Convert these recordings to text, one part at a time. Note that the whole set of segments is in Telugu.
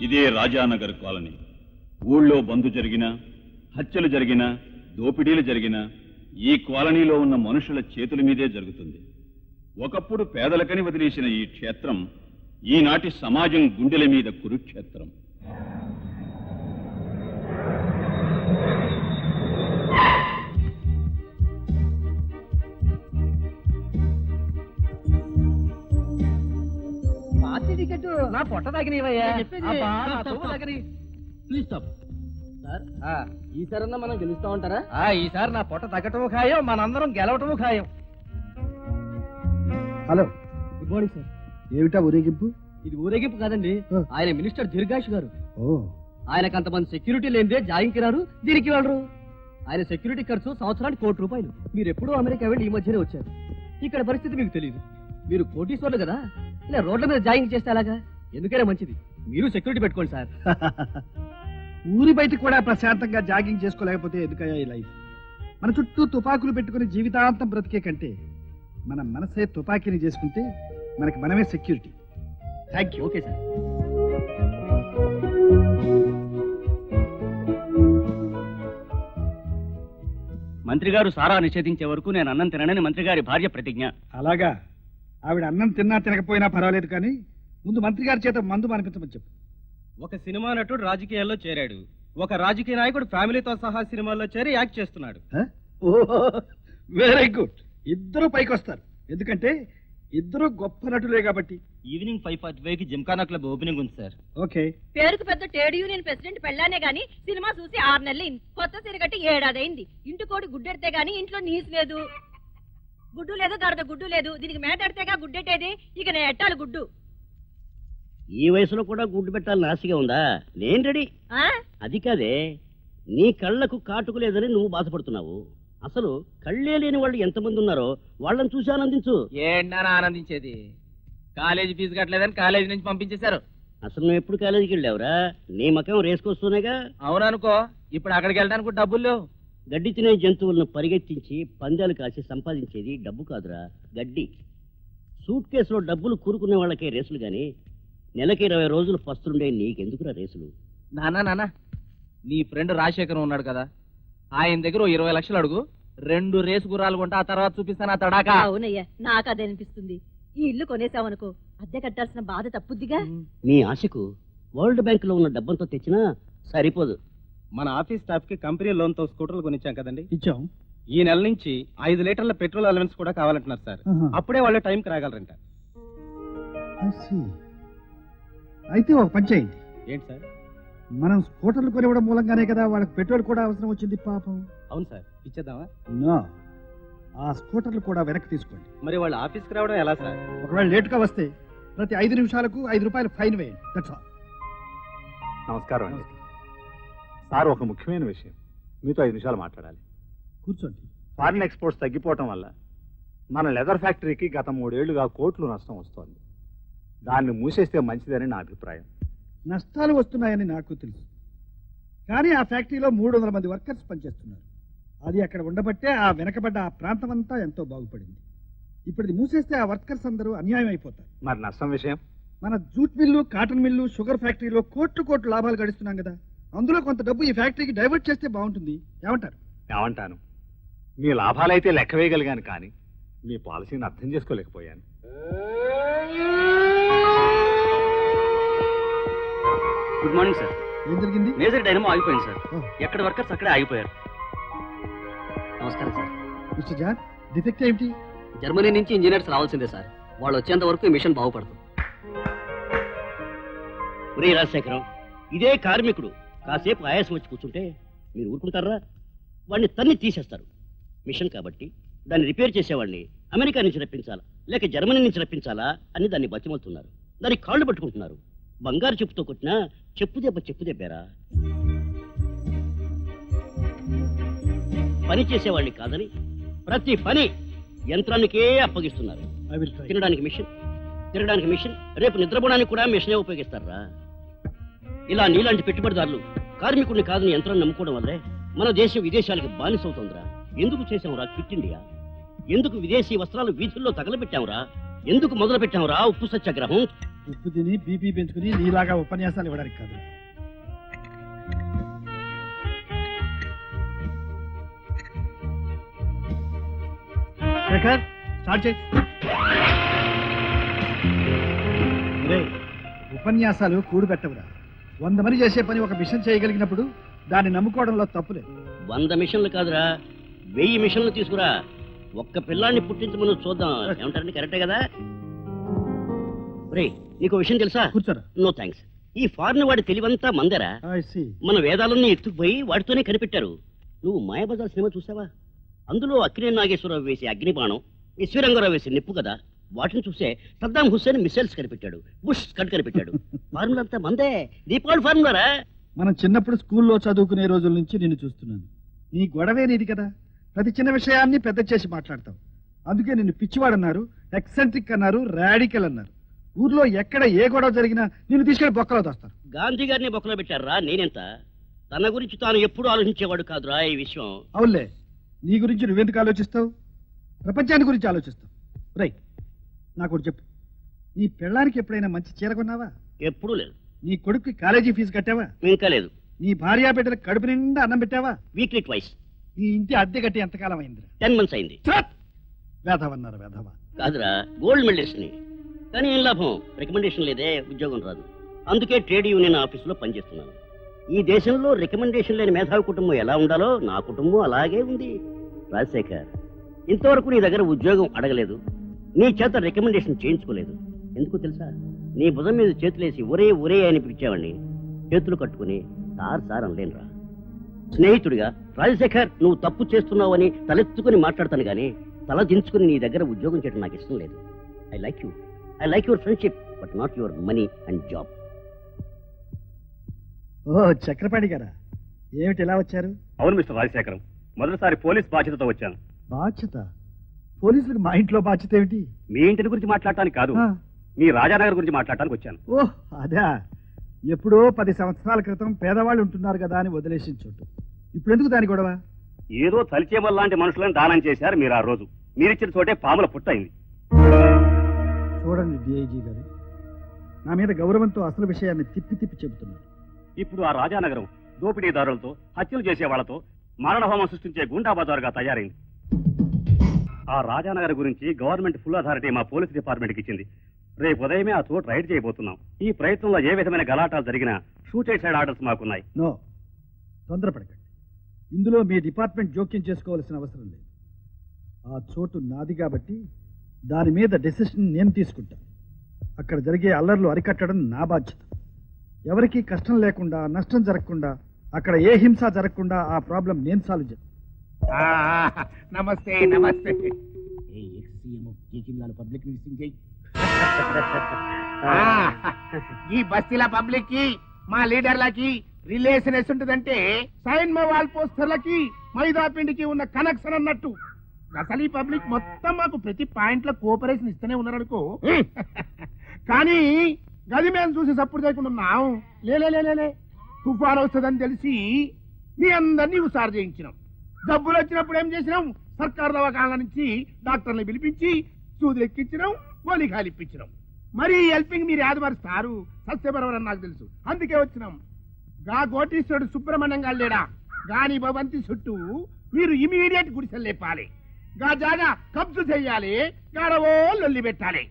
ఇదే రాజానగర్ కాలనీ. ఊళ్ళో బందు జరిగినా, హత్యలు జరిగినా, దోపిడీలు జరిగినా ఈ కాలనీలో ఉన్న మనుషుల చేతుల మీదే జరుగుతుంది. ఒకప్పుడు పేదలకని వదిలేసిన ఈ క్షేత్రం ఈనాటి సమాజం గుండెల మీద కురుక్షేత్రం. నా పొట్ట తగినవయ్యా. Please stop sir. ఈసారన్నా మనం గెలుస్తా ఉంటారా? ఈసారి నా పొట్ట తగ్గటము ఖాయం, మనందరం గెలవటము ఖాయం. Hello, good morning sir. ఏమిటా ఊరేగింపు? ఇది ఊరేగింపు కాదండి, ఆయన మినిస్టర్ జిర్గాష్ గారు. ఓ, ఆయనకు అంతమంది సెక్యూరిటీ లేనిదే జాయింగ్కి రారు, దీనికి వెళ్ళరు. ఆయన సెక్యూరిటీ ఖర్చు సంవత్సరానికి ₹1,00,00,000. మీరు ఎప్పుడూ అమెరికా వెళ్ళి ఈ మధ్యనే వచ్చారు. ఇక్కడ పరిస్థితి మీకు తెలియదు. మీరు కోటీశ్వర్లు కదా, ఇలా రోడ్ల మీద జాయింగ్ చేస్తే అలాగా? ఎందుకైనా మంచిది మీరు సెక్యూరిటీ పెట్టుకోండి సార్. ఊరి బయట కూడా ప్రశాంతంగా జాగింగ్ చేసుకోలేకపోతే ఎందుకయ్యా ఈ లైఫ్? మన చుట్టూ తుపాకులు పెట్టుకుని జీవితాంతం బ్రతికే కంటే మన మనసే తుపాకీని చేసుకుంటే మనకి మనమే security. Thank you. Okay sir. మంత్రి గారు సారా నిషేధించే వరకు నేను అన్నం తిననని మంత్రి గారి భార్య ప్రతిజ్ఞ. అలాగా? ఆవిడ అన్నం తిన్నా తినకపోయినా పర్వాలేదు, కానీ ముందు మంత్రి గారి చేత మందు మానిపించమని చెప్పు. ఒక సినిమా నటుడు రాజకీయాల్లో చేరాడు, ఒక రాజకీయ నాయకుడు ఫ్యామిలీతో సహా సినిమాల్లో చేరి యాక్ట్ చేస్తున్నాడు. Very good. ఇద్దరు పైకి వస్తారు, ఎందుకంటే ఇద్దరు గొప్ప నటులే కాబట్టి. ఈవినింగ్ 5:45కి జిమ్ఖానా క్లబ్ ఓపెనింగ్ ఉంది సార్. ఓకే. పేరుకు పెద్ద ట్రేడ్ యూనియన్ ప్రెసిడెంట్ పెళ్ళానే గాని సినిమా చూసి 6 నెలలైంది. కొత్త సిరగట్టి 7 ఏడాదైంది. ఇంటికోడి గుడ్డెడితే గాని ఇంట్లో నీసు లేదు, గుడ్డు లేదు, గరద గుడ్డు లేదు. దీనికి మేటడితేగా గుడ్డెట్టేది. ఇక నేను ఎట్టాలి గుడ్డు? ఈ వయసులో కూడా గుడ్డు పెట్టాలని ఆశగా ఉందా? నేను రెడీ. అది కాదే, నీ కళ్ళకు కాటుకు లేదని నువ్వు బాధపడుతున్నావు. అసలు కళ్ళే లేని వాళ్ళు ఎంతమంది ఉన్నారో వాళ్ళని చూసి ఆనందించు. ఏంటన్నా ఆనందించేది? కాలేజీ ఫీజు కట్టలేదని కాలేజీ నుంచి పంపించేశారు. అసలు నువ్వు ఎప్పుడు కాలేజీకి వెళ్ళావురా? నీ మకం రేసుకొస్తూనేగా. అవుననుకో, ఇప్పుడు అక్కడికి వెళ్ళడానికి డబ్బులు లేవు. గడ్డి తినే జంతువులను పరిగెత్తించి పందాలు కాసి సంపాదించేది డబ్బు కాదురా, గడ్డి. సూట్ కేసులో డబ్బులు కూరుకునే వాళ్ళకే రేసులు గాని నెలకి 20 రోజులు పస్తులుండే నీకెందుకురా రేసులు? నానా, నీ ఫ్రెండ్ రాజశేఖరం ఉన్నాడు కదా, ఆయన దగ్గర 20 లక్షలు అడుగు, 2 రేసు గుర్రాలు కొంటా, ఆ తర్వాత చూపిస్తాను ఆ తడాకా. అవునయ్యా, నాకు అదే అనిపిస్తుంది. ఈ ఇల్లు కొనేసావనుకో, అద్దె కట్టాల్సిన బాధ తప్పుద్దిగా. నీ ఆశకు వరల్డ్ బ్యాంక్ లో ఉన్న డబ్బంతో తెచ్చినా సరిపోదు. మన ఆఫీస్ స్టాఫ్ కి కంపెనీ లోన్ తో స్కూటర్లు కొనిచ్చాం కదండి. ఇచ్చాం. ఈ నెల నుంచి 5 లీటర్ల పెట్రోల్ అలవెన్స్ కూడా కావాలంటున్నారు సార్. అప్పుడే వాళ్ళు టైంకి రాగలరంట. అయితే ఒక పని చేయండి. ఏంటి సార్? మనం స్కూటర్లు కొనివ్వడం మూలంగానే కదా వాళ్ళకి పెట్రోల్ కూడా అవసరం వచ్చింది పాపం. అవును సార్, ఇచ్చేద్దామా? నో, ఆ స్కూటర్లు కూడా వెనక్కి తీసుకోండి. మరి వాళ్ళు ఆఫీస్కి రావడం ఎలా సార్? ఒకవేళ లేటుగా వస్తే ప్రతి 5 నిమిషాలకు ₹5 ఫైన్ వేయండి. That's all. నమస్కారం అండి సార్. ఒక ముఖ్యమైన విషయం మీతో 5 నిమిషాలు మాట్లాడాలి. కూర్చోండి. ఫారిన్ ఎక్స్పోర్ట్స్ తగ్గిపోవటం వల్ల మన లెదర్ ఫ్యాక్టరీకి గత 3 ఏళ్లుగా కోట్లు నష్టం వస్తోంది. దాన్ని మూసేస్తే మంచిదని నా అభిప్రాయం. నష్టాలు వస్తున్నాయని నాకు తెలుసు, కానీ ఆ ఫ్యాక్టరీలో 300 మంది వర్కర్స్ పనిచేస్తున్నారు. అది అక్కడ ఉండబట్టే ఆ వెనకబడ్డ ఆ ప్రాంతం అంతా ఎంతో బాగుపడింది. ఇప్పుడు ఇది మూసేస్తే ఆ వర్కర్స్ అందరూ అన్యాయం అయిపోతారు. మరి నష్టం విషయం? మన jute mill, cotton mill, sugar ఫ్యాక్టరీలో కోట్లు లాభాలు గడిస్తున్నాం కదా, అందులో కొంత డబ్బు ఈ ఫ్యాక్టరీకి డైవర్ట్ చేస్తే బాగుంటుంది. ఏమంటారు? ఏమంటాను, మీ లాభాలైతే లెక్క వేయగలిగాను, కానీ మీ పాలసీని అర్థం చేసుకోలేకపోయాను. Good morning sir. ఏం జరిగింది? మేజర్ డైనమో ఆగిపోయింది సార్. ఎక్కడ వర్కర్స్ అక్కడే ఆగిపోయారు. నమస్కారం సార్. మిస్టర్ జాన్, డిఫెక్ట్ ఏమిటి? జర్మనీ నుంచి ఇంజనీర్స్ రావాల్సిందే సార్. వాళ్ళు వచ్చేంత వరకు ఈ మిషన్ బాగుపడదు. ఒరే రాజశేఖరం, ఇదే కార్మికుడు కాసేపు ఆయాసం వచ్చి కూర్చుంటే మీరు ఊరుకుంటారా? వాడిని తన్ని తీసేస్తారు. మిషన్ కాబట్టి దాన్ని రిపేర్ చేసేవాడిని అమెరికా నుంచి రప్పించాలా లేక జర్మనీ నుంచి రప్పించాలా అని దాన్ని బతిమలుతున్నారు. దానికి కాళ్ళు పట్టుకుంటున్నారు. బంగారు చెప్పుతో కొట్టినా చెప్పు దెబ్బేరా. పని చేసేవాడిని కాదని ప్రతి పని యంత్రానికే అప్పగిస్తున్నారు. తినడానికి మిషన్, రేపు నిద్రపోవడానికి కూడా మిషనే ఉపయోగిస్తారా? ఇలా నీలాంటి పెట్టుబడిదారులు కార్మికుడిని కాదని యంత్రాన్ని నమ్ముకోవడం వల్లే మన దేశం విదేశాలకు బానిసవుతుందిరా. ఎందుకు చేసావురా క్విట్ ఇండియా? ఎందుకు విదేశీ వస్త్రాలు వీధుల్లో తగలబెట్టావురా? ఎందుకు మొదలు పెట్టావురా ఉప్పు సత్యాగ్రహం? ఉప్పు తిని బీపీ పెంచుకుని నీలాగా ఉపన్యాసాలు ఇవ్వడానికి కాదు. శేఖర్, స్టార్ట్ చేయి. ఒరేయ్, ఉపన్యాసాలు కూడు పెట్టవురా. 100 మంది చేసే పని ఒక మిషన్ చేయగలిగినప్పుడు దాన్ని నమ్ముకోవడంలో తప్పులేదు. 100 మిషన్లు కాదురా, 1000 మిషన్లు తీసుకురా. ఒక్క పిల్లాన్ని పుట్టించమని చూద్దాం. ఏమంటారండి? కరెక్టే కదా? రే, నీకు విషయం తెలుసా? కూర్చోరా. No thanks. ఈ ఫారిన్ వాడి తెలివంతా మందరా. I see. మన వేదాలన్నీ ఎత్తుకుపోయి వాడితోనే కనిపెట్టారు. నువ్వు మాయాబజార్ సినిమా చూసావా? అందులో అక్కినే నాగేశ్వరరావు వేసే అగ్నిబాణం, విశ్వరంగరావు వేసే నిప్పు కదా. వాటిని చూసే సద్దాం హుస్సేన్ మిసైల్స్ కనిపెట్టాడు, బుష్ కట్ కనిపెట్టాడు. ఫార్ములా అంతా మందే, దీపావళి ఫార్ములారా. మనం చిన్నప్పుడు స్కూల్లో చదువుకునే రోజుల నుంచి నిన్ను చూస్తున్నాను. నీ గొడవే నీది కదా. ప్రతి చిన్న విషయాన్ని పెద్ద చేసి మాట్లాడతావు. అందుకే నిన్ను పిచ్చివాడన్నారు, ఎక్సెంట్రిక్ అన్నారు, రాడికల్ అన్నారు. ఊర్లో ఎక్కడ ఏ గొడవ జరిగినా నిన్ను తీసుకెళ్లి బొక్కలో తెస్తారు. గాంధీ గారిని బొక్కలో పెట్టారా? నేనెంత? తన గురించి తాను ఎప్పుడు ఆలోచించేవాడు కాదురా ఈ విషయం. అవునులే, నీ గురించి నువ్వెందుకు ఆలోచిస్తావు? ప్రపంచాన్ని గురించి ఆలోచిస్తావు. రైట్, నాకు ఒకటి చెప్పు. నీ పెళ్ళానికి ఎప్పుడైనా మంచి చీర కొన్నావా? ఎప్పుడూ లేదు. నీ కొడుక్కి కాలేజీ ఫీజు కట్టావా? ఇంకా లేదు. నీ భార్యా బిడ్డలకు కడుపు నిండా అన్నం పెట్టావా? Weekly twice. నీ ఇంటి అద్దె కట్టి ఎంతకాలం అయిందిరా? 10 months అయింది. వేధవన్నారు వేధవ. కాదురా, గోల్డ్ మెడలిస్ట్ ని. కానీ ఏం లాభం? రికమెండేషన్ లేదే, ఉద్యోగం రాదు. అందుకే ట్రేడ్ యూనియన్ ఆఫీసులో పనిచేస్తున్నాను. ఈ దేశంలో రికమెండేషన్ లేని మేధావి కుటుంబం ఎలా ఉండాలో నా కుటుంబం అలాగే ఉంది. రాజశేఖర్, ఇంతవరకు నీ దగ్గర ఉద్యోగం అడగలేదు, నీ చేత రికమెండేషన్ చేయించుకోలేదు. ఎందుకు తెలుసా? నీ భుజం మీద చేతులేసి ఒరే ఒరే అని పిలిచావాడిని. చేతులు కట్టుకుని సార్ అనలేనురా. స్నేహితుడిగా రాజశేఖర్, నువ్వు తప్పు చేస్తున్నావని తలెత్తుకుని మాట్లాడతాను గానీ తల దించుకుని నీ దగ్గర ఉద్యోగం చేయడం నాకు ఇష్టం లేదు. I like your friendship, but not your money and job. ఓ చక్రపాణి గారా, ఏమిటి ఎలా వచ్చారు? అవును మిస్టర్ రాజశేఖరం, మొదటిసారి పోలీస్ బాధ్యతతో వచ్చాను. బాధ్యత? పోలీసులకు మా ఇంట్లో బాధ్యత ఏమిటి? మీ ఇంటిని గురించి మాట్లాడటానికి కాదు, ఆ, మీ రాజానగర్ గురించి మాట్లాడటానికి వచ్చాను. ఓహ్ అదా, ఎప్పుడో 10 సంవత్సరాల క్రితం పేదవాళ్ళు ఉంటున్నారు కదా అని వదిలేసిన చోటు. ఇప్పుడు ఎందుకు దాని గొడవ? ఏదో తలిచేమల్ లాంటి మనుషులను దానం చేశారు మీరు ఆ రోజు. మీరిచ్చిన చోటే పాముల పుట్టయింది. చూడండి డిఐజీ గారు, నా మీద గౌరవంతో అసలు విషయాన్ని తిప్పి తిప్పి చెబుతున్నారు. ఇప్పుడు ఆ రాజానగరం దోపిడీదారులతో, హత్యలు చేసే వాళ్లతో మారణహోమం సృష్టించే గుండా బజారుగా తయారైంది. ఆ రాజానగర్ గురించి గవర్నమెంట్ ఫుల్ అథారిటీ మా పోలీస్ డిపార్ట్మెంట్కి ఇచ్చింది. రేపు ఉదయమే ఆ చోటు రైడ్ చేయబోతున్నాం. ఈ ప్రయత్నంలో ఏ విధమైన గలాటాలు జరిగినా షూట్ సైడ్ ఆర్డర్స్ మాకున్నాయి. నో, తొందరపడకండి. ఇందులో మీ డిపార్ట్మెంట్ జోక్యం చేసుకోవాల్సిన అవసరం లేదు. ఆ చోటు నాది కాబట్టి దాని మీద డెసిషన్ నేను తీసుకుంటాను. అక్కడ జరిగే అల్లర్లు అరికట్టడం నా బాధ్యత. ఎవరికీ కష్టం లేకుండా, నష్టం జరగకుండా, అక్కడ ఏ హింస జరగకుండా ఆ ప్రాబ్లం నేను సాల్వ్ చేస్తాను. నమస్తే నమస్తే. ఈ బస్తీల పబ్లిక్ కి మా లీడర్లకి రిలేషన్ ఎస్తుంటదంటే సైన్మ వాల్ పోస్టర్లకి మైదా పిండికి ఉన్న కనెక్షన్ అన్నట్టు. అసలు ఈ పబ్లిక్ మొత్తం మాకు ప్రతి పాయింట్ లో కోఆపరేషన్ ఇస్తూనే ఉన్నారనుకో. కానీ గది మేము చూసి సపోర్ట్ చేయకుండా ఉన్నాం. లేలే తుఫాన్ వస్తుందని తెలిసి మీ అందరినీ ఉసారు చేయించినాం. జబ్బులు వచ్చినప్పుడు ఏం చేసినాం? సర్కారు దవాఖాన నుంచి డాక్టర్ని పిలిపించి సూదులు ఎక్కించినాం, గోళీ కాలిప్పించినాం. మరి హెల్పింగ్ మీరు యాదమరుస్తారు సస్యపరవరని నాకు తెలుసు, అందుకే వచ్చినాం. గా కోటీశ్వరుడు సుబ్రహ్మణ్యం గారు లేడా, గాని భవంతి చుట్టూ మీరు ఇమీడియట్ గుడిసెలు లేపాలి. గా జాగా కబ్జు చెయ్యాలి, గాడవో లొల్లి పెట్టాలి.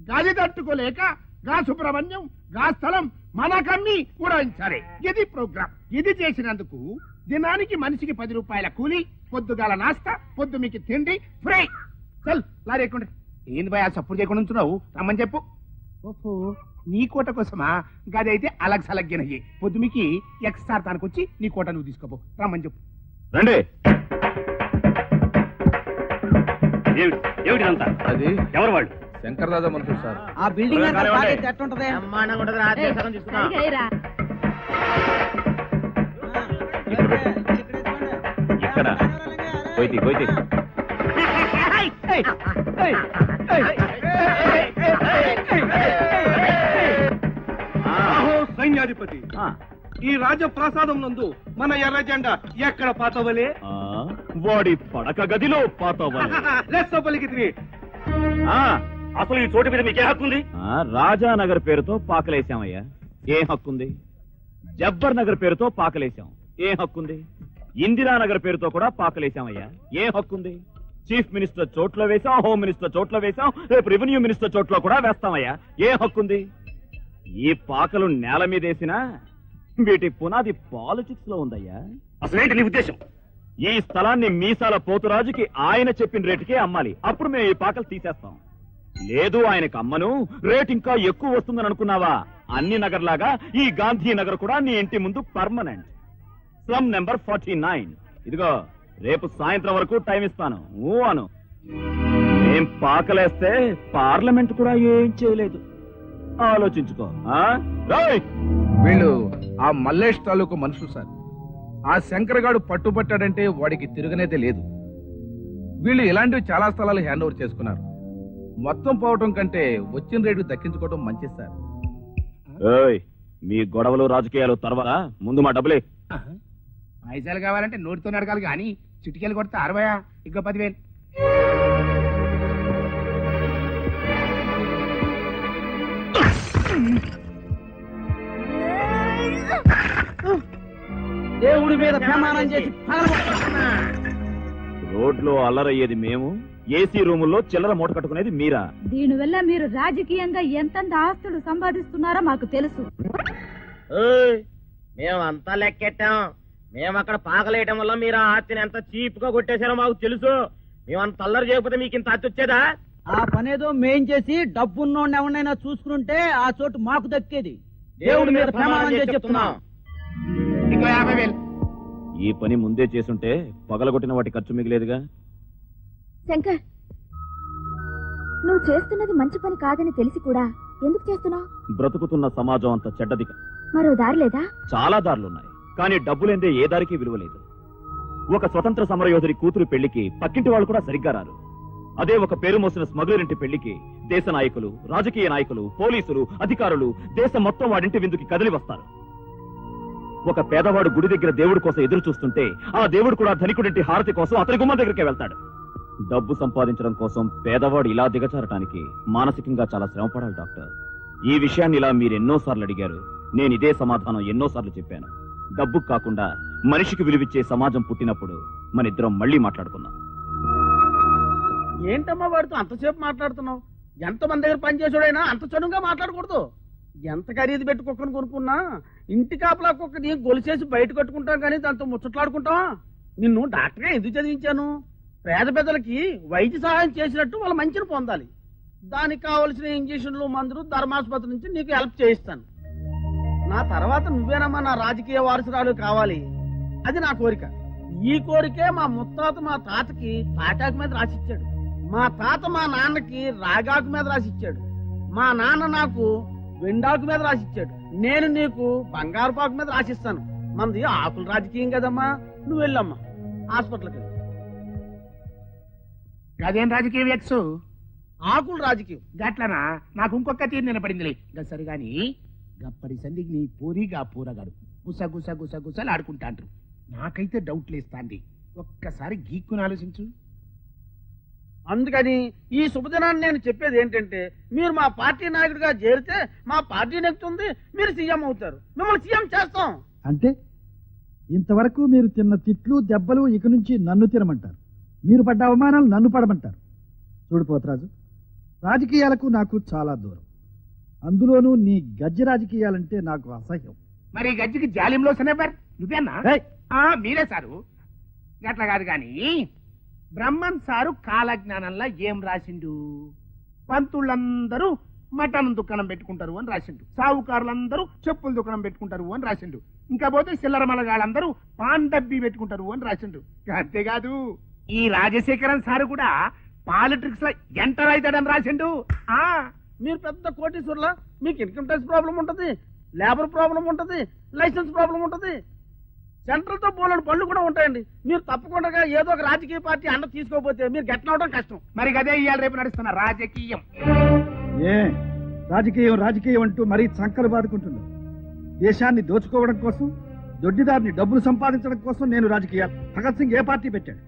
గది తట్టుకోలేక గా సుబ్రహ్మణ్యం గా స్థలం మనకమ్మి ఉడాయించాలి. ఇది ప్రోగ్రామ్. ఇది చేసినందుకు దినానికి మనిషికి 10 రూపాయల కూలి, పొద్దుగాల నాస్తా, పొద్దు మీకు తిండి ఫ్రీ. చల్ లారీ ఎక్కుండ్రి. ఏంది భయ సపోర్ట్ చేయకుండా ఉంటున్నావు? రమ్మని చెప్పు. ఓహో, నీ కోట కోసమా? గదైతే అలగ్ సలగ్గినయ్యి. పొద్దు మీకు ఎక్స్ట్రా తానుకొచ్చి నీ కోట నువ్వు తీసుకోపో. రమ్మని చెప్పు. రండి. ఏమిటిదంతా? అది ఎవరు వాళ్ళు? శంకర్ దాదా మనుషులు సార్. ఆ బిల్డింగ్ ఇక్కడ కొయ్యి సైన్యాధిపతి, ఈ రాజప్రాసాదం నందు మన ఎర్ర జెండా ఎక్కడ పాతవలే? వాడి పడక గదిలో పాతవలే. లెస్స పలికితిని. అసలు ఈ చోటు మీద మీకే హక్కుంది? రాజానగర్ పేరుతో పాకలేశామయ్యా, ఏ హక్కుంది? జబ్బర్ నగర్ పేరుతో పాకలేశాం, ఏ హక్కుంది? ఇందిరానగర్ పేరుతో కూడా పాకలేశామయ్యా, ఏ హక్కుంది? చీఫ్ మినిస్టర్ చోట్ల వేశాం, హోమ్ మినిస్టర్ చోట్ల వేశాం, రేపు రెవెన్యూ మినిస్టర్ చోట్ల కూడా వేస్తామయ్యా, ఏ హక్కుంది? ఈ పాకలు నేల మీదేసినా వీటి పునాది పాలిటిక్స్ లో ఉందయ్యా. అసలేంటి నీ ఉద్దేశం? ఈ స్థలాన్ని మీసాల పోతురాజుకి ఆయన చెప్పిన రేటుకే అమ్మాలి, అప్పుడు మేము ఈ పాకలు తీసేస్తాం. లేదు ఆయనకు అమ్మను, రేట్ ఇంకా ఎక్కువ వస్తుందని అనుకున్నావా? అన్ని నగర్లాగా ఈ గాంధీ నగర్ కూడా నీ ఇంటి ముందు పర్మనెంట్. Slum number 49. ఇదిగో రేపు సాయంత్రం వరకు టైం ఇస్తాను, ఊ అను. మేం పాకలేస్తే పార్లమెంట్ కూడా ఏం చేయలేదు, ఆలోచించుకో. రాయ్ వీళ్ళు ఆ మల్లేష్ తాలూకు మనుషులు సార్. ఆ శంకరగాడు పట్టుబట్టాడంటే వాడికి తిరగనేదే లేదు. వీళ్ళు ఇలాంటివి చాలా స్థలాలు హ్యాండ్ ఓవర్ చేసుకున్నారు. మొత్తం పోవటం కంటే వచ్చిన రేటు దక్కించుకోవడం మంచిది సార్. ఏయ్, మీ గొడవలు రాజకీయాలు తర్వాత ముందు మా డబ్బులే. పైసలు కావాలంటే నోటితో నడకాలి కానీ చిటికెలు కొడితే 60, ఇంకో 10,000. దేవుడి మీద ప్రమాణం చేసి రోడ్లో అల్లరయ్యేది మేము, ఏసీ రూముల్లో చిల్లర మూట కట్టుకునేది మీరా? దీనివల్ల మీరు రాజకీయంగా ఎంతంత ఆస్తులు సంపాదిస్తున్నారో మాకు తెలుసు. మేమంతా లెక్కెట్టాం. మేము అక్కడ పాకలేయటం వల్ల మీరు ఆ ఆస్తిని ఎంత చీప్ గా కొట్టేశారో మాకు తెలుసు. మేమంత అల్లరి చేయకపోతే మీకు ఇంత ఆస్తి వచ్చేదా? ఆ పనేదో మేం చేసి డబ్బున్నోడిని ఎవరినైనా చూసుకుంటే ఆ చోటు మాకు దక్కేది. దేవుడి మీద ప్రమాణం చేసి చెప్తున్నాం. ఇంకో 50,000. ఈ పని ముందే చేసుంటే పగలగొట్టిన వాటి ఖర్చు మిగిలేదుగా. శంకర్, నువ్వు చేస్తున్నది మంచి పని కాదని తెలిసి కూడా ఎందుకు చేస్తున్నావు? బ్రతుకుతున్న సమాజం అంత చెడ్డది. మరో దారి లేదా? చాలా దారులున్నాయి, కానీ డబ్బులేందే ఏ దారికి విలువలేదు. ఒక స్వతంత్ర సమరయోధుడి కూతురు పెళ్లికి పక్కింటి వాళ్ళు కూడా సరిగ్గా రారు. అదే ఒక పేరు మోసిన స్మగ్లర్ ఇంటి పెళ్లికి దేశ నాయకులు, రాజకీయ నాయకులు, పోలీసులు, అధికారులు దేశం మొత్తం వాడింటి విందుకి కదిలి వస్తారు. ఒక పేదవాడు గుడి దగ్గర దేవుడి కోసం ఎదురు చూస్తుంటే ఆ దేవుడు కూడా ధనికుడింటి హారతి కోసం అతని గుమ్మ దగ్గరికి వెళ్తాడు. డబ్బు సంపాదించడం కోసం పేదవాడు ఇలా దిగజారటానికి మానసికంగా చాలా శ్రమపడాలి డాక్టర్. ఈ విషయాన్ని ఇలా మీరు ఎన్నోసార్లు అడిగారు, నేను ఇదే సమాధానం ఎన్నోసార్లు చెప్పాను. డబ్బు కాకుండా మనిషికి విలువిచ్చే సమాజం పుట్టినప్పుడు మన ఇద్దరం మళ్ళీ మాట్లాడుకున్నాం. ఏంటమ్మా వాడితో అంతసేపు మాట్లాడుతున్నావు? ఎంతమంది దగ్గర పనిచేసాడైనా అంత చనువుగా మాట్లాడకూడదు. ఎంత ఖరీదు పెట్టి కుక్కను కొనుక్కున్నా ఇంటి కాపలా కుక్కని గొలిసేసి బయట కట్టుకుంటాం కానీ దాంతో ముచ్చట్లాడుకుంటాం. నిన్ను డాక్టర్గా ఎందుకు చదివించాను? పేద పెద్దలకి వైద్య సహాయం చేసినట్టు వాళ్ళ మంచిని పొందాలి. దానికి కావలసిన ఇంజక్షన్లు, మందులు ధర్మాసుపత్రి నుంచి నీకు హెల్ప్ చేయిస్తాను. నా తర్వాత నువ్వేనమ్మా నా రాజకీయ వారసురాలు కావాలి, అది నా కోరిక. ఈ కోరికే మా ముత్తాత మా తాతకి తాటాకు మీద రాసిచ్చాడు. మా తాత మా నాన్నకి రాగాకు మీద రాసిచ్చాడు. మా నాన్న నాకు వెండాకు మీద రాసిచ్చాడు. నేను నీకు బంగారు పాకు మీద రాసిస్తాను. మనది ఆకుల రాజకీయం కదమ్మా. నువ్వు వెళ్ళమ్మా హాస్పిటల్కి. గదేం రాజకీయ వ్యక్సు? ఆకుల రాజకీయం. గట్లనా? నాకు ఇంకొక తీరు నిలబడిందిలే. సరిగాని గప్పటి సందికి నీ పూరిగా పూరగాడు గుస గుస గుస గుసలు ఆడుకుంటా అంటారు. నాకైతే డౌట్ లేస్తాండి. ఒక్కసారి గీక్కుని ఆలోచించు. అందుకని ఈ శుభదినాన్ని నేను చెప్పేది ఏంటంటే, మీరు మా పార్టీ నాయకుడిగా చేరితే మా పార్టీ నెక్కుతుంది, మీరు సీఎం అవుతారు. మిమ్మల్ని సీఎం చేస్తాం. అంటే ఇంతవరకు మీరు తిన్న తిట్లు దెబ్బలు ఇక నుంచి నన్ను తినమంటారు, మీరు పడ్డ అవమానాలు నన్ను పడమంటారు. చూడు పోతరాజు, రాజకీయాలకు నాకు చాలా దూరం. అందులోనూ నీ గజ్జి రాజకీయాలంటే నాకు అసహ్యం. మరి గజ్జికి జాలింలో సనేబర్ నువ్వేనా? మీరే సారు. గట్ల కాదు గాని బ్రహ్మన్ సారు కాలజ్ఞానంలో ఏం రాసిండు? పంతుళ్ళందరూ మటన్ దుకాణం పెట్టుకుంటారు అని రాసిండు. సావుకారులందరూ చెప్పుల దుకాణం పెట్టుకుంటారు అని రాసిండు. ఇంకా పోతే చిల్లర మలగాళ్ళందరూ పాన్ డబ్బీ పెట్టుకుంటారు అని రాసిండు. అంతేకాదు ఈ రాజశేఖరన్ సారు కూడా పాలిటిక్స్ లో ఎంటర్ అవుతాడని రాసిండు. మీరు పెద్ద కోటీశ్వర్లా, మీకు ఇన్కమ్ ట్యాక్స్ ప్రాబ్లం ఉంటది, లేబర్ ప్రాబ్లం ఉంటది, లైసెన్స్ ప్రాబ్లం ఉంటది, సెంట్రల్ తో పోలని పనులు కూడా ఉంటాయండి. మీరు తప్పకుండా ఏదో ఒక రాజకీయ పార్టీ అండ తీసుకోకపోతే మీరు గెట్ అవడం కష్టం. మరి అదే ఇవాళ రేపు నడుస్తున్న రాజకీయం. ఏ రాజకీయం రాజకీయం అంటూ మరీ చంకలు బాదుకుంటున్నారు. దేశాన్ని దోచుకోవడం కోసం, దొడ్డిదారిని డబ్బులు సంపాదించడం కోసం నేను రాజకీయాలు. భగత్ సింగ్ ఏ పార్టీ పెట్టాడు?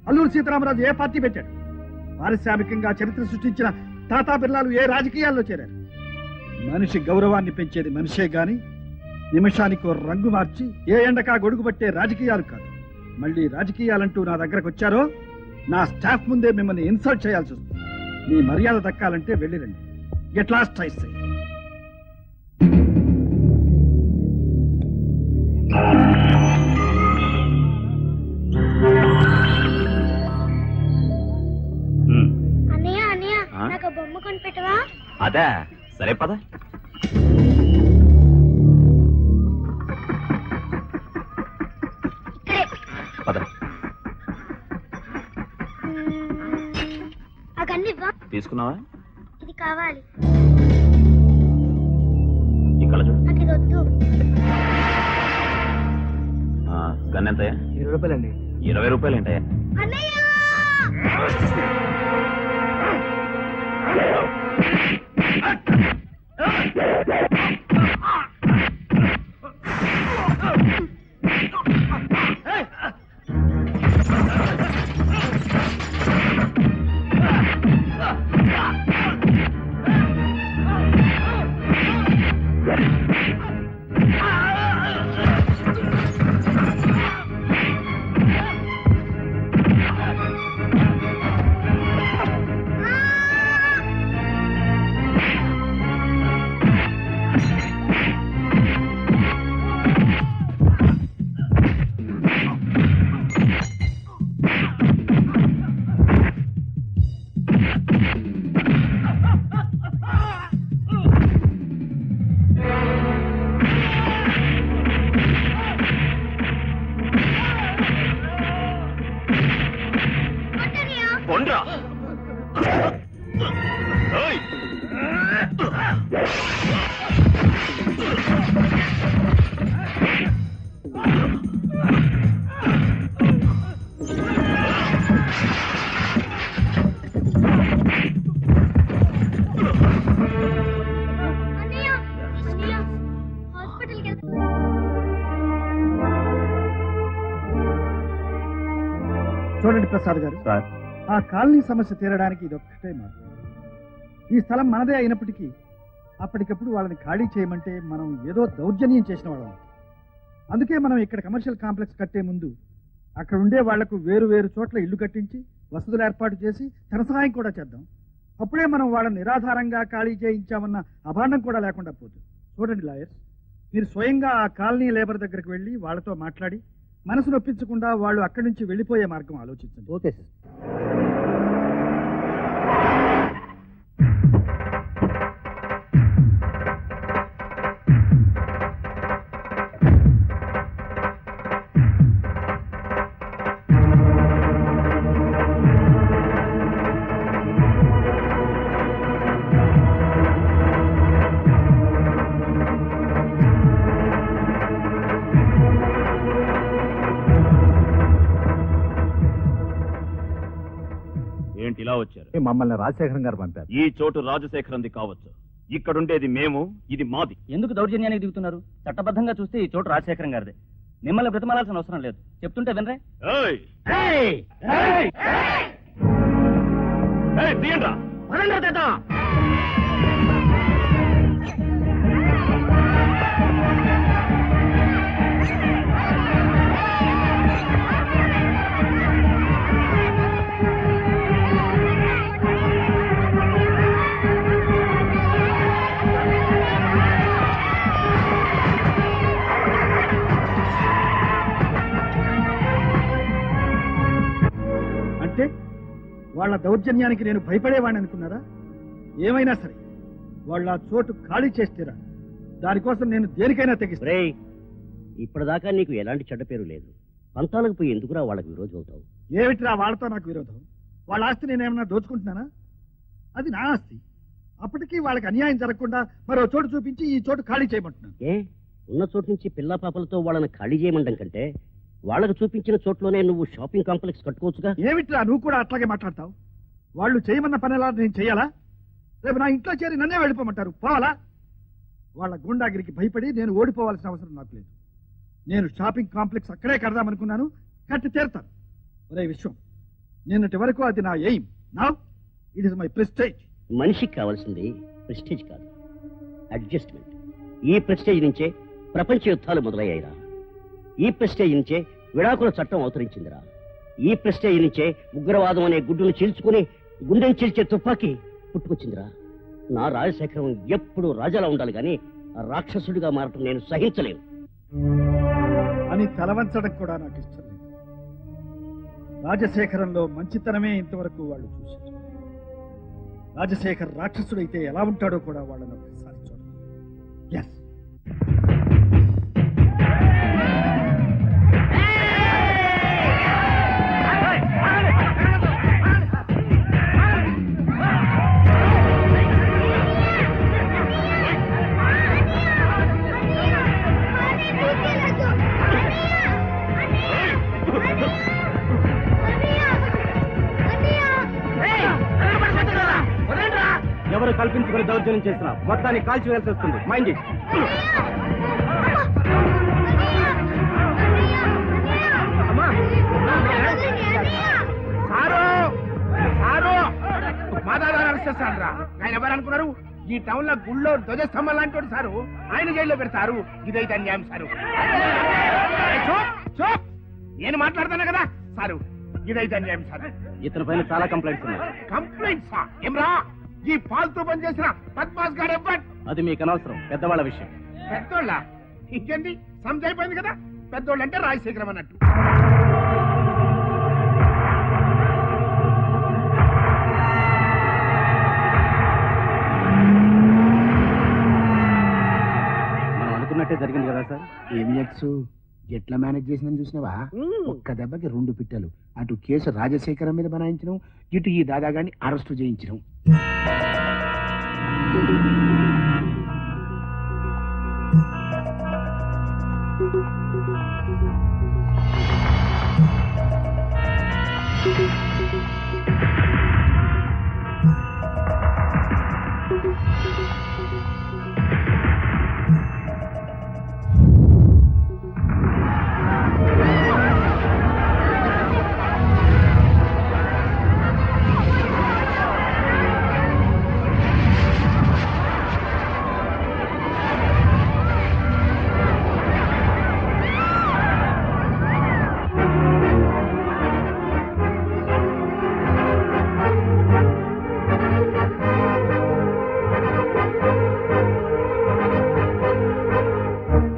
అల్లూరు సీతారామరాజు ఏ పార్టీ పెట్టాడు? పారిశ్రామికంగా చరిత్ర సృష్టించిన తాతా బిర్లాలు ఏ రాజకీయాల్లో చేరారు? మనిషి గౌరవాన్ని పెంచేది మనిషే గాని నిమిషానికో రంగు మార్చి ఏ ఎండకా గొడుగు పట్టే రాజకీయాలు కాదు. మళ్ళీ రాజకీయాలంటూ నా దగ్గరకు వచ్చారో నా స్టాఫ్ ముందే మిమ్మల్ని ఇన్సల్ట్ చేయాల్సి వస్తుంది. మీ మర్యాద దక్కాలంటే వెళ్ళిరండి. గెట్ లాస్ట్ ట్రై సే. అన్నయ్య అన్నయ్య నాకు బొమ్మ కొనిపెట్టవా? అదా సరే పద. పద ఆ గన్నివ్వా? తీసుకున్నావా? ఇది కావాలి. ఈ కళ్ళ చూడు. నాకు ఇది వద్దు. గన్ ఎంతయ్యా? 20 రూపాయలండి. 20 రూపాయలు ఏంటయ్యా? అన్నయ్య చూడండి ప్రసాద్ గారు, ఆ కాలనీ సమస్య తీరడానికి ఇదొక్కటే మార్గం. ఈ స్థలం మనదే అయినప్పటికీ అప్పటికప్పుడు వాళ్ళని ఖాళీ చేయమంటే మనం ఏదో దౌర్జన్యం చేసిన వాళ్ళం. అందుకే మనం ఇక్కడ కమర్షియల్ కాంప్లెక్స్ కట్టే ముందు అక్కడ ఉండే వాళ్లకు వేరు వేరు చోట్ల ఇల్లు కట్టించి వసతులు ఏర్పాటు చేసి ధన సహాయం కూడా చేద్దాం. అప్పుడే మనం వాళ్ళని నిరాధారంగా ఖాళీ చేయించామన్న అభాండం కూడా లేకుండా పోతుంది. చూడండి లాయర్స్, మీరు స్వయంగా ఆ కాలనీ లేబర్ దగ్గరికి వెళ్ళి వాళ్ళతో మాట్లాడి మనసు నొప్పించకుండా వాళ్ళు అక్కడి నుంచి వెళ్ళిపోయే మార్గం ఆలోచించండి. Okay sir. ఏంటి ఇలా వచ్చారు? మమ్మల్ని రాజశేఖరం గారు పంపారు. ఈ చోటు రాజశేఖరంది కావచ్చు, ఇక్కడుండేది మేము, ఇది మాది. ఎందుకు దౌర్జన్యానికి దిగుతున్నారు? చట్టబద్ధంగా చూస్తే ఈ చోటు రాజశేఖరం గారిదే. మిమ్మల్ని బ్రతిమాలాల్సిన అవసరం లేదు. చెప్తుంటే వినరే? తీయండ్రా. అంటే వాళ్ళ దౌర్జన్యానికి నేను భయపడేవాడిని అనుకున్నారా? ఏమైనా సరే వాళ్ళ చోటు ఖాళీ చేస్తేరా, దానికోసం నేను దేనికైనా తెగిస్తా. రేయ్, ఇప్పటిదాకా నీకు ఎలాంటి చెడ్డ పేరు లేదు. పంతాలకు పోయి ఎందుకురా వాళ్ళకి విరోధం అవుతావు? ఏమిటిరా వాళ్ళతో నాకు విరోధం? వాళ్ళ ఆస్తి నేనేమన్నా దోచుకుంటున్నానా? అది నా ఆస్తి. అప్పటికీ వాళ్ళకి అన్యాయం జరగకుండా మరో చోటు చూపించి ఈ చోటు ఖాళీ చేయమంటున్నాను. ఏ ఉన్న చోటు నుంచి పిల్ల పాపలతో వాళ్ళని ఖాళీ చేయమండం కంటే వాళ్ళకు చూపించిన చోట్లోనే నువ్వు షాపింగ్ కాంప్లెక్స్ కట్టుకోవచ్చుగా. ఏమిట్రా నువ్వు కూడా అట్లాగే మాట్లాడతావు? వాళ్ళు చేయమన్న పని ఎలా నేను చెయ్యాలా? రేపు నా ఇంట్లో చేరి నన్నే వెళ్ళిపోమంటారు, పోవాలా? వాళ్ళ గుండాగిరికి భయపడి నేను ఓడిపోవాల్సిన అవసరం నాకు లేదు. నేను షాపింగ్ కాంప్లెక్స్ అక్కడే కడదామనుకున్నాను, కట్టి తీరుతాను. ఒరే విశ్వం, నిన్నటి వరకు అది నా aim. Now it is my prestige. మనిషికి కావాల్సింది ప్రెస్టేజ్ కాదు, అడ్జస్ట్మెంట్. ఈ ప్రెస్టేజ్ నుంచే ప్రపంచ యుద్ధాలు మొదలయ్యాయిరా. ఈ ప్రెస్టేజ్ నుంచే విడాకుల చట్టం అవతరించిందిరా. ఈ ప్రెస్టేజ్ నుంచే ఉగ్రవాదం అనే గుడ్డును చీల్చుకుని గుండెని చీల్చే తుపాకీ పుట్టుకొచ్చిందిరా. నా రాజశేఖరం ఎప్పుడూ రాజాలా ఉండాలి కానీ రాక్షసుడిగా మారటం నేను సహించలేను అని తలవంచడం కూడా నాకు ఇష్టం లేదు. రాజశేఖరంలో మంచితనమే ఇంతవరకు వాళ్ళు చూశారు. రాజశేఖర్ రాక్షసుడైతే ఎలా ఉంటాడో కూడా వాళ్ళని ఒకసారి చూడండి. ఎస్, ఎవరు కల్పించుకుని దౌర్జన్యం చేసినా మొత్తాన్ని కాల్చివేయాల్సి వస్తుంది. Mind it. మా దాదా అరెస్టేస్తానరా. ఆయన ఎవరు అనుకున్నారు? ఈ టౌన్ లో గుళ్ళో ధ్వజస్తంభం లాంటి సారు. ఆయన జైల్లో పెడతారు. ఇదైతే అన్యాయం సారు. నేను మాట్లాడతాను కదా సారు, ఇదైతే అన్యాయం సార్. ఇతని పైన చాలా కంప్లైంట్స్ ఉన్నాయి. కంప్లైంట్స్ ఏమ్రా? ఈ పాల్తో పనిచేసిన పద్మాస్ గారు ఎవ్వరు? అది మీకు అనవసరం, పెద్దవాళ్ళ విషయం. పెద్దోళ్ళ ఇంకేంటి? సంజైపోయింది కదా. పెద్దోళ్ళు అంటే రాజశేఖరం అన్నట్టు. మనం అనుకున్నట్టే జరిగింది కదా సార్. ఏం చేయొచ్చు? ఎట్లా మేనేజ్ చేసిందని చూసినావా? ఒక్క దెబ్బకి 2 పిట్టలు. అటు కేసు రాజశేఖరం మీద బనాయించడం, ఇటు ఈ దాదాగాని అరెస్టు చేయించడం.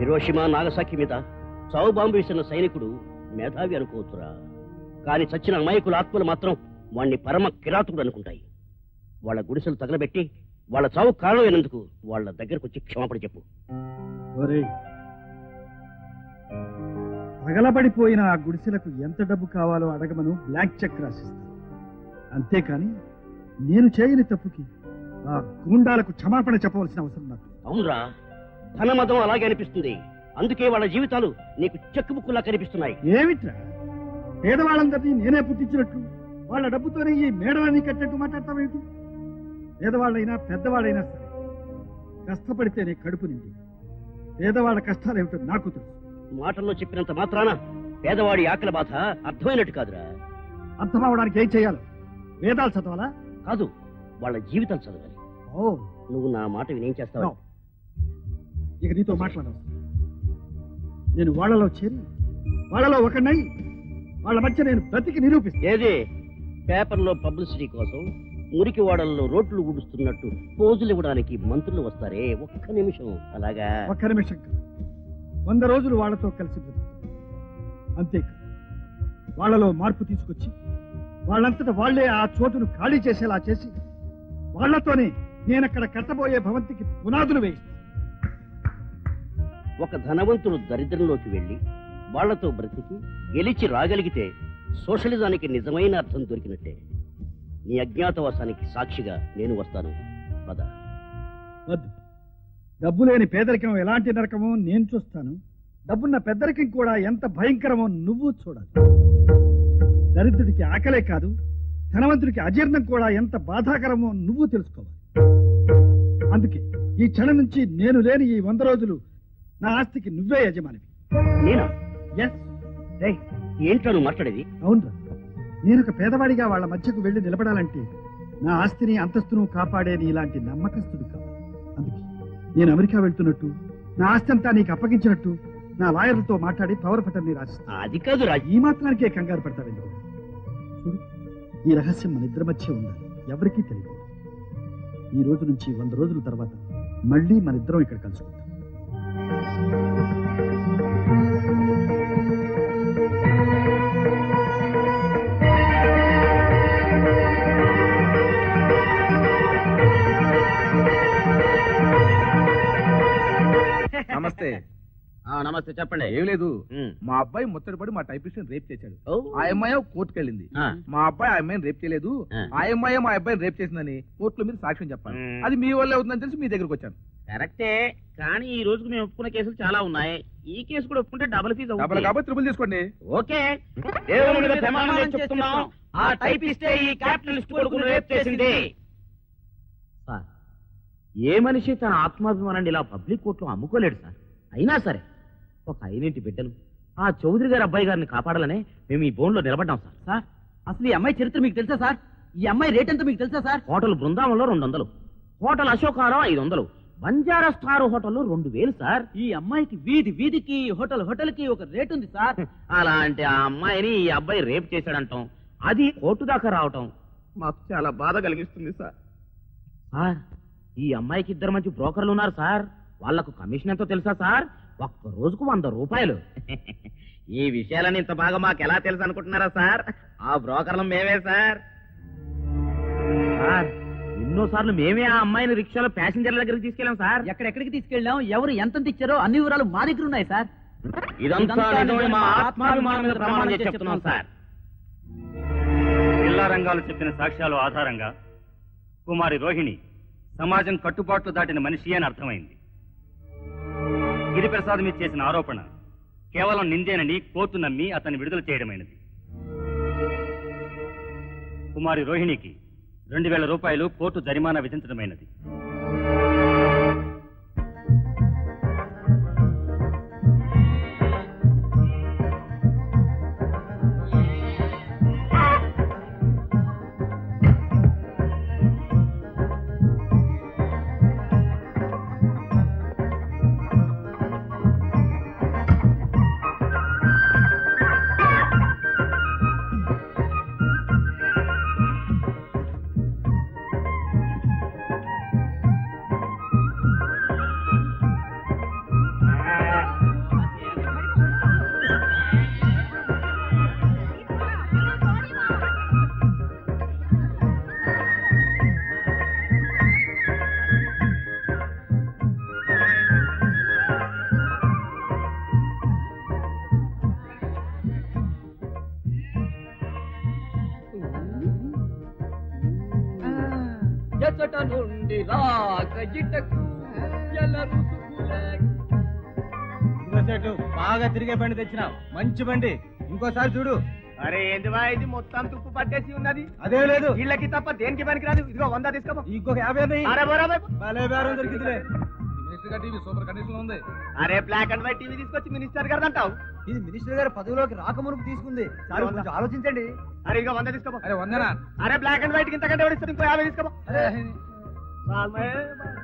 హిరోషిమా నాగసాకి మీద చావు బాంబు వేసిన సైనికుడు మేధావి అనుకోవచ్చురా. కానీ చచ్చిన అమాయకుల ఆత్మలు మాత్రం వాణ్ణి పరమ కిరాతకుడు అనుకుంటాయి. వాళ్ళ గుడిసెలు తగలబెట్టి వాళ్ళ చావు కారణమైనందుకు వాళ్ళ దగ్గరకు వచ్చి క్షమాపణ చెప్పు. పగలబడిపోయిన ఆ గుడిసెలకు ఎంత డబ్బు కావాలో అడగమను బ్లాంక్ చెక్ రాసిస్తాను. అంతేకాని నేను చేయని తప్పుకి ఆ గూండాలకు క్షమాపణ చెప్పవలసిన అవసరం నాకు. అవునరా, ధనమదం అలాగే అనిపిస్తుంది. అందుకే వాళ్ళ జీవితాలు నీకు చెక్ బుక్కులా కనిపిస్తున్నాయి. ఏమిట్రా, పేదవాళ్ళందరినీ నేనే పుట్టించినట్లు వాళ్ళ డబ్బుతోనే ఈ మేడలన్నీ కట్టినట్టు మాట్లాడతావేమిటి? పేదవాళ్ళైనా పెద్దవాళ్ళైనా సరే కష్టపడితేనే కడుపు నిండి. పేదవాళ్ళ కష్టాలేమిటో నాకు తెలుసు. మాటల్లో చెప్పినంత మాత్రాన పేదవాడి ఆకలి బాధ అర్థమైనట్టు కాదురా. అర్థం అవడానికి ఏం చేయాలి? వేదాలు చదవాలా? కాదు, వాళ్ళ జీవితాలు చదవాలి. ఓ, నువ్వు నా మాట వినేం చేస్తావు? ఇక నీతో మాట్లాడవు. నేను వాళ్ళలో చేరి వాళ్ళలో ఒకనై వాళ్ళ మధ్య నేను బ్రతికి నిరూపిస్తాను. ఏది? పేపర్లో పబ్లిసిటీ కోసం మురికి వాడల్లో రోడ్లు ఊడుస్తున్నట్టు పోజులు ఇవ్వడానికి మంత్రులు వస్తారే, ఒక్క నిమిషం అలాగా? ఒక్క నిమిషం కాదు, 100 రోజులు వాళ్ళతో కలిసి బ్రతుకుతాను. అంతేకాదు, వాళ్ళలో మార్పు తీసుకొచ్చి వాళ్ళంతటా వాళ్లే ఆ చోటును ఖాళీ చేసేలా చేసి వాళ్లతోనే నేనక్కడ కట్టబోయే భవంతికి పునాదులు వేయిస్తాను. ఒక ధనవంతుడు దరిద్రంలోకి వెళ్లి వాళ్లతో బ్రతికి గెలిచి రాగలిగితే సోషలిజానికి నిజమైన అర్థం దొరికినట్టే. నీ అజ్ఞాతవాసానికి సాక్షిగా నేను వస్తాను. పద. వద్దు, డబ్బు లేని పేదరికం ఎలాంటి నరకమో నేను చూస్తాను. డబ్బున్న పెద్దరికం కూడా ఎంత భయంకరమో నువ్వు చూడాలి. దరిద్రుడికి ఆకలే కాదు, ధనవంతుడికి అజీర్ణం కూడా ఎంత బాధాకరమో నువ్వు తెలుసుకోవాలి. అందుకే ఈ క్షణం నుంచి నేను లేని ఈ 100 రోజులు నా ఆస్తికి నువ్వే యజమానివి. నేనా? ఎస్. ఏంటో నువ్వు మాట్లాడేది? అవునరా, నేను ఒక పేదవాడిగా వాళ్ళ మధ్యకు వెళ్లి నిలబడాలంటే నా ఆస్తిని అంతస్తును కాపాడే ఇలాంటి నమ్మకస్తుడు కావాలి. అందుకే నేను అమెరికా వెళ్తున్నట్టు, నా ఆస్తి అంతా నీకు అప్పగించినట్టు నా లాయర్లతో మాట్లాడి పవర్ పట్టని రాసిస్తా. అది కాదు రాజు. ఈ మాత్రానికే కంగారు పడతావేంటి? చూడు, ఈ రహస్యం మన ఇద్దరి మధ్య ఉండాలి, ఎవరికీ తెలియదు. ఈ రోజు నుంచి 100 రోజుల తర్వాత మళ్ళీ మన ఇద్దరం ఇక్కడ కలుసుకుంటాం. నమస్తే. నమస్తే, చెప్పండి. ఏం లేదు, ఉమ్. మా అబ్బాయి ముచ్చటపడి మా టైపిస్ట్ రేప్ చేశాడు. ఓ. ఆ అమ్మాయి కోర్టుకు వెళ్ళింది. ఆ. మా అబ్బాయి ఆ అమ్మాయిని రేప్ చేయలేదు, ఆ. ఆ అమ్మాయి మా అబ్బాయిని రేప్ చేసిందని కోర్టులో మీరు సాక్ష్యం చెప్పాలి. ఉమ్. అది మీ వల్ల అవుతుందని తెలిసి మీ దగ్గరకు వచ్చాను. కరెక్టే, కానీ ఈ రోజుకు మేము ఒప్పుకున్న కేసులు చాలా ఉన్నాయి. ఈ కేసు కూడా ఒప్పుకుంటే డబుల్ ఫీజు డబ్బులు కాబట్టి త్రిబుల్ తీసుకోండి. ఓకే. దేవుని మీద ప్రమాణం చేసి చెప్తున్నాం, ఆ టైపిస్టే ఈ క్యాపిటలిస్ట్ కొడుకును రేప్ చేసింది. సార్, ఏ మనిషి తన ఆత్మాభిమానాన్ని ఇలా పబ్లిక్ కోర్టులో అమ్ముకోలేడు సార్. అయినా సరే ఒక ఐనింటి బిడ్డను, ఆ చౌదరి గారి అబ్బాయి గారిని కాపాడాలనే మేము ఈ బోన్లో నిలబడ్డాం సార్. సార్, అసలు ఈ అమ్మాయి చరిత్ర మీకు తెలుసా సార్? ఈ అమ్మాయి రేట్ ఎంత మీకు తెలుసా సార్? హోటల్ బృందావనంలో 200, హోటల్ అశోకాలో 500, బంజారా స్టార్ హోటల్లో 2000 సార్. ఈ అమ్మాయికి వీధికి హోటల్కి ఒక రేట్ ఉంది సార్. అలాంటి ఆ అమ్మాయిని ఈ అబ్బాయి రేప్ చేశాడంటాం, అది కోర్టు దాకా రావటం మాకు చాలా బాధ కలిగిస్తుంది సార్. సార్, ఈ అమ్మాయికి 2 మంచి బ్రోకర్లు ఉన్నారు సార్. వాళ్లకు కమిషన్ ఎంతో తెలుసా సార్? ఒక్క రోజుకు 100 రూపాయలు. ఈ విషయాలని ఇంత బాగా మాకు ఎలా తెలుసు అనుకుంటున్నారా సార్? ఆ బ్రోకర్లు మేమే సార్. సార్, ఎన్నోసార్లు మేమే ఆ అమ్మాయిని రిక్షాలో ప్యాసింజర్ల దగ్గరికి తీసుకెళ్ళాం సార్. ఎక్కడెక్కడికి తీసుకెళ్ళాం, ఎవరు ఎంత ఇచ్చారో అన్ని వివరాలు మా దగ్గర ఉన్నాయి సార్. ఇదంతా నిజమే, మా ఆత్మాభిమానం మీద ప్రమాణం చేసి చెప్తున్నాం సార్. జిల్లా రంగాలు చెప్పిన సాక్ష్యాలు ఆధారంగా కుమారి రోహిణి సమాజం కట్టుబాట్లు దాటిన మనిషి అని అర్థమైంది. గిరిప్రసాద్ మీద చేసిన ఆరోపణ కేవలం నిందేనని కోర్టు నమ్మి అతన్ని విడుదల చేయడమైనది. కుమారి రోహిణికి 2000 రూపాయలు కోర్టు జరిమానా విధించడమైనది. ఎచ్చట నుండి రాక గిట్టకు ఎల్లరు బాగా తిరిగే బండి తెచ్చినావు, మంచి బండి. ఇంకోసారి చూడు. అరే ఏందివా ఇది మొత్తం తుప్పు పట్టేసి ఉన్నది. అదే లేదు, వీళ్ళకి తప్ప దేనికి పనికిరాదు. ఇదిగో 100 తీసుకో. ఇంకొక 50. అరే బరాబర్. భలే బేరం దొరికిందిలే. టీవీ సూపర్ కండిషన్ లో ఉంది. అరే బ్లాక్ అండ్ వైట్ టీవీ తీసుకొచ్చి మినిస్టర్ గారు అంటావు. ఇది మినిస్టర్ గారు పదవిలోకి రాకమునుపు తీసుకుంది. చాలా కొంచెం ఆలోచించండి. అరే ఇక 100 తీసుకో. అరే వందనా? అరే బ్లాక్ అండ్ వైట్ ఇంతకంటే ఎవరిస్తారు? ఇంకో 50 తీసుకో.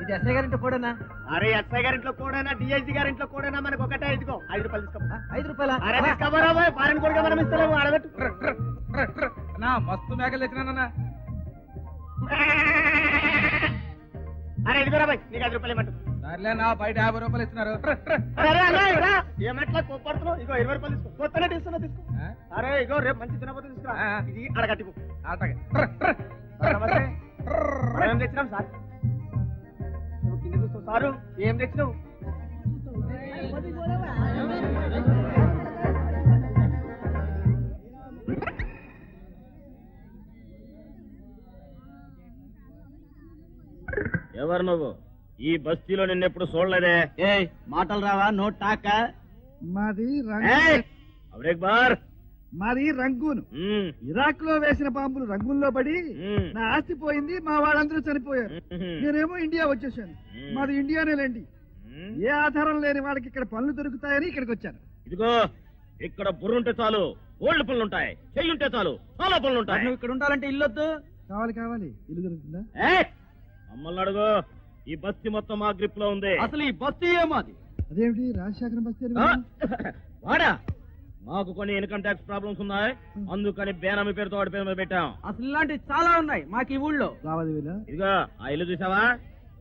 ఇది ఎస్ఐ గారింటి కూడా. అరే ఎస్ఐ గారింట్లో కూడానా, డిఐజీ గారింట్లో కూడానా, మనకు ఒకటే. ఇదిగో 5 రూపాయలు తీసుకో. 5 రూపాయల? అరే తీసుకోబోరా, ఫారెన్ కూడా మనం ఇస్తాము. అడగట్టు. నా మస్తు మేకలు తెచ్చినానన్నా. అరే ఇదిగోరా బాయ్, నీకు 5 రూపాయలు ఇవ్వమంటు. సర్లే నా బయట 50 రూపాయలు ఇస్తున్నారు. ఏమట్లా కోపడుతున్నావు? ఇగో 20 రూపాయలు తీసుకో. కొత్తనే తీస్తున్నా, తీసుకో. అరే ఇగో రేపు మంచి తినబోతుంది తీసుకురా. ఇది అడగట్టిపో. ఆటగా. నమస్తే. మనం ఏం తెచ్చినాం సార్? నువ్వు కింద చూస్తావు సారు. ఏం తెచ్చినావు? ఎవరు నువ్వు? ఈ బస్తీలో నిన్నెప్పుడు చూడలేదే. ఏ మాటలు రావా? నో టాక. మాది బార్ మాది రంగూన్. ఇరాక్ లో వేసిన బాంబులు రంగూన్లో పడి నా ఆస్తి పోయింది, మా వాళ్ళందరూ చనిపోయారు. నేనేమో ఇండియా వచ్చేసాను. మాది ఇండియానే లేండి. ఏ ఆధారం లేని వాళ్ళకి ఇక్కడ పనులు దొరుకుతాయని ఇక్కడికి వచ్చాను. ఇదిగో ఇక్కడ బుర్రుంటే చాలు, ఓల్డ్ పనులుంటాయి. చెయ్యుంటే చాలు, చాలా పనులుంటాయి. నువ్వు ఇక్కడ ఉండాలంటే ఇల్లొద్దు. కావాలి కావాలి, ఇల్లు దొరుకుతుందా? మమ్మల్ని అడుగు, ఈ బస్తీ మొత్తం మా గ్రిప్ లో ఉంది. అసలు ఈ బస్తీ ఏమాది? అదేమిటి రాజశేఖరం బస్తీ అని ఆ? విన్నాను. వాడా మాకు కొన్ని ఇన్కమ్ ట్యాక్స్ ప్రాబ్లమ్స్ ఉన్నాయి, అందుకని బేనామీ పేరుతో వాడి పేరు మీద పెట్టాం. అసలు ఇలాంటివి చాలా ఉన్నాయి మాకు ఈ ఊళ్ళో. లావాదేవీలా? ఇదిగో ఆ ఇల్లు చూసావా?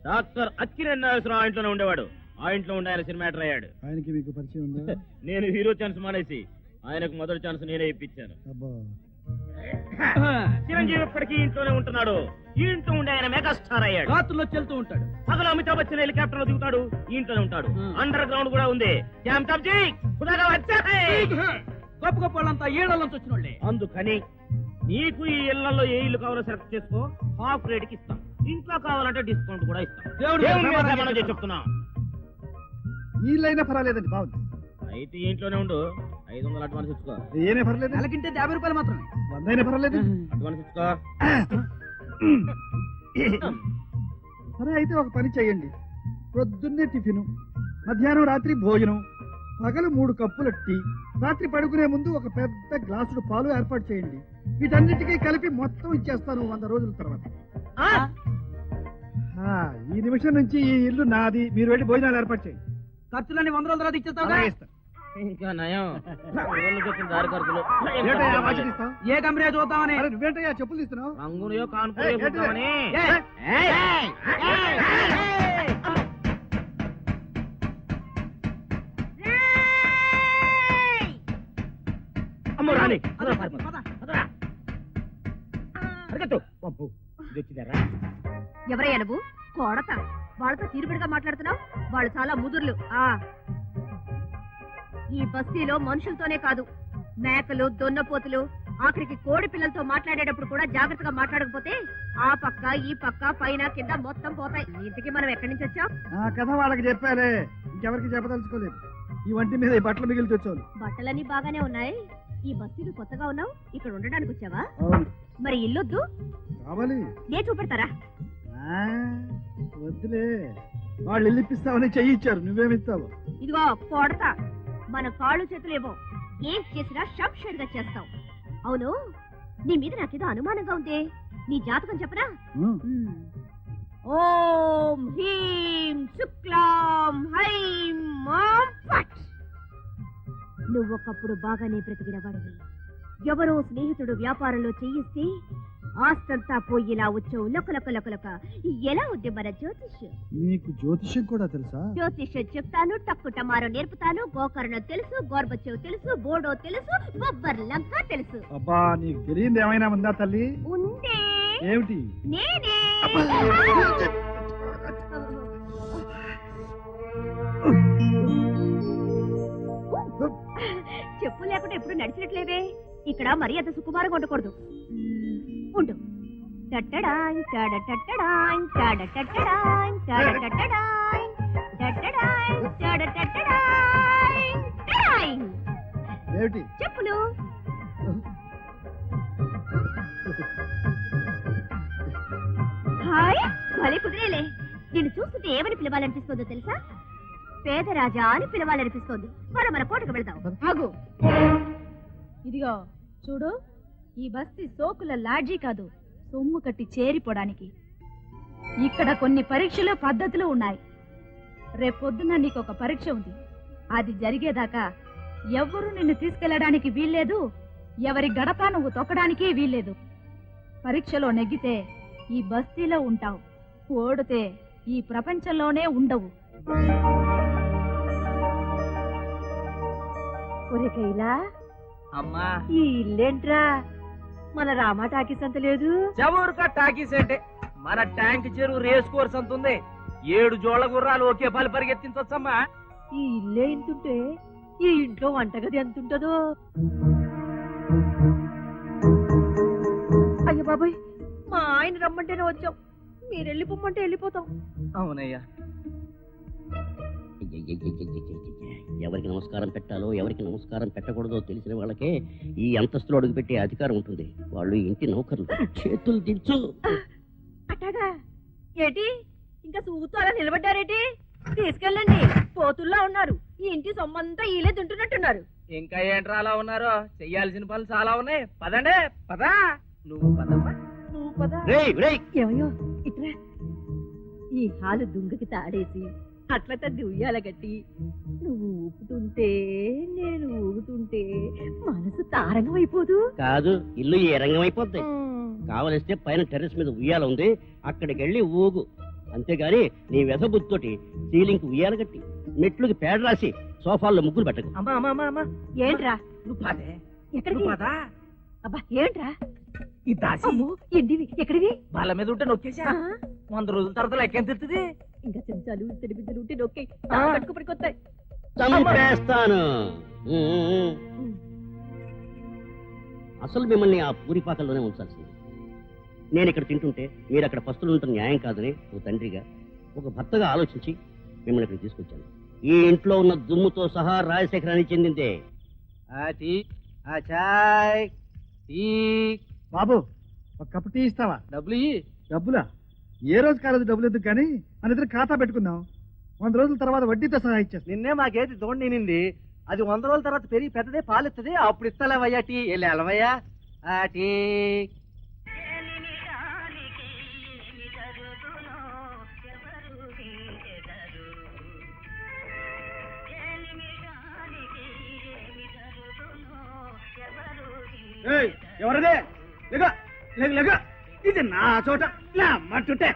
డాక్టర్ అక్కినేని నాగేశ్వరరావు ఆ ఇంట్లోనే ఉండేవాడు. ఆ ఇంట్లో ఉండి ఆయన సినిమాటర్ అయ్యాడు. ఆయనకి మీకు పరిచయం ఉందా? నేను హీరో ఛాన్స్ మానేసి ఆయనకు మొదటి ఛాన్స్ నేనే ఇప్పించాను. అబ్బా, చిరంజీవి ఇప్పటికీ ఇంట్లోనే ఉంటున్నాడు. ఈ ఇంట్లో ఉండి ఆయన మెగాస్టార్ అయ్యాడు. రాత్రుల్లో చెల్తూ ఉంటాడు. పగలు అమితాబ్ బచ్చన్ హెలికాప్టర్ లో దిగుతాడు, ఈ ఇంట్లోనే ఉంటాడు. అండర్ గ్రౌండ్ కూడా ఉంది. గొప్ప గొప్ప వాళ్ళంతా ఏళ్ళలోంచి వచ్చిన వాళ్ళే. అందుకని నీకు ఈ ఇళ్లలో ఏ ఇల్లు కావాలో సెలెక్ట్ చేసుకో, హాఫ్ రేట్ కి ఇస్తాం. ఇంట్లో కావాలంటే డిస్కౌంట్ కూడా ఇస్తాం. దేవుడి దేవుడి మీద ప్రమాణం ప్రమాణం చేసి చెప్తున్నా. వీళ్ళైనా పర్వాలేదండి, బాగుంది. అయితే ఈ ఇంట్లోనే ఉండు. 500 అడ్వాన్స్ ఇచ్చుకో. ఏనే పర్లేదు, నెలకింటే 50 రూపాయలు మాత్రమే. 100 అయినా పర్వాలేదు. అడ్వాన్స్ ఇచ్చుకో. సరే అయితే ఒక పని చేయండి, పొద్దున్నే టిఫిన్, మధ్యాహ్నం రాత్రి భోజనం, పగలు 3 కప్పుల టీ, రాత్రి పడుకునే ముందు ఒక పెద్ద గ్లాసుడు పాలు ఏర్పాటు చేయండి. వీటన్నిటికీ కలిపి మొత్తం ఇచ్చేస్తాను 100 రోజుల తర్వాత. ఈ నిమిషం నుంచి ఈ ఇల్లు నాది, మీరు వెళ్ళి భోజనాలు ఏర్పాటు చేయండి. ఖర్చులన్నీ 100 రోజుల తర్వాత ఇచ్చేస్తావు. అలాగే ఇస్తాను. ఇంకా నయం. ఊళ్ళోకి వచ్చిన దారి ఖర్చులు. ఏంటయ్యా వాచ్ తీస్తావు? ఏ కంపెనీ చూద్దామని. అరే నువ్వేంటయ్యా చెప్పులు తీస్తున్నావు? రంగునియో కాన్పులో చూద్దామని. అమ్మో రాని. అరగట్టు. పప్పు. ఇది వచ్చిందరా? ఎవరయ్యా నువ్వు? కొడత. వాళ్ళతో తీరుబడిగా మాట్లాడుతున్నావు. వాళ్ళు చాలా ముదుర్లు. ఈ బస్తీలో మనుషులతోనే కాదు, మేకలు, దొన్నపోతులు, ఆఖరికి కోడి పిల్లలతో మాట్లాడేటప్పుడు కూడా జాగ్రత్తగా మాట్లాడకపోతే ఆ పక్క ఈ పక్క పైన కింద మొత్తం పోతాయి. ఇంతకీ మనం ఎక్కడి నుంచి వచ్చాం? ఆ కథ వాళ్ళకి చెప్పాలే, ఇంకెవరికి చెప్పదలుచుకోలేదు. ఈ వంటి మీద ఈ బట్టలు మిగిలి తెచ్చాను. బట్టలన్నీ బాగానే ఉన్నాయి. ఈ బస్తీలో కొత్తగా ఉన్నావు, ఇక్కడ ఉండడానికి వచ్చావా? అవును. మరి ఇల్లొద్దు, కావాలి. నే చూపెడతారా? వద్దులే, వాళ్ళు ఇల్లు ఇప్పిస్తామని చెయ్యి ఇచ్చారు, నువ్వేమిస్తావు? ఇదిగో కొడతా, మన కాళ్ళు చేతులు ఏమో ఏం చేసినా షంషేర్ గా చేస్తావు. అవును, నీ మీద నాకేదో అనుమానంగా ఉంది. నీ జాతకం చెప్పనా? ఓం హ్రీం శుక్లాం హైం మాం ఫట్. నువ్వొకప్పుడు బాగానే బ్రతికిన వాడివి. ఎవరో స్నేహితుడు వ్యాపారంలో చేయిస్తే ఆస్తంతా పోయేలా వచ్చావు. లొకలొక ఎలా ఉంది మన జ్యోతిష్యం? నీకు జ్యోతిష్యం కూడా తెలుసా? జ్యోతిష్యం చెప్తాను, టక్కు టమారో నేర్పుతాను. గోకర్ణ తెలుసు, గోర్బచ్చేవ్ తెలుసు, బోడో తెలుసు, బొబ్బర్ లంక తెలుసు. అబ్బా, నీకు తెలియదు ఏమైనా ఉందా తల్లి? ఉందే. ఏమిటి? నేనే. చెప్పు లేకుండా ఎప్పుడు నడిచినట్లేవే. ఇక్కడ మరీ అంత సుకుమారంగా ఉండకూడదు. ఉండు. టట్టడాయ్ టడటట్టడాయ్ టడటట్టడాయ్ టడటట్టడాయ్ టట్టడాయ్ టడటట్టడాయ్ టడాయ్. ఏమిటి? చెప్పులు. హాయ్, భలే కుదిరేలే. నిన్ను చూస్తుంటే ఏమని పిలవాలనిపిస్తుందో తెలుసా? పేదరాజా అని పిలవాలనిపిస్తోంది. మన కోటకు వెళ్దాం. ఆగు. ఇదిగో చూడు, ఈ బస్తీ సోకుల లాడ్జీ కాదు, సొమ్ము కట్టి చేరిపోవడానికి. ఇక్కడ కొన్ని పరీక్షలు పద్ధతులు ఉన్నాయి. రేపొద్దున నీకు ఒక పరీక్ష ఉంది. అది జరిగేదాకా ఎవ్వరూ నిన్ను తీసుకెళ్లడానికి వీల్లేదు, ఎవరి గడప నువ్వు తొక్కడానికి వీల్లేదు. పరీక్షలో నెగ్గితే ఈ బస్తీలో ఉంటావు, ఓడితే ఈ ప్రపంచంలోనే ఉండవు. ఒరేకైలా, అమ్మా, ఈ ఇల్లేంట్రా? మన రామా టాకీస్ అంత లేదు. జవూరుకా టాకీస్ అంటే మన ట్యాంక్ చెరువు రేస్ కోర్స్ అంత ఉంది. 7 జోళ్ల గుర్రాలు ఒకే పలు పరిగెత్తించొచ్చమ్మా. ఈ ఇల్లే ఇంతుంటే ఈ ఇంట్లో వంటగది ఎంతుంటదో. అయ్యో బాబాయ్, మా ఆయన రమ్మంటేనే వచ్చాం, మీరు వెళ్ళిపోమంటే వెళ్ళిపోతాం. అవునయ్యా. ఎవరికి నమస్కారం పెట్టాలో ఎవరికి నమస్కారం పెట్టకూడదో తెలిసిన వాళ్ళకే ఈ అంతస్తులో అడుగుపెట్టే అధికారం ఉంటుంది. వాళ్ళు ఇంటి నౌకర్లు. చేతులు దించు. అట్టాగా ఏటి ఇంకా సూతూ అలా నిలబడ్డారేటి? తీసుకెళ్ళండి, పోతుల్లా ఉన్నారు. ఈ ఇంటి సొమ్మంతా ఈలే తింటున్నట్టున్నారు. ఇంకా ఏంట్రా అలా ఉన్నారో? చెయ్యాల్సిన పనులు చాలా ఉన్నాయి. పదండి, పదా. నువ్వు పదమ్మా. నువ్వు రేయ్ రేయ్ ఏమయ్యో ఇట్లా ఈ హాలు దుంగకి తాడేసి అట్లా తద్ది ఉయ్యాల గట్టి నువ్వు ఊపుతుంటే నేను ఊగుతుంటే మనసు తారంగం అయిపోదు. కాదు, ఇల్లు ఏ రంగం అయిపోద్ది. కావలిస్తే పైన టెర్రస్ మీద ఉయ్యాల ఉంది, అక్కడికి వెళ్ళి ఊగు. అంతేగాని నీ వెసబుద్ధతోటి సీలింగ్ కి ఉయ్యాల కట్టి మెట్లుకి పేడ రాసి సోఫాల్లో ముగ్గులు పెట్టకు. ఏంట్రా నువ్వు పాదే ఎక్కడికి? నువ్వు పాదా అబ్బా ఏంట్రా ఈ దాసి అమ్మో ఎండివి ఎక్కడివి? వాళ్ళ మీద ఉంటే నొక్కేసా 100 రోజుల తర్వాత లెక్కేం తిరుగుతుంది. ఇంకా చెంచాలు తెడిబిద్దలు ఉంటే నొక్కి ఆ. పట్టుకుపడికొస్తాయి. చంపేస్తాను. అసలు మిమ్మల్ని ఆ పూరిపాకల్లోనే ఉంచాల్సింది. నేను ఇక్కడ తింటుంటే మీరు అక్కడ పస్తులు ఉండటం న్యాయం కాదని ఓ తండ్రిగా, ఒక భర్తగా ఆలోచించి మిమ్మల్ని ఇక్కడ తీసుకొచ్చాను. ఈ ఇంట్లో ఉన్న దుమ్ముతో సహా రాజశేఖరానికి చెందిందే. బాబు ఒక కప్పు టీ ఇస్తావా? డబ్బులా? ఏ రోజు కాలేదు డబ్బులు ఎందుకు కానీ మన ఇద్దరు ఖాతా పెట్టుకుందాం. 100 రోజుల తర్వాత వడ్డీతో సహా ఇచ్చేస్తాను. నిన్నే మాకేది దోండి నింది, అది 100 రోజుల తర్వాత పెరిగి పెద్దదే పాలిస్తుంది, అప్పుడు ఇస్తలేవయ్యా టీ. వెళ్ళవయ్యా టీ. ఎవరదే లేక ఇది నా చోట నా మట్టుంటే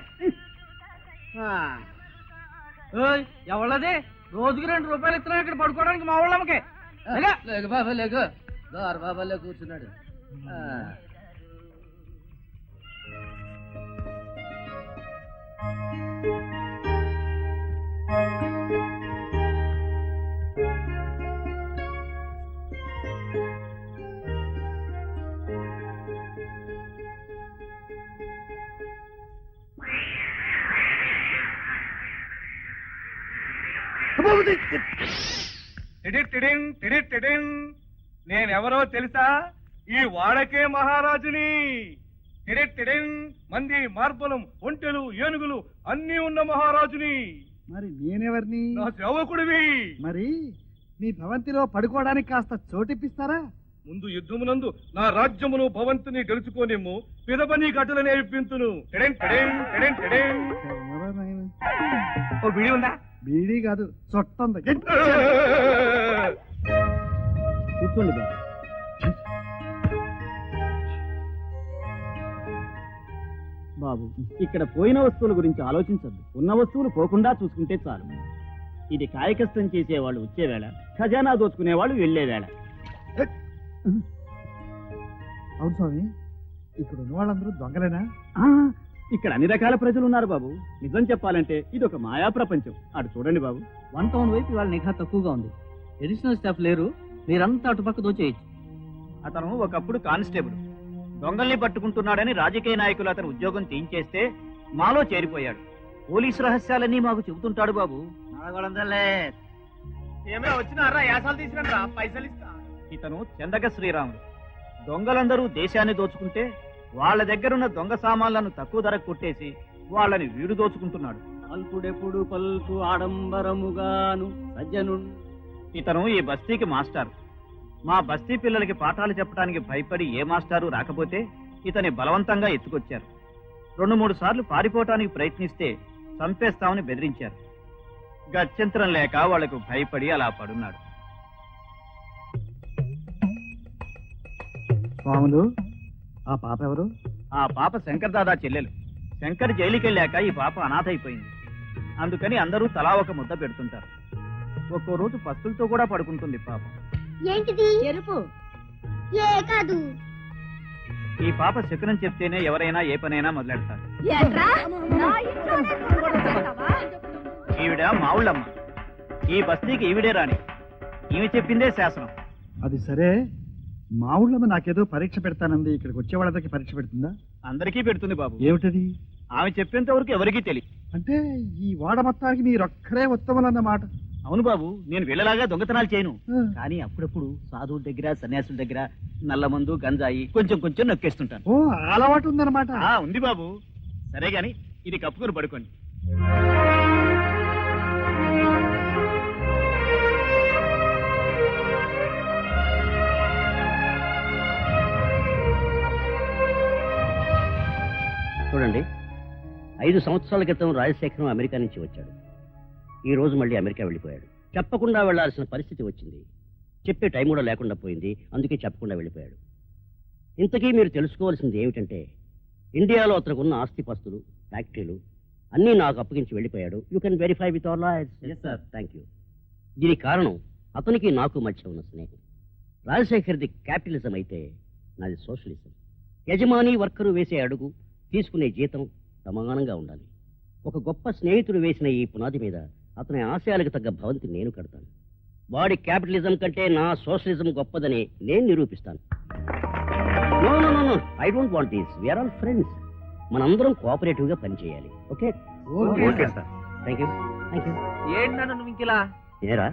ఎవళ్ళదే? రోజుకి 2 రూపాయలు ఇస్తున్నా ఇక్కడ పడుకోవడానికి మా వాళ్ళమ్మకే. లేక బాబా లేక గారు బాబాలే కూర్చున్నాడు. నేనెవరో తెలుసా? ఈ వాడకే మహారాజుని. మంది మార్బలం ఒంటెలు ఏనుగులు అన్నీ ఉన్న మహారాజుని. మరి నేనెవరిని? నా సేవకుడివి. మరి మీ భవంతిలో పడుకోవడానికి కాస్త చోటిప్పిస్తారా? ముందు యుద్ధమునందు నా రాజ్యమును భవంతిని గెలుచుకోనేమో పిదప నీ కట్టులనే ఇప్పింతును. ఎవరో నాయనా. ఓ బిడి ఉందా? బీడీ కాదు, చొట్టంది. కూర్చోండి బాబు. బాబు, ఇక్కడ పోయిన వస్తువుల గురించి ఆలోచించద్దు, ఉన్న వస్తువులు పోకుండా చూసుకుంటే చాలు. ఇది కాయకష్టం చేసేవాళ్ళు వచ్చే వేళ, ఖజానా దోచుకునేవాళ్ళు వెళ్లే వేళ. అవును స్వామి, ఇక్కడ ఉన్న వాళ్ళందరూ దొంగలేనా? ఇక్కడ అన్ని రకాల ప్రజలు ఉన్నారు బాబు. నిజం చెప్పాలంటే ఇది ఒక మాయా ప్రపంచం. అటు చూడండి బాబు. 1 టౌన్ వైపు ఇవాళ నిఘా తక్కువగా ఉంది. అడిషనల్ స్టాఫ్ లేరు, మీరంతా అటుపక్క దోచేయచ్చు. అతను ఒకప్పుడు కానిస్టేబుల్. దొంగల్ని పట్టుకుంటున్నాడని రాజకీయ నాయకులు అతను ఉద్యోగం తీయించేస్తే మాలో చేరిపోయాడు. పోలీసు రహస్యాలన్నీ మాకు చెబుతుంటాడు బాబు. ఏమైనా వచ్చినారా? యాసాలు తీసినా పైసలు ఇస్తా. ఇతను చందక శ్రీరాముడు. దొంగలందరూ దేశాన్ని దోచుకుంటే వాళ్ళ దగ్గరున్న దొంగ సామాన్లను తక్కువ ధరకు కొట్టేసి వాళ్ళని వీడు దోచుకుంటున్నాడు. అల్పుడెప్పుడు పల్కు ఆడంబరముగాను సజ్జను. ఇతను ఈ బస్తీకి మాస్టారు. మా బస్తీ పిల్లలకి పాఠాలు చెప్పడానికి భయపడి ఏ మాస్టారు రాకపోతే ఇతని బలవంతంగా ఎత్తుకొచ్చారు. 2-3 సార్లు పారిపోవటానికి ప్రయత్నిస్తే చంపేస్తామని బెదిరించారు. గత్యంతరం లేక వాళ్లకు భయపడి అలా పడున్నాడు. స్వాములు, ఆ పాప ఎవరు? ఆ పాప శంకర్ దాదా చెల్లెలు. శంకర్ జైలుకెళ్ళాక ఈ పాప అనాథ అయిపోయింది. అందుకని అందరూ తలా ఒక ముద్ద పెడుతుంటారు. ఒక్కో రోజు పస్తులతో కూడా పడుకుంటుంది పాప. ఏంటిది? ఎరుపు ఏ కాదు. ఈ పాప శకునం చెప్తేనే ఎవరైనా ఏ పనైనా మొదలెడతారు. ఏంట్రా? నా ఇంట్లోనే దొంగతనావా? ఈవిడ మావుళ్ళమ్మ. ఈ బస్తీకి ఈవిడే రాణి. ఈమె చెప్పిందే శాసనం. అది సరే, మా ఊళ్ళో నాకేదో పరీక్ష పెడతానంది. ఇక్కడికి వచ్చే వాళ్ళకి పరీక్ష పెడుతుందా? అందరికీ పెడుతుంది బాబు. ఏమిటది? ఆమె చెప్పేంత వరకు ఎవరికీ తెలియదు. అంటే ఈ వాడ మొత్తానికి మీరొక్కరే ఉత్తములన్నమాట. అవును బాబు, నేను వీళ్ళలాగా దొంగతనాలు చేయను. ఆ. కానీ అప్పుడప్పుడు సాధువుల దగ్గర సన్యాసుల దగ్గర నల్లమందు గంజాయి కొంచెం కొంచెం నొక్కేస్తుంటాను. ఓ, అలవాటు ఉందన్నమాట. ఉంది బాబు. సరే గాని ఇది కప్పుకొని పడుకోండి. చూడండి, 5 సంవత్సరాల క్రితం రాజశేఖరం అమెరికా నుంచి వచ్చాడు. ఈ రోజు మళ్ళీ అమెరికా వెళ్ళిపోయాడు. చెప్పకుండా వెళ్లాల్సిన పరిస్థితి వచ్చింది. చెప్పే టైం కూడా లేకుండా పోయింది. అందుకే చెప్పకుండా వెళ్ళిపోయాడు. ఇంతకీ మీరు తెలుసుకోవాల్సింది ఏమిటంటే, ఇండియాలో అతనుకున్న ఆస్తిపాస్తులు, ఫ్యాక్టరీలు అన్నీ నాకు అప్పగించి వెళ్ళిపోయాడు. You can verify with our lawyers. Thank you. దీనికి కారణం అతనికి నాకు మధ్య ఉన్న స్నేహం. రాజశేఖర్ది క్యాపిటలిజం అయితే నాది సోషలిజం. యజమాని వర్కరు వేసే అడుగు, తీసుకునే జీతం సమానంగా ఉండాలి. ఒక గొప్ప స్నేహితుడు వేసిన ఈ పునాది మీద అతని ఆశయాలకు తగ్గ భవంతి నేను కడతాను. వాడి క్యాపిటలిజం కంటే నా సోషలిజం గొప్పదని నేను నిరూపిస్తాను. No no no no, I don't want this. We're all friends. మనందరం కోఆపరేటివ్ గా పనిచేయాలి. Okay okay sir. Thank you. Thank you. ఏంటన్నా నువ్వు ఇంకిలా? ఏరా,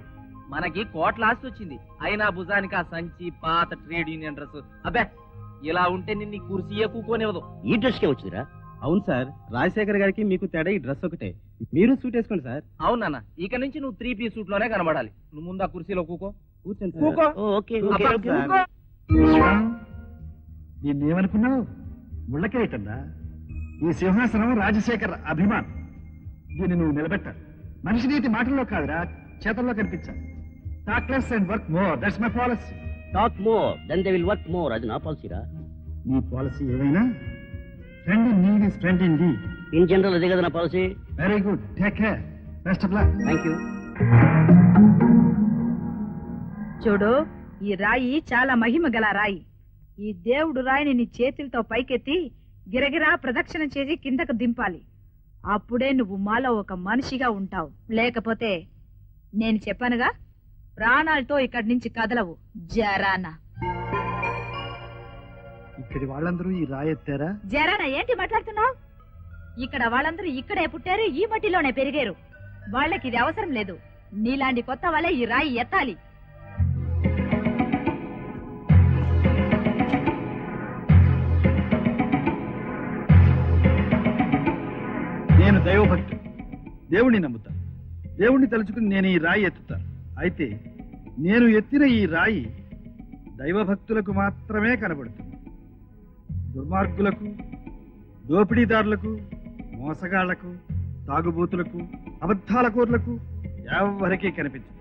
మనకి కోట్ల ఆస్తి వచ్చింది, అయినా భుజానికి ఆ సంచి, పాత ట్రేడ్ యూనియన్ డ్రెస్. అబ్బే, ఇలా ఉంటే నిన్ను కుర్సీయే కూకోనివ్వదు. ఈ డ్రెస్ కే వచ్చిందిరా? అవును సార్, రాజశేఖర్ గారికి మీకు తేడా ఈ డ్రెస్ ఒకటే. మీరు సూట్ వేసుకోండి సార్. అవునన్నా, ఇక నుంచి నువ్వు 3 పీస్ సూట్ లోనే కనబడాలి. నువ్వు ముందు ఆ కుర్చీలో కూకో. కూర్చోండి సార్. కూకో. ఓకే అబ్బా, ఓకే. కూకో. దీన్నేమనుకున్నావు? ముళ్ళకేటందా? ఈ సింహాసనం రాజశేఖర్ అభిమాన్. దీన్ని నువ్వు నిలబెట్టాలి. మనిషి నీతి మాటల్లో కాదురా, చేతల్లో కనిపించాలి. Talk less and work more. That's my policy. Talk more then they will work more. అది నా పాలసీరా. నీ పాలసీ ఏమైనా friend in need is friend in deed. In general అదే కదా నా policy. Very good. Take care. Best of luck. Thank you. చూడు, ఈ రాయి చాలా మహిమ గల రాయి. ఈ దేవుడు రాయిని నీ చేతులతో పైకెత్తి గిరగిరా ప్రదక్షిణ చేసి కిందకు దింపాలి. అప్పుడే నువ్వు మాలో ఒక మనిషిగా ఉంటావు. లేకపోతే నేను చెప్పానుగా, ప్రాణాలతో ఇక్కడి నుంచి కదలవు. జరానా. ఇక్కడి వాళ్ళందరూ ఈ రాయి ఎత్తారా? జరానా ఏంటి మాట్లాడుతున్నావు? ఇక్కడ వాళ్ళందరూ ఇక్కడే పుట్టారు, ఈ మట్టిలోనే పెరిగారు. వాళ్ళకి ఇది అవసరం లేదు. నీలాంటి కొత్త వాళ్ళే ఈ రాయి ఎత్తాలి. నేను దైవభక్తి, దేవుణ్ణి నమ్ముతా. దేవుణ్ణి తలుచుకుని నేను ఈ రాయి ఎత్తుతాను. అయితే నేను ఎత్తిన ఈ రాయి దైవభక్తులకు మాత్రమే కనబడుతుంది. దుర్మార్గులకు, దోపిడీదారులకు, మోసగాళ్లకు, తాగుబోతులకు, అబద్ధాల కోర్లకు ఎవరికీ కనిపించదు.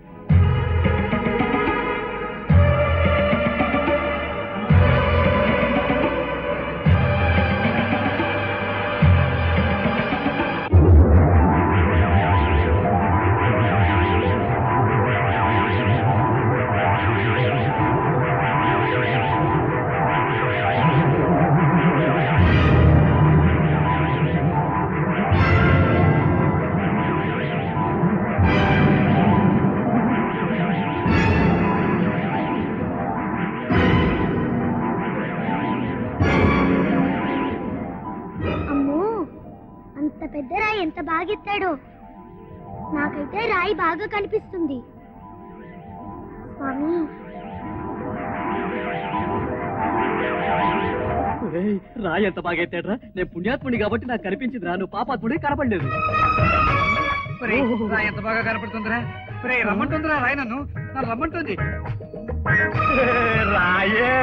పెద్ద రాయి ఎంత బాగెత్తాడో. నాకైతే రాయి బాగా కనిపిస్తుంది. స్వామి, రాయి ఎంత బాగా ఎత్తాడ్రా. నేను పుణ్యాత్ముడి కాబట్టి నాకు కనిపించింది రా, నువ్వు పాపాత్ముడి కనపడలేదు. రాయి ఎంత బాగా కనపడుతుందిరా. రమ్మంటుందిరా రాయి, నన్ను రమ్మంటుంది. రాయే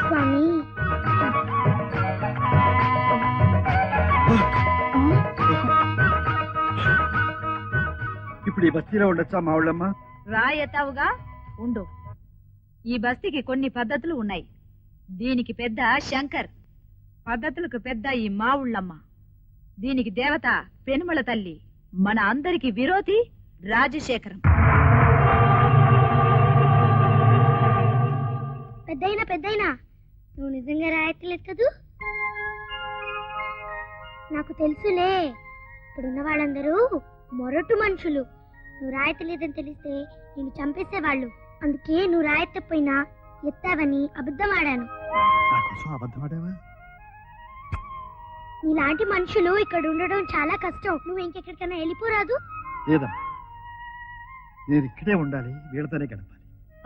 స్వామి, ఇప్పుడు ఈ బస్తీలో ఉండొచ్చా మా ఊళ్ళమ్మ? రాయి ఎత్తావుగా, ఉండు. ఈ బస్తీకి కొన్ని పద్ధతులు ఉన్నాయి. దీనికి పెద్ద శంకర్, పద్ధతులకు పెద్ద ఈ మా ఊళ్ళమ్మ. దీనికి దేవత పెనుమల తల్లి, మన అందరికి విరోధి రాజశేఖరం. పెద్దయినా నువ్వు నిజంగా రాయట్లేదు కదూ? నాకు తెలుసులే. ఇప్పుడున్న వాళ్ళందరూ మొరటు మనుషులు. నువ్వు రాయట్లేదని తెలిస్తే నేను చంపేసేవాళ్ళు. అందుకే నువ్వు రాయకపోయినా ఎత్తావని అబద్ధం ఆడాను. నీలాంటి మనుషులు ఇక్కడ ఉండడం చాలా కష్టం. నువ్వు ఇంకెక్కడికైనా వెళ్ళిపోరాదు? లేదమ్మా, నేను ఇక్కడే ఉండాలి, వీళ్ళతోనే గడపాలి.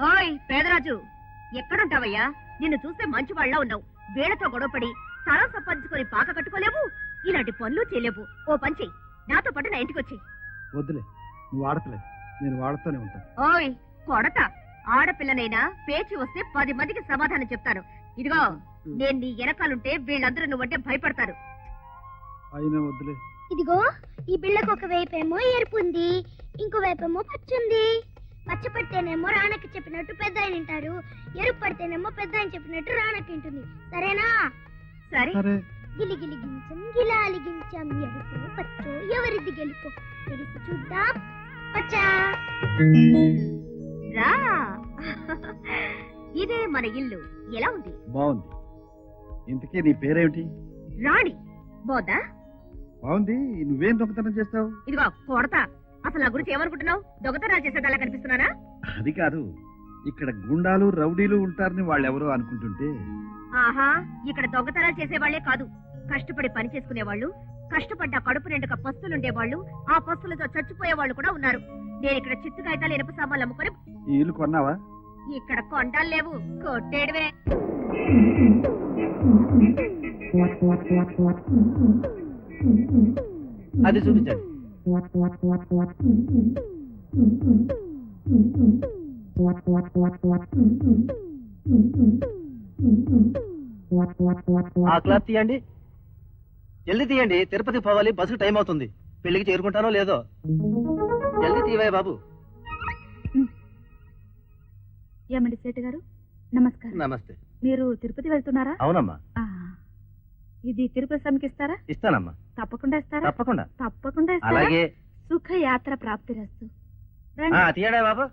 ఓయ్ పేదరాజు, ఎక్కడుంటావయ్యా? నిన్ను చూస్తే మంచి వాళ్ళ ఉన్నావు. వీళ్లతో గొడవపడి స్థలం సంపాదించుకొని పాక కట్టుకోలేవు, ఇలాంటి పనులు చేయలేవు. ఓ పని చెయ్యి, నాతో పాటు నా ఇంటికి వచ్చి. వద్దులే, నువ్వు ఆడతలే, నేను వాడుతూనే ఉంటాను. ఓయ్ కొడతా, ఆడపిల్లనైనా పేచి వస్తే 10 మందికి సమాధానం చెప్తాను. ఇదిగో నేను నీ వెనకాలుంటే వీళ్ళందరూ నువ్వంటే భయపడతారు. అయినా వద్దులే. ఇదిగో ఈ బిళ్ళకు ఒక వైపేమో ఎరుపు ఉంది, ఇంకో వైపేమో పచ్చి ఉంది. పచ్చ పడితేనేమో రానకి చెప్పినట్టు పెద్ద ఆయన వింటారు, ఎరుపు పడితేనేమో పెద్ద ఆయన చెప్పినట్టు రానకి వింటుంది. సరేనా? సరే. గిలిగిలిగించం గిలాలిగించం ఎరుపు పచ్చో ఎవరిది గెలుపు తెలిసి చూద్దాం. పచ్చా రా. ఇదే మన ఇల్లు. ఎలా ఉంది? బాగుంది. ఇంతకీ నీ పేరేమిటి? రాణి. బోదా? బాగుంది. నువ్వేం దొంగతనం చేస్తావు? ఇదిగో కొడతా. అసలు నా గురించి ఏమనుకుంటున్నావు? దొంగతనాలు చేసేదాలా కనిపిస్తున్నానా? అది కాదు, ఇక్కడ గుండాలు రౌడీలు ఉంటారని వాళ్ళెవరో అనుకుంటుంటే. ఆహా, ఇక్కడ దొంగతనాలు చేసేవాళ్లే కాదు, కష్టపడి పని చేసుకునేవాళ్ళు, కష్టపడ్డ కడుపు నిండుగా పస్తులుండేవాళ్ళు, ఆ పస్తులతో చచ్చిపోయే వాళ్ళు కూడా ఉన్నారు. నేను ఇక్కడ చిత్తు కాగితాలు ఇనుప సామాన్లు అమ్ముకొని. ఈ ఇల్లు కొన్నావా? ఇక్కడ కొండాలు లేవు, కొట్టేడువే. అది చూపించండి. ఆ క్లాత్ తీయండి, జల్దీ తీయండి. తిరుపతికి పోవాలి, బస్సుకు టైం అవుతుంది. పెళ్లికి చేరుకుంటానో లేదో. జల్దీ తీవయ్య బాబు. ఏమండి సేటు గారు, నమస్కారం. నమస్తే. మీరు తిరుపతి వెళ్తున్నారా? అవునమ్మా. ఇది తిరుపతి స్వామికి ఇస్తారా? ఇస్తానమ్మా. తప్పకుండా ఇస్తారా? తప్పకుండా. తప్పకుండా ఇస్తారా? అలాగే. సుఖ యాత్ర ప్రాప్తిరస్తు. తీయడా బాబు.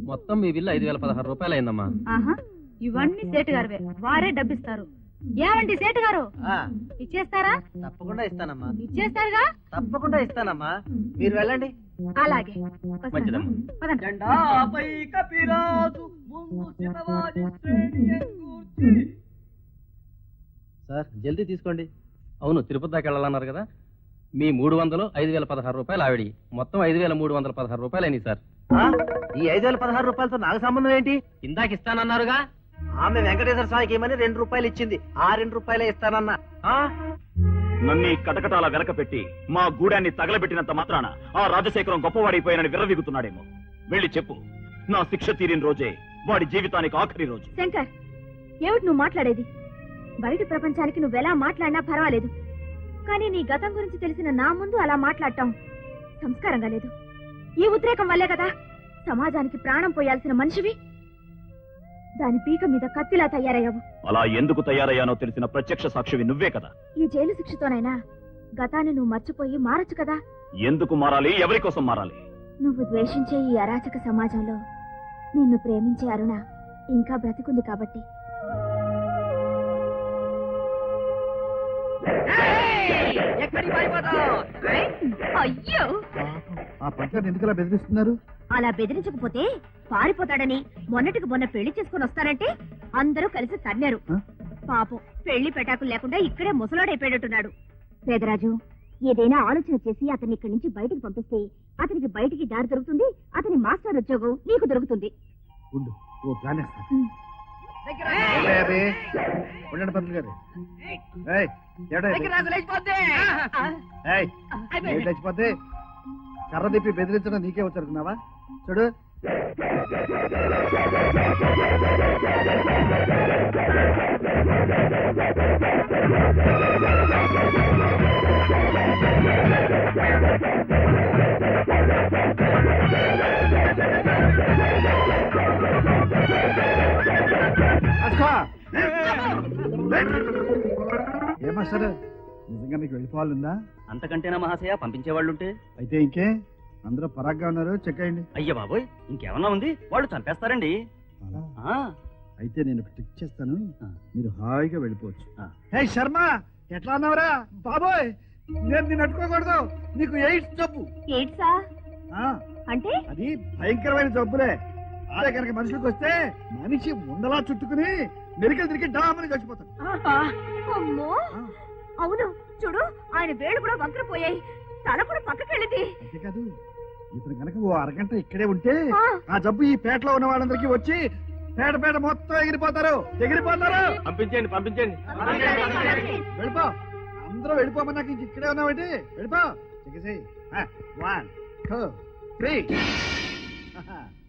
మొత్తం మీ బిల్లు 5016 రూపాయలు అయిందమ్మా. ఇవన్నీ సేటు గారువే, వారే డబ్బిస్తారు. ఏమండి సేటు గారు, ఇచ్చేస్తారా? తప్పకుండా ఇస్తానమ్మా. ఇచ్చేస్తారుగా? తప్పకుండా ఇస్తానమ్మా, మీరు వెళ్ళండి. అలాగే. సార్ జల్దీ తీసుకోండి. అవును, తిరుపతి దాకా వెళ్ళాలన్నారు కదా. మీ 300 5016 రూపాయలు ఆవిడి, మొత్తం 5316 రూపాయలు అయినాయి సార్. ఈ 5016 రూపాయలతో నాకు సంబంధం ఏంటి? ఇందాక ఇస్తానన్నారుగా. ఆమె వెంకటేశ్వర స్వామికి ఏమని 2 రూపాయలు ఇచ్చింది, ఆ 2 రూపాయలే ఇస్తానన్నా. నన్ను కటకటాల వెనకపెట్టి మా గూడాన్ని తగలబెట్టినంత మాత్రాన ఆ రాజశేఖరం గొప్పవాడిపోయానని విర్రవీగుతున్నాడేమో. వెళ్ళి చెప్పు, నా శిక్ష తీరిన రోజే వాడి జీవితానికి ఆఖరి రోజు. శంకర్, ఏమిటి నువ్వు మాట్లాడేది? బయట ప్రపంచానికి నువ్వెలా మాట్లాడినా పర్వాలేదు, కానీ నీ గతం గురించి తెలిసిన నా ముందు అలా మాట్లాడటం సంస్కారంగా లేదు. ఈ ఉద్రేకం వల్లే కదా సమాజానికి ప్రాణం పోయాల్సిన మనిషివి దాని పీక మీద కత్తిలా తయారయ్యావు. అలా ఎందుకు తయారయ్యానో తెలిసిన ప్రత్యక్ష సాక్షివి నువ్వే కదా. ఈ జైలు శిక్షతోనైనా గతాన్ని నువ్వు మర్చిపోయి మారచ్చు కదా. ఎందుకు మారాలి? ఎవరి కోసం మారాలి? నువ్వు ద్వేషించే ఈ అరాచక సమాజంలో నిన్ను ప్రేమించే అరుణ ఇంకా బ్రతికుంది కాబట్టి. అయ్యో, ఆ పంటను ఎందుకలా బెదిరిస్తున్నారు? అలా బెదిరించకపోతే పారిపోతాడని మొన్నటికి మొన్న పెళ్లి చేసుకుని వస్తారంటే అందరూ కలిసి తన్నారు. పాపం పెళ్లి పెటాకులు లేకుండా ఇక్కడే ముసలాడైపోయేటట్టున్నాడు. పేదరాజు, ఏదైనా ఆలోచన చేసి అతన్ని ఇక్కడి నుంచి బయటకు పంపిస్తే అతనికి బయటికి దారి దొరుకుతుంది, అతని మాస్టర్ ఉద్యోగం నీకు దొరుకుతుంది. ఉండండి పంతులు గారు. లేచిపోతే కర్ర తిప్పి బెదిరించడం నీకే వచ్చరుకున్నావా? చూడు, ఏమా సరే, నిజంగా మీకు వెళ్ళిపోవాలందా? అంతకంటేనా మహాశయ, పంపించేవాళ్ళుంటే. అయితే ఇంకే, అందరూ పరాగ్గా ఉన్నారు, చెక్ అయ్యండి. అయ్య బాబోయ్, ఇంకేమన్నా ఉంది? వాళ్ళు చంపేస్తారండి. అయితే నేను ఒక ట్రిక్ చేస్తాను, మీరు హాయిగా వెళ్ళిపోవచ్చు. హే శర్మ, ఎట్లా అన్నావురా? బాబోయ్, నేను నిన్ను అట్టుకోకూడదు, నీకు ఎయిడ్స్ జబ్బు. ఎయిడ్సా అంటే? అది భయంకరమైన జబ్బులే. అదే కనుక మనుషులకు వస్తే మనిషి ఉండలా చుట్టుకుని మెరికలు తిరిగి డామని చచ్చిపోతాడు. అమ్మో, అవును చూడు, ఆయన వేళ్ళు కూడా వంకరపోయాయి, తల కూడా పక్కకెళ్ళింది. అంతేకాదు, ఇతను గనక ఓ అరగంట ఇక్కడే ఉంటే ఆ జబ్బు ఈ పేటలో ఉన్న వాళ్ళందరికీ వచ్చి పేట మొత్తం ఎగిరిపోతారు. పంపించండి పంపించండి. వెళ్ళిపో, అందరూ వెళ్ళిపోమని నాకు ఇక్కడే ఉన్నావేంటి? వెళ్ళిపో. 1 2 3.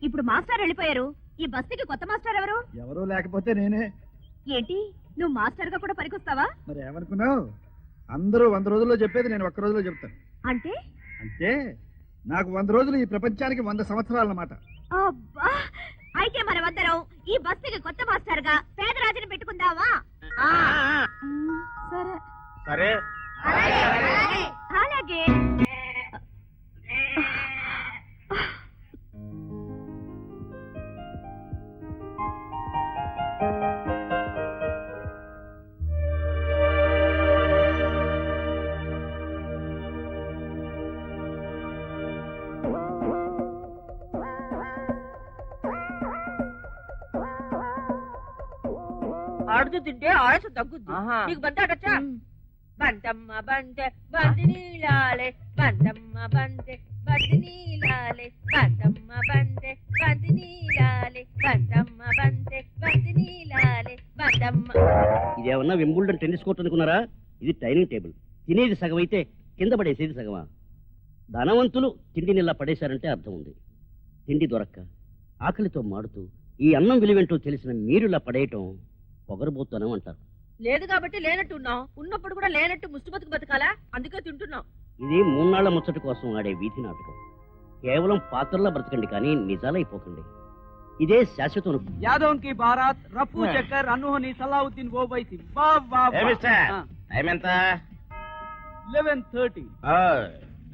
ఇప్పుడు మాస్టర్ వెళ్ళిపోయారు. ఈ బస్తీకి కొత్త మాస్టర్ ఎవరు? ఎవరూ లేకపోతే నేనే. ఏంటి, నువ్వు మాస్టర్ గా కూడా పనికొస్తావా? మరి ఏమనుకున్నావు? అందరూ 100 రోజుల్లో చెప్పేది నేను 1 రోజులో చెప్తాను. అంటే అంటే నాకు 100 రోజులు ఈ ప్రపంచానికి 100 సంవత్సరాలు అన్నమాట. అబ్బా, అయితే మనమందరం ఈ బస్తీకి కొత్త మాస్టర్ గా పేదరాజుని పెట్టుకుందావా? సరే సరే అలాగే. ఆడుతూ తింటే ఆయుష్ తగ్గుద్ది. నీకు బంతి ఆడచ్చా? బంతమ్మ బంతే బంతి నీలాలే, బంతమ్మ బంతే బంతి నీలాలే, బంతమ్మ బంతే బంతి నీలాలే, బంతమ్మ బంతే బంతి నీలాలే, బంతమ్మ. ఇదేమన్నా వింబుల్డన్ టెన్నిస్ కోర్ట్ అనుకున్నారా? ఇది డైనింగ్ టేబుల్. తినేది సగం అయితే కింద పడేసేది సగమా? ధనవంతులు తిండిని ఇలా పడేశారంటే అర్థం ఉంది. తిండి దొరక్క ఆకలితో మాడుతూ ఈ అన్నం విలువేంటో తెలిసిన మీరు ఇలా పడేయటం పొగరబోతానం అంటారు. లేదు కాబట్టి లేనట్టు ఉన్నాం, ఉన్నప్పుడు కూడా లేనట్టు ముష్టి బతుకు బతకాలా? అందుకే తింటున్నాం. ఇది 3 నాళ్ల ముచ్చట కోసం ఆడే వీధి నాటకం. కేవలం పాత్రలా బ్రతకండి కానీ నిజాలైపోకండి. ఇదే శాశ్వతం. యాదవ్ కి భారత్ రఫూ చక్కర్ అన్హోని సలావుద్దీన్ ఓవైసీ. టైం ఎంత? 11:30.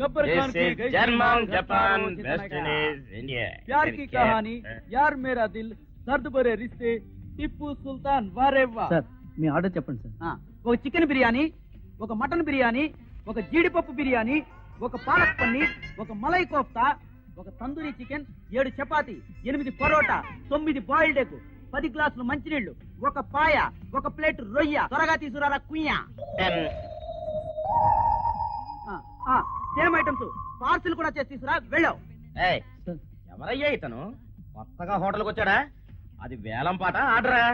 गब्बर खान की German Japan West Indies India प्यार की कहानी यार मेरा दिल दर्द भरे रिश्ते టిప్పు సుల్తాన్ వారేవ్వా. సార్ మీ ఆర్డర్ చెప్పండి సార్. ఒక చికెన్ బిర్యానీ, ఒక మటన్ బిర్యానీ, ఒక జీడిపప్పు బిర్యానీ, ఒక పాలక్ పన్నీర్, ఒక మలై కోఫ్తా, ఒక tandoori chicken, 7 chapati, 8 paratha, 9 boiled egg, 10 గ్లాసులు మంచినీళ్లు, ఒక పాయ, ఒక ప్లేట్ రొయ్య. త్వరగా తీసుకురారా కుయ్యా. సేమ్ ఐటమ్స్ పార్సిల్ కూడా చేసి తీసుకురా. వెళ్ళావు. ఎవరయ్యా ఇతను? కొత్తగా హోటల్కి వచ్చాడా? అది వేలం పాట ఆర్డరా?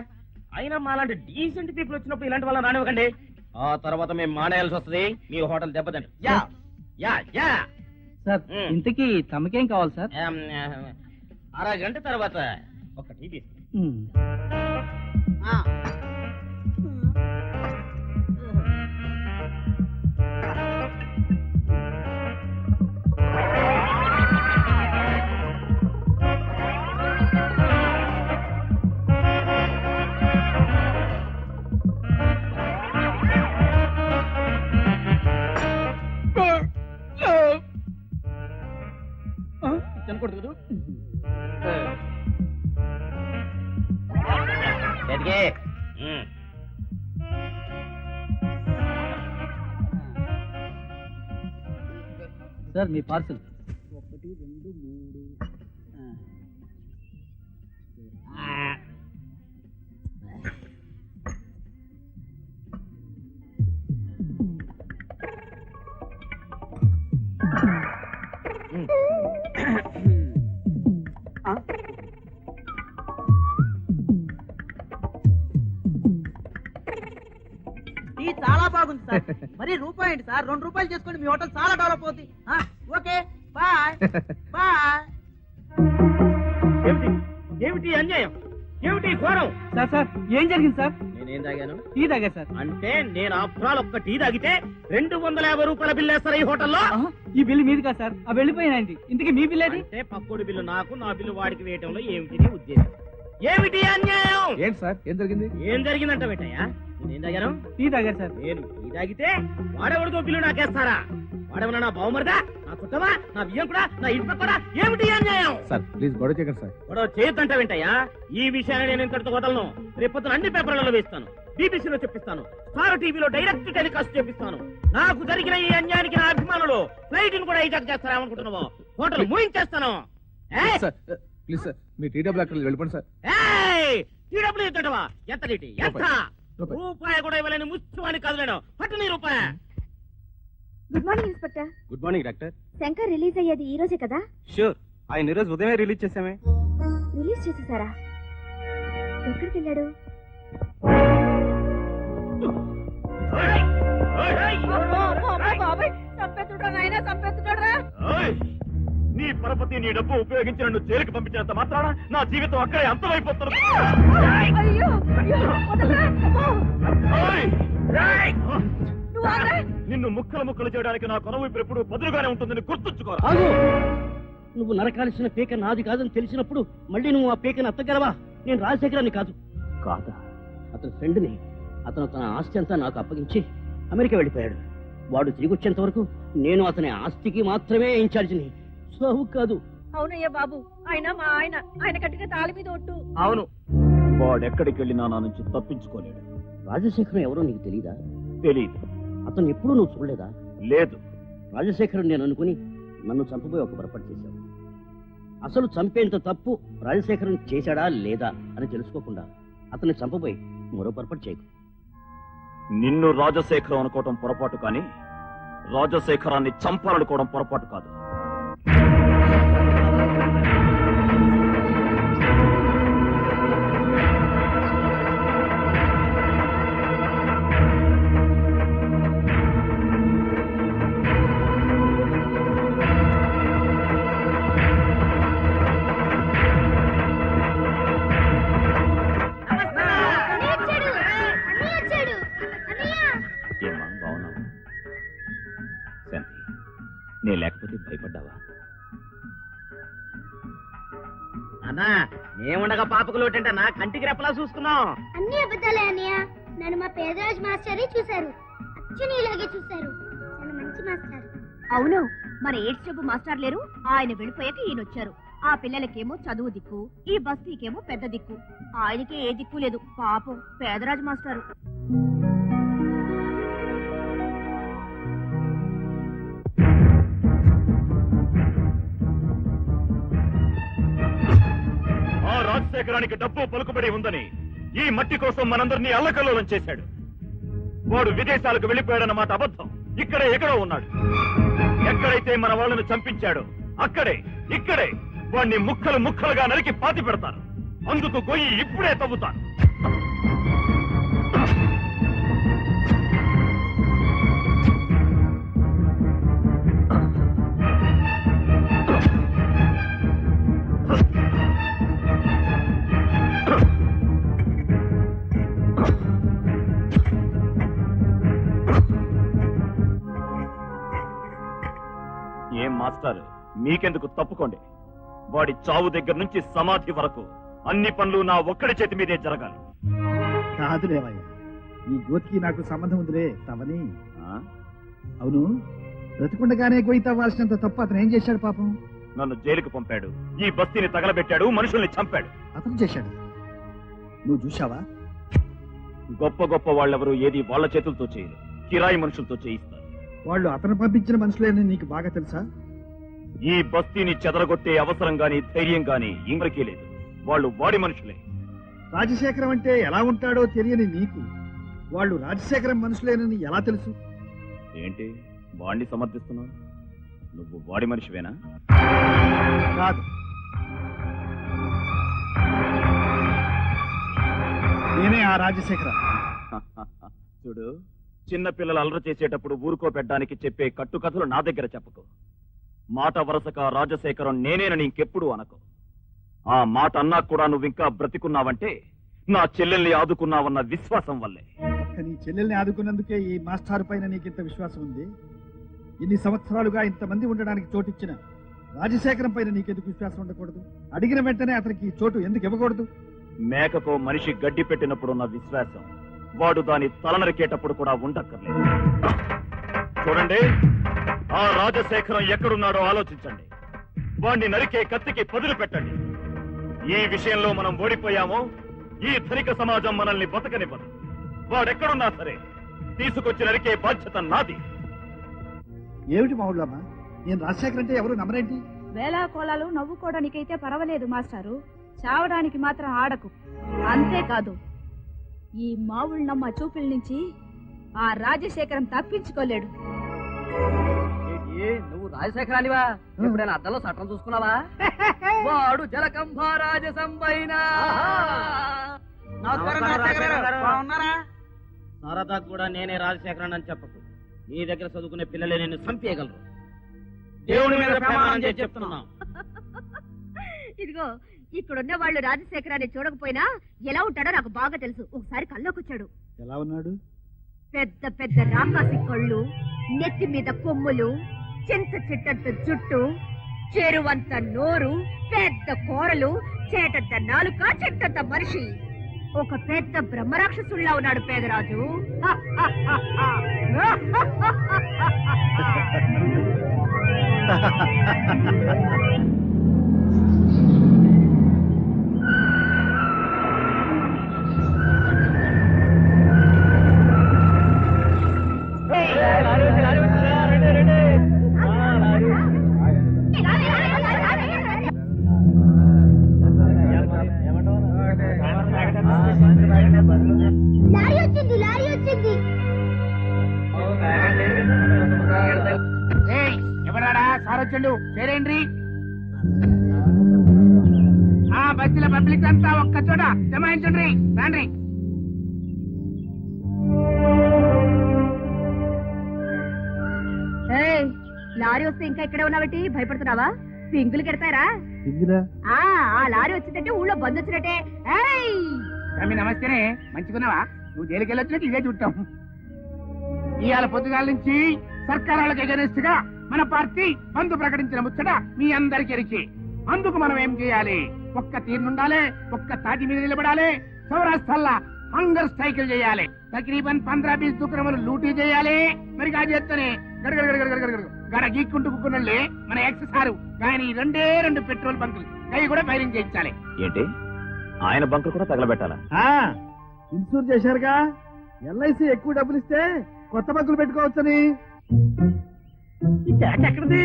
అయినా మాలాంటి డీసెంట్ పీపుల్ వచ్చినప్పుడు ఇలాంటి వాళ్ళని రానివ్వకండి. ఆ తర్వాత మేము మానేయాల్సి వస్తుంది. మీ హోటల్ దెబ్బతింట. సార్ ఇంతకీ తమకేం కావాలి సార్? అరగంట తర్వాత ఒక టీ తీసుకో. తినకూడదు. సార్ మీ పార్సల్. 1 2 3. టీ చాలా బాగుంది సార్. మరి రూపాయి ఏంటి సార్? 2 రూపాయలు చేసుకోండి, మీ హోటల్ చాలా డెవలప్ అవుతుంది. Okay bye bye. ఏమిటి అన్యాయం? ఏమిటి ఘోరం? సార్ సార్ ఏం జరిగింది సార్? నేనేం తాగాను? టీ తాగా సార్. అంటే నేను ఆఫ్రాల్ ఒక్క టీ తాగితే 250 రూపాయల బిల్లు వేస్తారా ఈ హోటల్లో? ఈ బిల్లు మీది కాదు సార్, ఆ వెళ్ళిపోయినాయండి. ఇంతకీ మీ బిల్ ఏది? అంటే పక్కోడి బిల్లు నాకు, నా బిల్లు వాడికి వేయటంలో ఏమిటి నీ ఉద్దేశం? ఏమిటి అన్యాయం? ఏంటి సార్ ఏం జరిగింది? ఏం జరిగిందంట బేటయ్యా? నేనేం తాగాను? టీ తాగా సార్. నేను టీ తాగితే వాడెవడితో బిల్లు నాకేస్తారా? వాడేమన్నా నా బావమరిదా, నా చుట్టమా, నా బియ్యం కూడా, నా ఇంటి పక్కన? ఏమిటి అన్యాయం? సార్ ప్లీజ్ గొడవ చేయకండి సార్. గొడవ చేయొద్దంట వెంటయ్యా. ఈ విషయాన్ని నేను ఇంతటితో వదలను. రేపొద్దున అన్ని పేపర్లలో వేస్తాను, బీబీసీలో చెప్పిస్తాను, స్టార్ టీవీలో డైరెక్ట్ టెలికాస్ట్ చేపిస్తాను. నాకు జరిగిన ఈ అన్యాయానికి నా అభిమానులు ఫ్లైట్ కూడా హైజాక్ చేస్తారేమనుకుంటున్నావు? హోటల్ మూయించేస్తాను. ప్లీజ్ సార్ మీ టీ డబ్బులు అక్కడ వెళ్ళిపోండి సార్. టీ డబ్బులు ఎత్తటవా? ఎంత నీటి? ఎంత? రూపాయి కూడా ఇవ్వలేని ముచ్చువాని కదలేను. పట్టు నీ రూపాయి. Good morning inspector. Good morning doctor. Shankar release అయ్యేది ఈ రోజే కదా? షూర్. ఆయన ఈరోజు ఉదయమే రిలీజ్ చేసామే. రిలీజ్ చేసేసారా? ఎక్కడికి వెళ్ళాడు? నీ పరపతి నీ డబ్బు ఉపయోగించి నన్ను జైలుకి పంపించినంత మాత్రాన నా జీవితం అక్కడే అంతమైపోతుంది. నిన్ను ముక్కలు ముక్కలు చేయడానికి నా కొనవైపు ఎప్పుడు బదులుగానే ఉంటుందని గుర్తుంచుకోరా. నువ్వు నరకాల్సిన పీక నాది కాదని తెలిసినప్పుడు మళ్ళీ నువ్వు ఆ పీకని అత్తగలవా? నేను రాజశేఖరాన్ని కాదు. కాదా? అతని ఫ్రెండ్ని. అతను తన ఆస్తి అంతా నాకు అప్పగించి అమెరికా వెళ్ళిపోయాడు. వాడు తిరిగి వచ్చేంత వరకు నేను అతని ఆస్తికి మాత్రమే ఇన్ఛార్జిని, సాహు కాదు. అవునయ్యా బాబు, ఆయన మా ఆయన కట్టిన తాళి మీద ఒట్టు. అవును, వాడెక్కడికి వెళ్ళినా నా నుంచి తప్పించుకోలేడు. రాజశేఖరం ఎవరో నీకు తెలీదా? తెలీదు. అతను ఎప్పుడూ నువ్వు చూడలేదా? లేదు. రాజశేఖరం నేను అనుకుని నన్ను చంపబోయి ఒక పొరపాటు చేశావు. అసలు చంపేంత తప్పు రాజశేఖరం చేశాడా లేదా అని తెలుసుకోకుండా అతన్ని చంపబోయి మరో పొరపాటు చేయకు. నిన్ను రాజశేఖరం అనుకోవటం పొరపాటు, కానీ రాజశేఖరాన్ని చంపాలనుకోవడం పొరపాటు కాదు. ఏమా బాగున్నావు? శాంతి, నే లేకపోతే భయపడ్డావా? అన్నా మేముండగా పాపకు లోటంటే నా కంటికి రెప్పలా చూసుకున్నాం. అన్ని అబద్ధాలే అన్నయ్య. నన్ను మా పేదరాజు మాస్టరే చూశారు. అచ్చు నీలాగే చూశారు. చాలా మంచి మాస్టర్. అవును, మన ఏడ్స్ జబ్బు మాస్టర్ లేరు, ఆయన వెళ్ళిపోయాక ఈయన వచ్చారు. ఆ పిల్లలకేమో చదువు దిక్కు, ఈ బస్తీకేమో పెద్ద దిక్కు. ఆయనకే ఏ దిక్కు లేదు పాపం పేదరాజు మాస్టారు. ఆ రాజశేఖరానికి డబ్బు పలుకుబడి ఉందని ఈ మట్టి కోసం మనందరినీ అల్లకల్లోలం చేశాడు. వాడు విదేశాలకు వెళ్ళిపోయాడన్నమాట అబద్ధం. ఇక్కడే ఎక్కడో ఉన్నాడు. ఎక్కడైతే మన వాళ్ళను చంపించాడో ఇక్కడే వాడిని ముక్కలు ముక్కలుగా నరికి పాతి పెడతారు. అందుకు గొయ్యి ఇప్పుడే తవ్వుతాను. ఏం మాస్టర్, మీకెందుకు? తప్పుకోండి. వాడి చావు దగ్గర నుంచి సమాధి వరకు అన్ని పనులు నా ఒక్కడి చేతి మీదే జరగాలి. కాదులేవయ్యా, ఈ గోతికి నాకు సంబంధం ఉందిలే తవని. అవును, బ్రతికుండగానే గొయ్యి తవ్వాల్సినంత తప్పు అతను ఏం చేశాడు పాపం? నన్ను జైలుకు పంపాడు, ఈ బస్తీని తగలబెట్టాడు, మనుషుల్ని చంపాడు. అతను చేశాడు, నువ్వు చూశావా? గొప్ప గొప్ప వాళ్ళెవరూ ఏది వాళ్ళ చేతులతో చేయరు, కిరాయి మనుషులతో చేయిస్తారు. వాళ్ళు అతను పంపించిన మనుషులేని నీకు బాగా తెలుసా? ఈ బస్తీని చెదరగొట్టే అవసరం గాని ధైర్యం గాని ఇంద్రకీ లేదు. వాళ్ళు వాడి మనుషులే. రాజశేఖరం అంటే ఎలా ఉంటాడో తెలియని నీకు వాళ్ళు రాజశేఖరం మనుషులేనని ఎలా తెలుసు? ఏంటి వాడిని సమర్థిస్తున్నావు? నువ్వు వాడి మనిషివేనా? కాదు, నేనే ఆ రాజశేఖర. చూడు, చిన్న పిల్లలు అల్లరి చేసేటప్పుడు ఊరుకోపెట్టడానికి చెప్పే కట్టుకథలు నా దగ్గర చెప్పకు. మాట వరుసగా రాజశేఖరం నేనేనని ఇంకెప్పుడు అనకు. ఆ మాట అన్నా కూడా నువ్వింకా బ్రతికున్నావంటే నా చెల్లెల్ని ఆదుకున్నావన్న విశ్వాసం వల్లే. నీ చెల్లెల్ని ఆదుకున్నందుకే ఈ మాస్టారు పైన నీకింత విశ్వాసం ఉంది. ఇన్ని సంవత్సరాలుగా ఇంతమంది ఉండడానికి చోటిచ్చిన రాజశేఖరం పైన నీకెందుకు విశ్వాసం ఉండకూడదు? అడిగిన వెంటనే అతనికి ఈ చోటు ఎందుకు ఇవ్వకూడదు? మేకకో మనిషి గడ్డి పెట్టినప్పుడున్న విశ్వాసం వాడు దాని తలనరికేటప్పుడు కూడా ఉండక్కర్లేదు. చూడండి, ఆ రాజశేఖరం ఎక్కడున్నాడో ఆలోచించండి. వాణ్ణి నరికే కత్తికి పదులు పెట్టండి. ఈ విషయంలో మనం ఓడిపోయామో ఈ ధనిక సమాజం మనల్ని బతకనివ్వదు. వాడెక్కడున్నా సరే తీసుకొచ్చి నరికే బాధ్యత నాది. ఏమిటి మావుళ్ళమ్మా, నేను రాజశేఖర్ అంటే ఎవరు నమ్మరేంటి? వేలా కోలాలు నవ్వుకోవడానికైతే పర్వాలేదు మాస్టారు, చావడానికి మాత్రం ఆడకు. అంతేకాదు, ఈ మావుళ్ళమ్మ చూపుల నుంచి ఆ రాజశేఖరం తప్పించుకోలేడు. నువ్వు రాజశేఖరానివా? ఎప్పుడైనా అద్దంలో చట్టం చూసుకున్నావా? వాడు జలకంభారాజ సంబైనా సరదా కూడా నేనే రాజశేఖరన్ అని చెప్పకు. నీ దగ్గర చదువుకునే పిల్లలే నేను చంపేయగలరు. దేవుడి మీద ప్రమాణం చేసి చెప్తున్నా. ఇదిగో ఇక్కడున్న వాళ్ళు రాజశేఖరాన్ని చూడకపోయినా ఎలా ఉంటాడో నాకు బాగా తెలుసు. ఒకసారి కల్లోకి వచ్చాడు. ఎలా ఉన్నాడు? పెద్ద పెద్ద రాకాసి కళ్ళు, నెత్తి మీద కొమ్ములు, చింత చిట్టంత జుట్టు, చెరువంత నోరు, పెద్ద కూరలు, చేటంత నాలుక, చెట్టంత మనిషి. ఒక పెద్ద బ్రహ్మరాక్షసుల్లా ఉన్నాడు పేదరాజు. లారీ వచ్చింది, లారీ వచ్చింది. ఎవరాడా సార్ వచ్చిండు? చేరేండ్రి. ఆ బస్సుల పబ్లిక్ అంతా ఒక్క చోట జమాయించండి. రండి. లారీ వస్తే ఇంకా ఇక్కడే ఉన్నావటి? భయపడుతున్నావా? పింగులు కెడతారా? ఆ లారీ వచ్చిందంటే ఊళ్ళో బంద్ వచ్చినట్టే. రమి నమస్తేనే. మంచిగున్నావా? నువ్వు జైలుకి వెళ్ళొచ్చినట్టు ఇదే చుట్టాం. ఇవాళ పొద్దుగాల నుంచి సర్కారాలకు ఎగనెస్ట్ గా మన పార్టీ బంద్ ప్రకటించిన ముచ్చట మీ అందరికి ఎరిచి. అందుకు మనం ఏం చేయాలి? ఒక్క తీరునుండాలి, ఒక్క తాటి మీద నిలబడాలి. సౌరాష్ట్రల్లా హంగర్ స్ట్రైకులు చేయాలి. తక్రీబన్ 15-20 దుకాణములు లూటీ చేయాలి. మరి గా చేస్తేనే గడ గీక్కుంటూ కుక్కున్నోళ్ళే మన ఎక్స్ సారు. కానీ 2 పెట్రోల్ బంకులు అవి కూడా ఫైరింగ్ చేయించాలి. ఏంటి ఆయన బంకులు కూడా తగలబెట్టాలా? ఇన్సూర్ చేశారుగా. ఎల్ఐసి ఎక్కువ డబ్బులు ఇస్తే కొత్త బంకులు పెట్టుకోవచ్చని. ఎక్కడిది?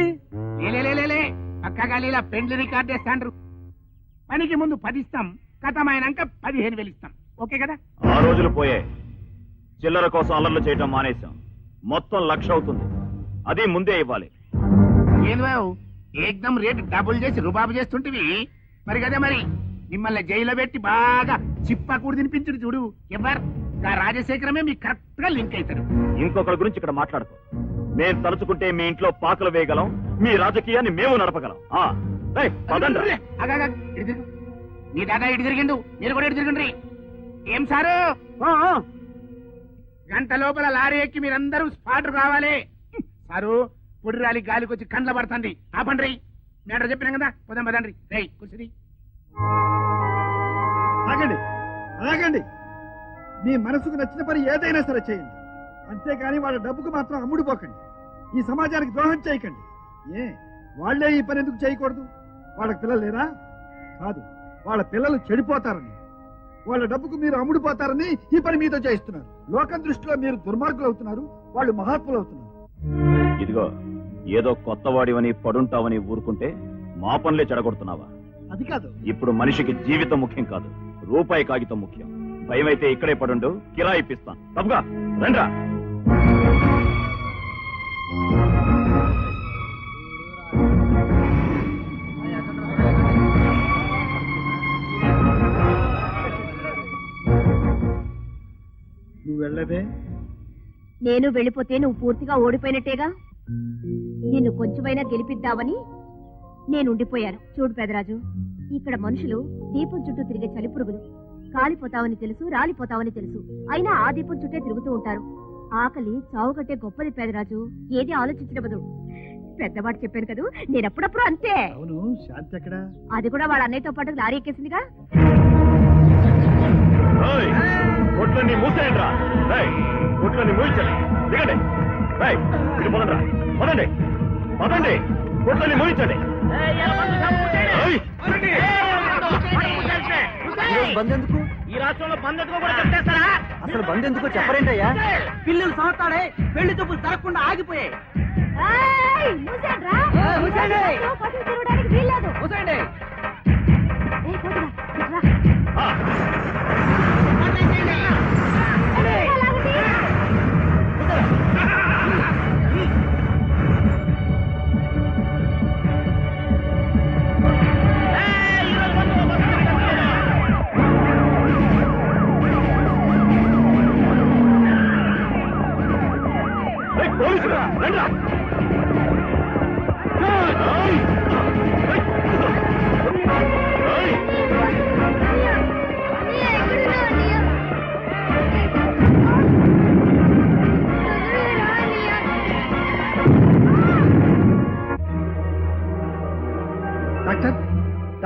లేలే పక్కగా లీలా పెండ్లి రికార్డ్ చేస్తాండ్రు. పనికి ముందు 10 ఇస్తాం, కథమైనాక 15,000 ఇస్తాం. ఓకే కదా? ఆ రోజులు పోయాయి. చిల్లర కోసం అల్లర్లు చేయటం మానేశాం. మొత్తం 1,00,000 అవుతుంది. అది ముందే ఇవ్వాలి. ఏంది బాబు ఏకదం రేట్ డబుల్ చేసి రుబాబు చేస్తుంటివి. మరి కదా మరి మిమ్మల్ని జైల్లో పెట్టి బాగా చిప్పకూడు తినిపించుడు చూడు. ఎవరు రాజశేఖరమే మీకు కరెక్ట్ గా లింక్ అవుతాడు. ఇంకొకరి గురించి ఇక్కడ మాట్లాడుకో. మేం తలుచుకుంటే మీ ఇంట్లో పాకలు వేయగలం, మీ రాజకీయాన్ని మేము నడపగలం. నీ దాదా ఇటు తిరిగిండు, మీరు కూడా ఇటు తిరిగిండ్రి. ఏం సారు? గంట లోపల లారీ ఎక్కి మీరందరూ స్పాట్ రావాలి. సారు పొడి రాలి గాలికి వచ్చి కండ్ల పడుతుంది. ఆపండ్రి. మేటర్ చెప్పినాం కదా, పోదాం పదండ్రి. రై కూర్చుని ఆగండి, ఆగండి. మీ మనసుకు నచ్చిన పని ఏదైనా సరే చేయండి. అంతేగాని వాళ్ళ డబ్బుకు మాత్రం అమ్ముడుపోకండి. ఈ సమాజానికి ద్రోహం చేయకండి. వాళ్లే ఈ పని ఎందుకు చేయకూడదు? వాళ్ళకి పిల్లలు లేరా? కాదు, వాళ్ళ పిల్లలు చెడిపోతారని, వాళ్ళ డబ్బుకు మీరు అమ్ముడుపోతారని ఈ పని మీతో చేయిస్తున్నారు. లోకం దృష్టిలో మీరు దుర్మార్గులు అవుతున్నారు, వాళ్ళు మహాత్ములు అవుతున్నారు. ఇదిగో ఏదో కొత్తవాడివని పడుంటావని ఊరుకుంటే మా పనులే చెడగొడుతున్నావా? అది కాదు. ఇప్పుడు మనిషికి జీవితం ముఖ్యం కాదు, రూపాయి కాగితం ముఖ్యం. భయమైతే ఇక్కడే పడుండు, కిరాయి ఇప్పిస్తాను. తప్పుగా రండ్రా. నువ్వు వెళ్ళదే? నేను వెళ్ళిపోతే నువ్వు పూర్తిగా ఓడిపోయినట్టేగా. నిన్ను కొంచెమైనా గెలిపిద్దామని నేను ఉండిపోయాను. చూడు పెదరాజు, ఇక్కడ మనుషులు దీపం చుట్టూ తిరిగే చలిపురుగులు. కాలిపోతావని తెలుసు, రాలిపోతావని తెలుసు, అయినా ఆ దీపం చుట్టే తిరుగుతూ ఉంటారు. ఆకలి చావు కట్టే గొప్పది పెదరాజు. ఏది ఆలోచించబదు. పెద్దవాడు చెప్పాను కదా, నేనప్పుడప్పుడు అంతే. అవును, శాంతి ఎక్కడ? అది కూడా వాళ్ళ అన్నయ్యతో పాటు లారీ ఎక్కేసిందిగా. కొట్లన్నీ మూసేయండిరా. కొట్లన్నీ మూయించండి. దిగండి. పదండ్రా, పదండి, పదండి. కొట్లన్నీ మూయించండి. బంద్ ఎందుకు? ఈ రాష్ట్రంలో బంద్ ఎందుకో కూడా చెప్పేస్తారా? అసలు బంద్ ఎందుకో చెప్పరేంటయ్యా? పిల్లలు సంవత్సరాడే పెళ్లి చూపులు జరగకుండా ఆగిపోయాయి.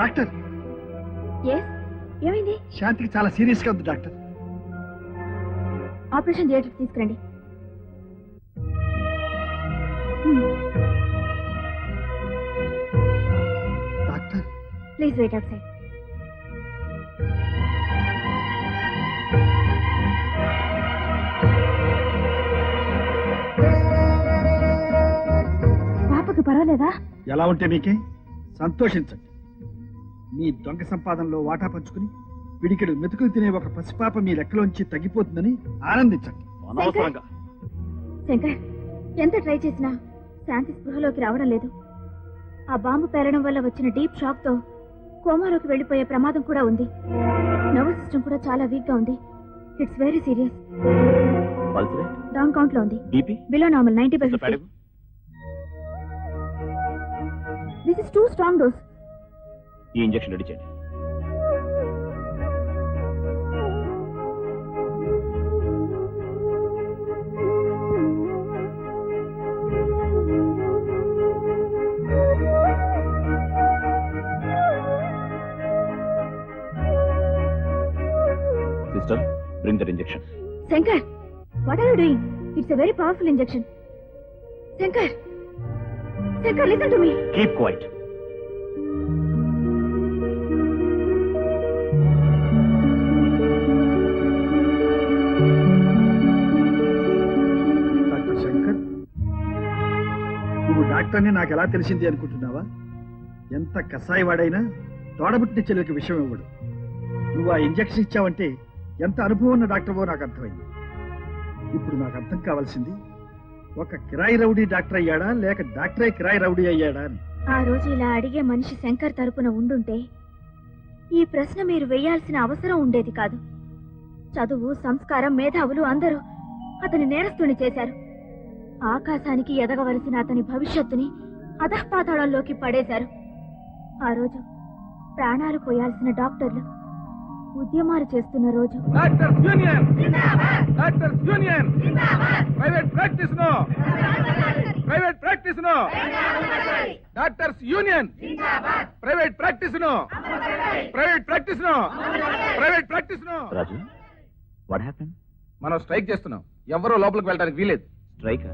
డాక్టర్ ఏమైంది? శాంతికి చాలా సీరియస్ గా ఉంది డాక్టర్. ఆపరేషన్ థియేటర్కి తీసుకురండి. Doctor please wait outside. పాపకు పర్వాలేదా? ఎలా ఉంటే మీకే? సంతోషించండి. మీ దొంగ సంపాదనలో వాటా పంచుకుని పిడికెడు మెతుకులు తినే ఒక పసిపాప మీ లెక్కలోంచి తగ్గిపోతుందని ఆనందించండి. శంకర్, ఎంత ట్రై చేసినా శాంతి స్పృహలోకి రావడం లేదు. ఆ బాంబు పేలడం వల్ల వచ్చిన డీప్ షాక్ తో కోమాలోకి వెళ్లిపోయే ప్రమాదం కూడా ఉంది. నర్వస్ సిస్టమ్ కూడా చాలా వీక్ గా ఉంది. It's very serious. Down count లో ఉంది. Below normal 90%. This is two strong dose. ఈ ఇంజెక్షన్ రెడీ చేయండి. Sister, bring that injection. Shankar, what are you doing? It's a very powerful injection. Shankar, listen to me. Keep quiet. Doctor Shankar, నువ్వు డాక్టర్ని నాకు ఎలా తెలిసింది అనుకుంటున్నావా? ఎంత కసాయివాడైనా తోడబుట్టిన చెల్లెలకి విషయం ఇవ్వడు. నువ్వు ఆ ఇంజెక్షన్ ఇచ్చావంటే ఎంత అనుభవం ఉన్న డాక్టర్వో నాకు అర్థమైంది. ఇప్పుడు నాకు అర్థం కావాల్సింది, ఒక కిరాయి రౌడీ డాక్టర్ అయ్యాడా లేక డాక్టరే కిరాయి రౌడీ అయ్యాడా అని. ఆ రోజు ఇలా అడిగే మనిషి శంకర్ తరపున ఉండుంటే ఈ ప్రశ్న మీరు వేయాల్సిన అవసరం ఉండేది కాదు. చదువు, సంస్కారం, మేధావులు అందరూ అతని నేరస్తుని చేశారు. ఆకాశానికి ఎదగవలసిన అతని భవిష్యత్తుని అధఃపాతాళంలోకి పడేశారు. ఆ రోజు ప్రాణాలు పోయాల్సిన డాక్టర్లు ఉద్యమాలు చేస్తున్న రోజు. Doctors union zindabad! Doctors union zindabad! Private practice no! Private practice no! Doctors union zindabad! Private practice no! Private practice no! Private practice no! Raju, what happen? మనం స్ట్రైక్ చేస్తున్నాం. ఎవరో లోపలికి వెళ్ళడానికి వీలేదు. స్ట్రైక్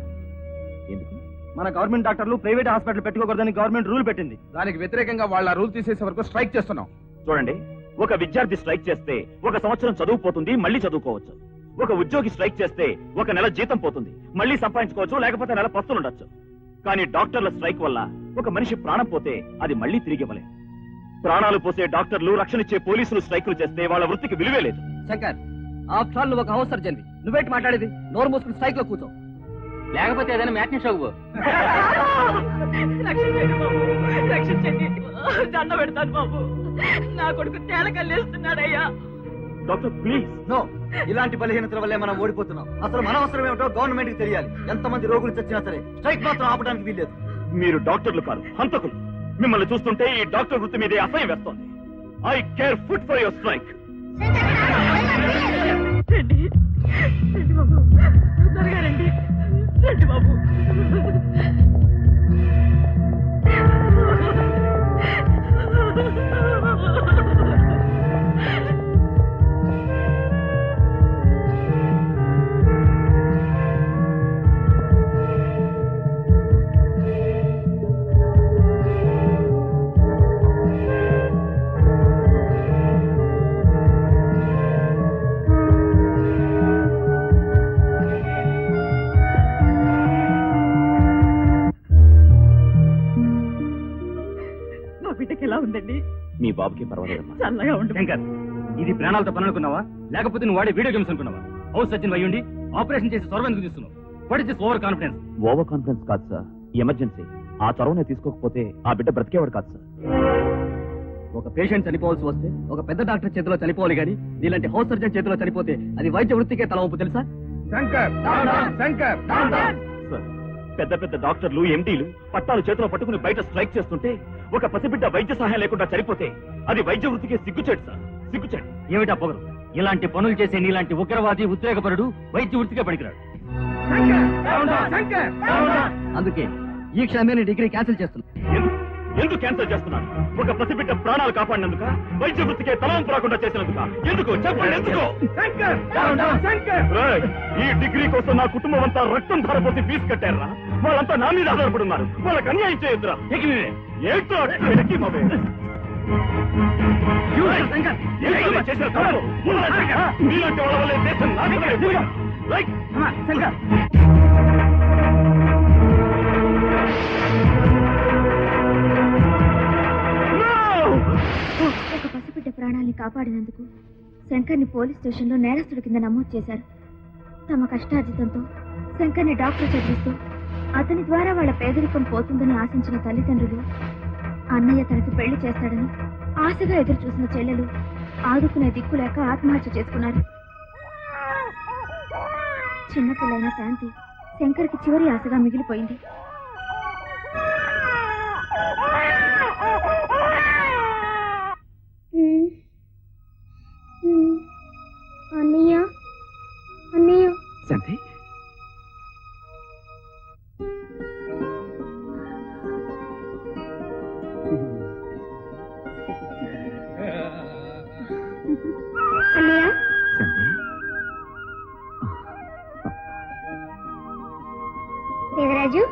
ఎందుకు? మన గవర్నమెంట్ డాక్టర్లు ప్రైవేట్ హాస్పిటల్ పెట్టుకోకూడదని గవర్నమెంట్ రూల్ పెట్టింది. దానికి వ్యతిరేకంగా వాళ్ళ రూల్ తీసేసే వరకు స్ట్రైక్ చేస్తున్నాం. చూడండి, ఒక విద్యార్థి స్ట్రైక్ చేస్తే 1 సంవత్సరం చదువుపోతుంది, మళ్ళీ చదువుకోవచ్చు. ఒక ఉద్యోగి స్ట్రైక్ చేస్తే 1 నెల జీతం పోతుంది, మళ్ళీ సంపాదించుకోవచ్చు, లేకపోతే నెల పస్తులు ఉండొచ్చు. కానీ డాక్టర్ల స్ట్రైక్ వల్ల ఒక మనిషి ప్రాణం పోతే అది మళ్ళీ తిరిగి ఇవ్వలేదు. ప్రాణాలు పోసే డాక్టర్లు, రక్షణిచ్చే పోలీసులు స్ట్రైకులు చేస్తే వాళ్ళ వృత్తికి విలువే లేదు. శంకర్, ఆఫ్టర్ ఆల్ నువ్వు ఒక హౌస్ సర్జన్వి. నువ్వేటి మాట్లాడేది? నోరు మూసుకుని స్ట్రైక్ లో కూర్చో, లేకపోతే ఏదైనా మ్యాట్ని షోకు. రక్షించండి బాబు, రక్షించండి. దండ పెడతాను బాబు, నా కొడుకు తేలకల్లేస్తున్నాడయ్యా. Doctor please. నో, ఇలాంటి బలహీనతల వల్లే మనం ఓడిపోతున్నాం. అసలు మన అవసరం ఏమిటో గవర్నమెంట్ కి తెలియాలి. ఎంతమంది రోగులు చచ్చినా సరే స్ట్రైక్ మాత్రం ఆపడానికి వీల్లేదు. మీరు డాక్టర్లు కాదు, హంతకులు. మిమ్మల్ని చూస్తుంటే ఈ డాక్టర్ వృత్తి మీదే అసహ్యం వేస్తోంది. I care food for your strike. రండి రండి బాబు, త్వరగా రండి. రండి బాబు. ఎలా ఉందండి? మీ బాబుకి పర్వాలేదమ్మా. చల్లగా ఉండు. శంకర్, ఇది ప్రాణాలతో పని అనుకున్నావా, లేకపోతే నువ్వు వాడే వీడియో గేమ్స్ అనుకున్నావా? హౌస్ సర్జన్ అయ్యుండి ఆపరేషన్ చేసి చొరవ ఎందుకు తీస్తున్నావు? What is this over confidence? Over confidence కాదు సార్, ఎమర్జెన్సీ. ఆ చొరవనే తీసుకోకపోతే ఆ బిడ్డ బ్రతికేవాడు కాదు సార్. ఒక పేషెంట్ చనిపోవాల్సి వస్తే ఒక పెద్ద డాక్టర్ చేతిలో చనిపోవాలి కానీ ఇలాంటి హౌస్ సర్జన్ చేతిలో చనిపోతే అది వైద్య వృత్తికే తల వంపు, తెలుసా? శంకర్, శంకర్, సార్, పెద్ద పెద్ద డాక్టర్లు, ఎండీలు పట్టాలు చేతిలో పట్టుకుని బయట స్ట్రైక్ చేస్తుంటే ఒక పసిబిడ్డ వైద్య సహాయం లేకుండా చనిపోతే అది వైద్య వృత్తికి సిగ్గుచేటు సార్, సిగ్గుచేటు. ఏమిటా పొగరు? ఇలాంటి పనులు చేసే నీలాంటి ఉగ్రవాది, ఉద్రేకపరుడు వైద్య వృత్తిగా పనికిరాడు. అందుకే ఈ క్షణమే నీ డిగ్రీ క్యాన్సిల్ చేస్తున్నా. ఎందుకు క్యాన్సర్ చేస్తున్నారు? ఒక పసిబిడ్డ ప్రాణాలు కాపాడినందుక? వైద్య వృత్తికే తలవంపు రాకుండా చేసినందుక? ఎందుకు చెప్పండి, ఎందుకు? రేయ్, ఈ డిగ్రీ కోసం నా కుటుంబం అంతా రక్తం ధారపోసి ఫీజు కట్టారా? వాళ్ళంతా నా మీద ఆధారపడున్నారు. వాళ్ళకి అన్యాయం చేయొద్దురా. ఏంటో ఎక్కి మావే. చేసిన తప్పు. మీలాంటి వాళ్ళ వల్లే దేశం నాశనమై పోయింది. రైట్ శంకర్. ఒక పసిబిడ్డ ప్రాణాల్ని కాపాడినందుకు శంకర్ని పోలీస్ స్టేషన్లో నేరస్తుడి కింద నమోదు చేశారు. తమ కష్టార్జితంతో శంకర్ని డాక్టర్ చదివిస్తూ అతని ద్వారా వాళ్ళ పేదరికం పోతుందని ఆశించిన తల్లిదండ్రులు, అన్నయ్య తనకి పెళ్లి చేస్తాడని ఆశగా ఎదురు చూసిన చెల్లెలు ఆదుకునే దిక్కు లేక ఆత్మహత్య చేసుకున్నారు. చిన్నపిల్లైన శాంతి శంకర్కి చివరి ఆశగా మిగిలిపోయింది. అన్నయ్య అన్నయ్య శాంతి, అన్నయ్య దేవరాజు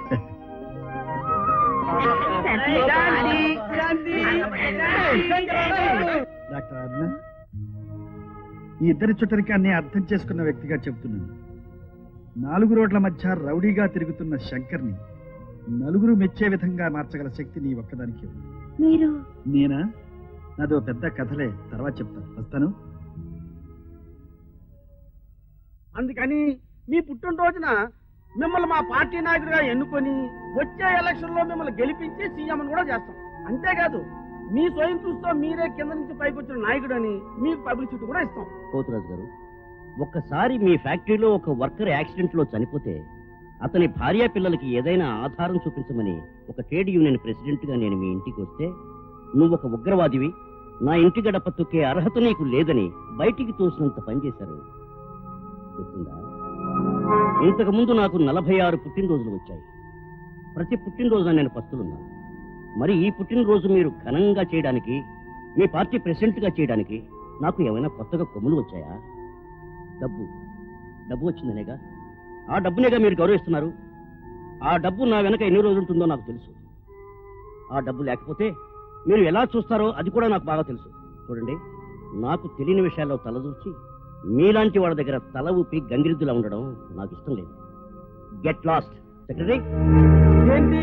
డాక్టర్ అరుణ, ఈ ఇద్దరి చుట్టరికాన్ని అర్థం చేసుకున్న వ్యక్తిగా చెబుతున్నాను. 4 రోడ్ల మధ్య రౌడీగా తిరుగుతున్న శంకర్ని నలుగురు మెచ్చే విధంగా మార్చగల శక్తి నీ ఒక్కదానికి ఉంది. మీరు నేనా? నాదో పెద్ద కథలే, తర్వాత చెప్తాను. వస్తాను. అందుకని మీ పుట్టినరోజున మిమ్మల్ని మా పార్టీ నాయకుడిగా ఎన్నుకొని వచ్చే ఎలక్షన్ లో మిమ్మల్ని గెలిపించి సీఎం కూడా చేస్తాం. అంతేకాదు మీ స్వయం చూస్తూ మీరే కింద నుంచి పైకి వచ్చిన నాయకుడు అని మీకు పబ్లిసిటీ కూడా ఇస్తాం. పోతురాజు గారు, ఒక్కసారి మీ ఫ్యాక్టరీలో ఒక వర్కర్ యాక్సిడెంట్ లో చనిపోతే అతని భార్య పిల్లలకి ఏదైనా ఆధారం చూపించమని ఒక ట్రేడ్ యూనియన్ ప్రెసిడెంట్ గా నేను మీ ఇంటికి వస్తే నువ్వు ఒక ఉగ్రవాదివి, నా ఇంటి గడప తొక్కే అర్హత నీకు లేదని బయటికి తోసినంత పనిచేశారు. గుర్తుందా? ఇంతకు ముందు నాకు 46 పుట్టినరోజులు వచ్చాయి. ప్రతి పుట్టినరోజున నేను పస్తులున్నాను. మరి ఈ పుట్టినరోజు మీరు ఘనంగా చేయడానికి, మీ పార్టీ ప్రెసిడెంట్ గా చేయడానికి నాకు ఏమైనా కొత్తగా కొమ్ములు వచ్చాయా? డబ్బు వచ్చిందనేగా, ఆ డబ్బునేగా మీరు గౌరవిస్తున్నారు. ఆ డబ్బు నా వెనక ఎన్ని రోజులు ఉంటుందో నాకు తెలుసు. ఆ డబ్బు లేకపోతే మీరు ఎలా చూస్తారో అది కూడా నాకు బాగా తెలుసు. చూడండి, నాకు తెలియని విషయాల్లో తలదూర్చి మీలాంటి వాళ్ళ దగ్గర తల ఊపి గంగిరెద్దులా ఉండడం నాకు ఇష్టం లేదు. Get lost secretary. ఏంటి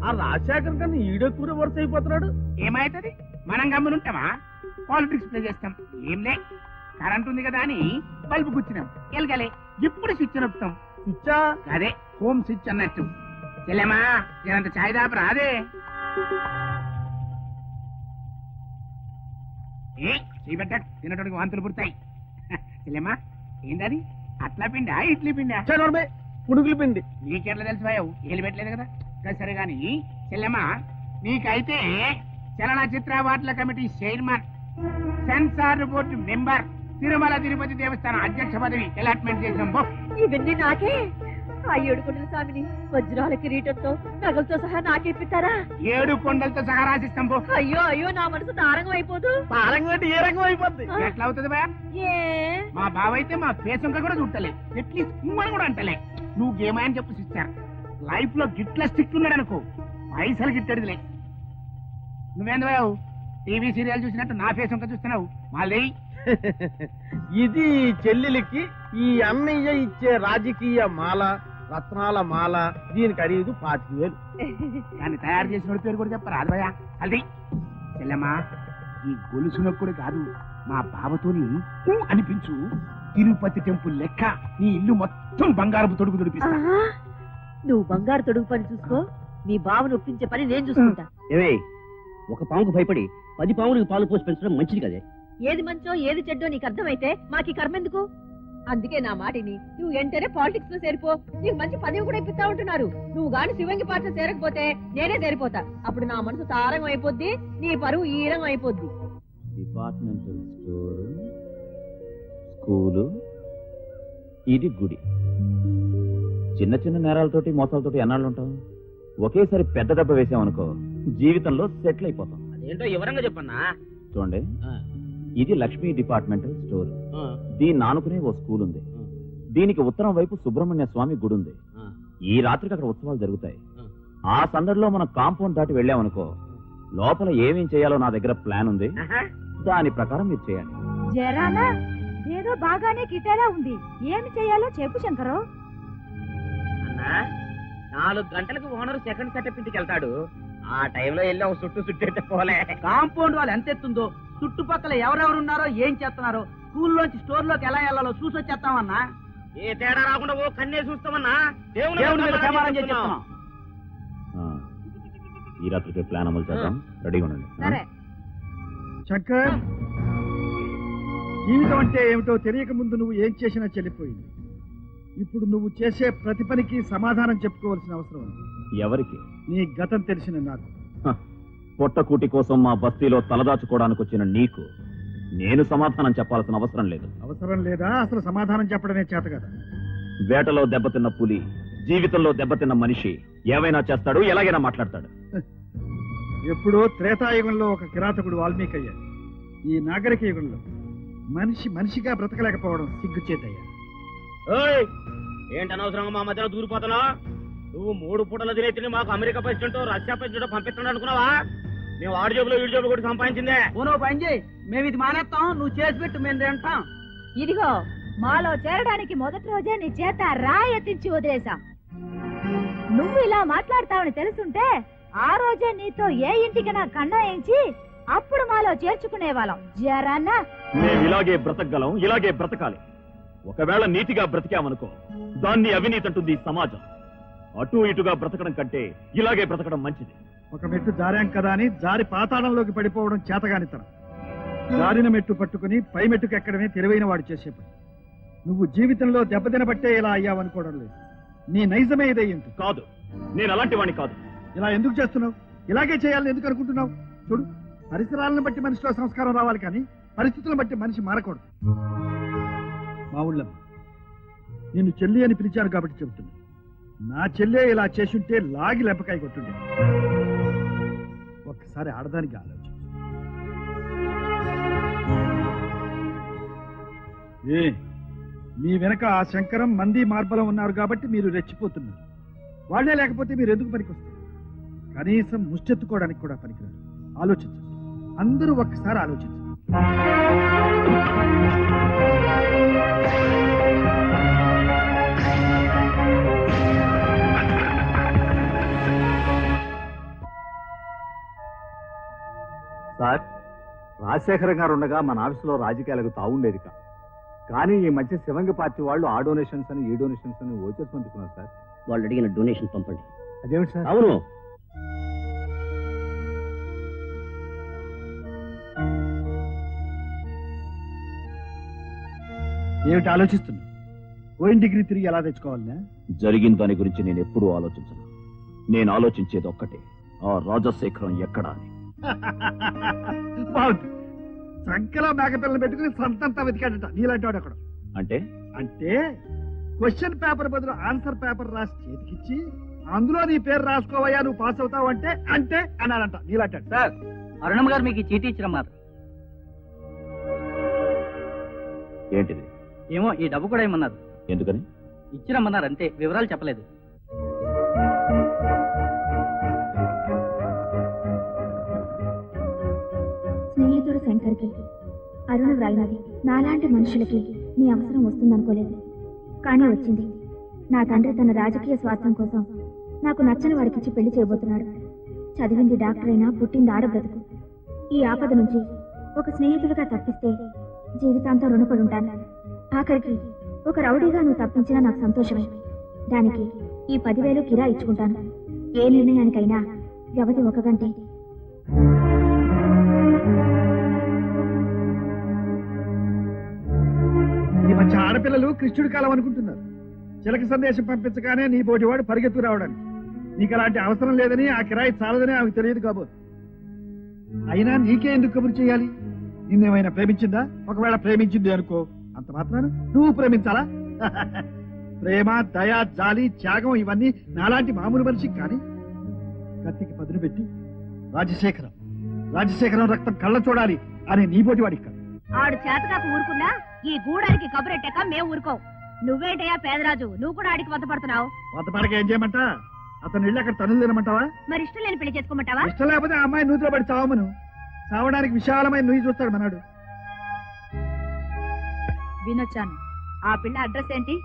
ఆ రాజశేఖర్ కన్నా ఈడే కూర వరుస అయిపోతున్నాడు? ఏమైతుంది? మనం గమ్మునుంటామా? పాలిటిక్స్ ప్లే చేస్తాం. ఏంలే, కరెంట్ ఉంది కదా అని బల్బు కూర్చున్నాం. ఎలగలే, ఇప్పుడు స్విచ్ నొప్పుతాం. స్విచ్చా? అదే హోమ్ స్విచ్ అన్నట్టు. చెల్లెమా, జనంత ఛాయ్ దాపరా అదే. చేయబడ్డ తినడానికి వాంతులు పుడతాయి. చెల్లెమా, ఏంటది? అట్లా పిండా ఇడ్లీ పిండా? పుడుగులు పిండి. నీకెట్లా తెలిసిపోయావు? ఏలు పెట్టలేదు కదా. సరే గాని చెల్లెమా, నీకైతే చలనచిత్ర అవార్డుల committee chairman, censor board member, Tirumala Tirupati Devasthanam అధ్యక్ష పదవి అలాట్మెంట్ చేసాం. ఇవన్నీ నాకే? ఆ 7 కొండల స్వామిని వజ్రాల కిరీటంతో నగలతో సహా నాకేపిస్తారా? 7 కొండలతో సహా రాసిస్తాం. అయ్యో నా మనసు తారంగం అయిపోదు. తారంగం అంటే ఏ రంగం అయిపోద్ది? ఎట్లా అవుతుంది బా? మా బావ అయితే మా పేసంక కూడా చుట్టలే, ఎట్లీస్ట్ నువ్వని కూడా అంటలే. నువ్వు గేమాయని చెప్పు సిస్టర్. లైఫ్ లో గిట్ల స్టిక్ ఉన్నాడు అనుకో, పైసలు గిట్టడిదిలే. నువ్వేంది బావు టీవీ సీరియల్ చూసినట్టు నా పేసంక చూస్తున్నావు? మళ్ళీ ఇది చెల్లెలికి ఈ అన్నయ్య ఇచ్చే రాజకీయ మాల, రత్నాల మాల. దీని ఖరీదు 25,000. దాన్ని తయారు చేసిన పేరు కూడా చెప్పరా? అదయా అది చెల్లెమ్మా, ఈ గొలుసు నొక్కుడు కాదు, మా బావతోని అనిపించు. తిరుపతి టెంపుల్ లెక్క నీ ఇల్లు మొత్తం బంగారపు తొడుగు తొడిపిస్తా. నువ్వు బంగారు తొడుగు పని చూసుకో, నీ బావను ఒప్పించే పని నేను చూసుకుంటా. ఏమే, ఒక పాముకు భయపడి 10 పాములకు పాలు పోసి పెంచడం మంచిది కదే. ఏది మంచో ఏది చెడ్డో నీకు అర్థమైతే మాకు కర్మెందుకు? అందుకే నా మాటిని నువ్వు వెంటనే పాలిటిక్స్ లో చేరిపో. నీకు మంచి పదవి కూడా ఇప్పిస్తా ఉంటున్నారు. నువ్వు గాని శివంగి పార్టీ చేరకపోతే నేనే చేరిపోతా. అప్పుడు నా మనసు తారంగం అయిపోద్ది, నీ పరువు ఈరంగం అయిపోద్ది. డిపార్ట్మెంటల్ స్టోర్, స్కూలు, ఇది గుడి. చిన్న చిన్న నేరాలతోటి మోసాలతోటి ఎన్నాళ్ళు ఉంటాం? ఒకేసారి పెద్ద దెబ్బ వేసామనుకో జీవితంలో సెటిల్ అయిపోతాం. అదేంటో వివరంగా చెప్పన్నా. చూడండి, ఇది లక్ష్మీ డిపార్ట్మెంటల్ స్టోర్. దీన్ని ఆనుకునే ఓ స్కూల్ ఉంది. దీనికి ఉత్తరం వైపు సుబ్రహ్మణ్య స్వామి గుడి ఉంది. ఈ రాత్రికి అక్కడ ఉత్సవాలు జరుగుతాయి. ఆ సందర్లో మనం కాంపౌండ్ దాటి వెళ్ళామనుకో లోపల ఏమేం చేయాలో నా దగ్గర ప్లాన్ ఉంది. దాని ప్రకారం మీరు చేయాలి. జరానా ఏదో బాగానే కిటేలా ఉంది. ఏమి చేయాలో చెప్పు శంకరు. అన్నా 4 గంటలకు ఓనర్ సెకండ్ సెటప్ ఇంటికి వెళ్తాడు. ఆ టైంలో వెళ్ళి ఒక చుట్టూ పోలే. కాంపౌండ్ వాళ్ళు ఎంత ఎత్తుందో, చుట్టుపక్కల ఎవరెవరు ఉన్నారో, ఏం చేస్తున్నారో, స్కూల్లోంచి స్టోర్ లోకి ఎలా వెళ్ళాలో చూసి వచ్చేస్తామన్నా. ఏ తేడా రాకుండా ఓ కన్నే చూస్తామన్నా. దేవుని మీద ప్రమాణం చేసి చెప్తున్నాం. ఈ రాత్రికి ప్లాన్ అమలు చేద్దాం. రెడీగా ఉండండి. సరే. శంకర్, జీవితం అంటే ఏమిటో తెలియక ముందు నువ్వు ఏం చేసినా చెల్లిపోయింది. ఇప్పుడు నువ్వు చేసే ప్రతి పనికి సమాధానం చెప్పుకోవాల్సిన అవసరం ఉంది. ఎవరికి? నీ గతం తెలిసిన నాకు. పొట్టకూటి కోసం మా బస్తీలో తలదాచుకోవడానికి వచ్చిన నీకు నేను సమాధానం చెప్పాల్సిన అవసరం లేదు. అవసరం లేదా? అసలు సమాధానం చెప్పడమే చేత కదా. వేటలో దెబ్బతిన్న పులి, జీవితంలో దెబ్బతిన్న మనిషి ఏమైనా చేస్తాడు, ఎలాగైనా మాట్లాడతాడు. ఎప్పుడో త్రేతాయుగంలో ఒక కిరాతకుడు వాల్మీకి అయ్యాడు. ఈ నాగరిక యుగంలో మనిషి మనిషిగా బ్రతకలేకపోవడం సిగ్గుచేటయ్యా. ఏంటి అనవసరంగా మా మధ్యలో దూరిపోతున్నా? నువ్వు 3 పూటల తినే మాకు అమెరికా ప్రెసిడెంట్, రష్యా ప్రెసిడెంట్ పంపిస్తున్నాడు అనుకున్నావా? మేము ఆడి జేబులో వీడి జేబులో కూడా సంపాదించిందే. ఓనో పని చేయి, మేము ఇది మానేస్తాం, నువ్వు చేసి పెట్టు, మేము తింటాం. ఇదిగో మాలో చేరడానికి మొదటి రోజే నీ చేత రాయి ఎత్తించి వదిలేశాం. నువ్వు ఇలా మాట్లాడతావని తెలుసుంటే ఆ రోజే నీతో ఏ ఇంటికి నా కన్నా ఏంచి అప్పుడు మాలో చేర్చుకునే వాళ్ళం. జరాన్నా మేము ఇలాగే బ్రతకగలం, ఇలాగే బ్రతకాలి. ఒకవేళ నీతిగా బ్రతికామనుకో దాన్ని అవినీతి అంటుంది ఈ సమాజం. అటు ఇటుగా బ్రతకడం కంటే ఇలాగే బ్రతకడం మంచిది. ఒక మెట్టు జారాం కదా అని జారి పాతాళంలోకి పడిపోవడం చేతగానితనం. జారిన మెట్టు పట్టుకుని పై మెట్టుకు ఎక్కడమే తెలివైన వాడు చేసే పని. నువ్వు జీవితంలో దెబ్బతినబట్టే ఇలా అయ్యావనుకోవడం లేదు. నీ నైజమే ఇదయ్యింది. కాదు, నేను అలాంటి వాడిని కాదు. ఇలా ఎందుకు చేస్తున్నావు? ఇలాగే చేయాలని ఎందుకు అనుకుంటున్నావు? చూడు, పరిసరాలను బట్టి మనిషిలో సంస్కారం రావాలి, కానీ పరిస్థితులను బట్టి మనిషి మారకూడదు. మా ఊళ్ళమ్మ నేను చెల్లి అని పిలిచాను కాబట్టి చెబుతున్నా. నా చెల్లె ఇలా చేసుంటే లాగి లెంపకాయ కొట్టుండే. ఒక్కసారి ఆడదానికి ఆలోచన. మీ వెనక ఆ శంకరం, మంది, మార్బలం ఉన్నారు కాబట్టి మీరు రెచ్చిపోతున్నారు. వాళ్లే లేకపోతే మీరు ఎందుకు పనికొస్తారు? కనీసం ముష్టెత్తుకోవడానికి కూడా పనికిరారు. ఆలోచించండి, అందరూ ఒక్కసారి ఆలోచించండి. సార్, రాజశేఖర గారు ఉండగా మన ఆఫీసులో రాజకీయాలకు తావుండేది కాదు. కానీ ఈ మధ్య శివంగి పార్టీ వాళ్ళు ఆ డొనేషన్స్ అని ఈ డొనేషన్స్ అని ఓచర్స్ పంపిస్తున్నారు సార్. వాళ్ళు అడిగిన డొనేషన్ పంపండి. అదేమిటి సార్? అవును, ఏమిటి ఆలోచిస్తున్నా? ఓఎన్ డిగ్రీ తిరిగి ఎలా తెచ్చుకోవాలన్నా? జరిగిన దాని గురించి నేను ఎప్పుడూ ఆలోచించను. నేను ఆలోచించేది ఒక్కటే, ఆ రాజశేఖరం ఎక్కడా అని. బాగుంది. సంఖ్యలో మేకపిల్లలు పెట్టుకుని సంతంతా వెతికాడట నీలాంటి వాడు అక్కడ. అంటే అంటే క్వశ్చన్ పేపర్ బదులు ఆన్సర్ పేపర్ రాసి చేతికిచ్చి అందులో నీ పేరు రాసుకోవయ్యా, నువ్వు పాస్ అవుతావు అంటే అంటే అన్నాడంట నీలాంటాడు. సార్, అరుణమ్మ గారు మీకు చీటీ ఇచ్చిరన్నారు. ఏంటిది? ఏమో, ఈ డబ్బు కూడా ఏమన్నారు. ఎందుకని? ఇచ్చిరమ్మన్నారు అంతే, వివరాలు చెప్పలేదు. స్నేహితుడు శంకర్కి అరుణ వ్రాయినది నాలాంటి మనుషులకి నీ అవసరం వస్తుందనుకోలేదు, కానీ వచ్చింది. నా తండ్రి తన రాజకీయ స్వార్థం కోసం నాకు నచ్చని వాడికిచ్చి పెళ్లి చేయబోతున్నాడు. చదివింది డాక్టర్ అయినా పుట్టింది ఆడబ్రతుకు. ఈ ఆపద నుంచి ఒక స్నేహితుడిగా తప్పిస్తే జీవితాంతం రుణపడి ఉంటాను. ఆఖరికి ఒక రౌడీగా నువ్వు తప్పించినా నాకు సంతోషమే. దానికి ఈ 10,000 కిరా ఇచ్చుకుంటాను. ఏ నిర్ణయానికైనా వ్యవధి 1 గంటే. ఈ మధ్య ఆడపిల్లలు కృష్ణుడి కాలం అనుకుంటున్నారు. చిలక సందేశం పంపించగానే నీ బోటివాడు పరిగెత్తు రావడానికి. నీకు అలాంటి అవసరం లేదని, ఆ కిరాయి చాలదని ఆమెకు తెలియదు కాబోదు. అయినా నీకే ఎందుకు కబురు చేయాలి? నిన్నేమైనా ప్రేమించిందా? ఒకవేళ ప్రేమించింది అనుకో, అంత మాత్రాన నువ్వు ప్రేమించాలా? ప్రేమ, దయ, జాలి, త్యాగం ఇవన్నీ నాలాంటి మామూలు మనిషికి కానీ కత్తికి పదును పెట్టి రాజశేఖరం రక్తం కళ్ళ చూడాలి అనే నీబోటి వాడికి కాదు. ఆడు చేతకాక ఊరుకున్నా ఈ గూడానికి కబురెట్టాక మేము ఊరుకోం. నువ్వేంటయ్యా పేదరాజు, నువ్వు కూడా ఆడికి వద్దపడుతున్నావు. వంతపాడికి ఏం చేయమంట? అతను ఇల్లు అక్కడ తనులు తినమంటావా? మరి ఇష్టం లేని పెళ్లి చేసుకోమంటావా? ఇష్టం లేకపోతే ఆ అమ్మాయి నూతిలో పడి చావమను. చావడానికి విశాలమైన నుయ్యి చూస్తాడు మనాడు. వినొచ్చాను. ఆ పిల్ల అడ్రస్ ఏంటి?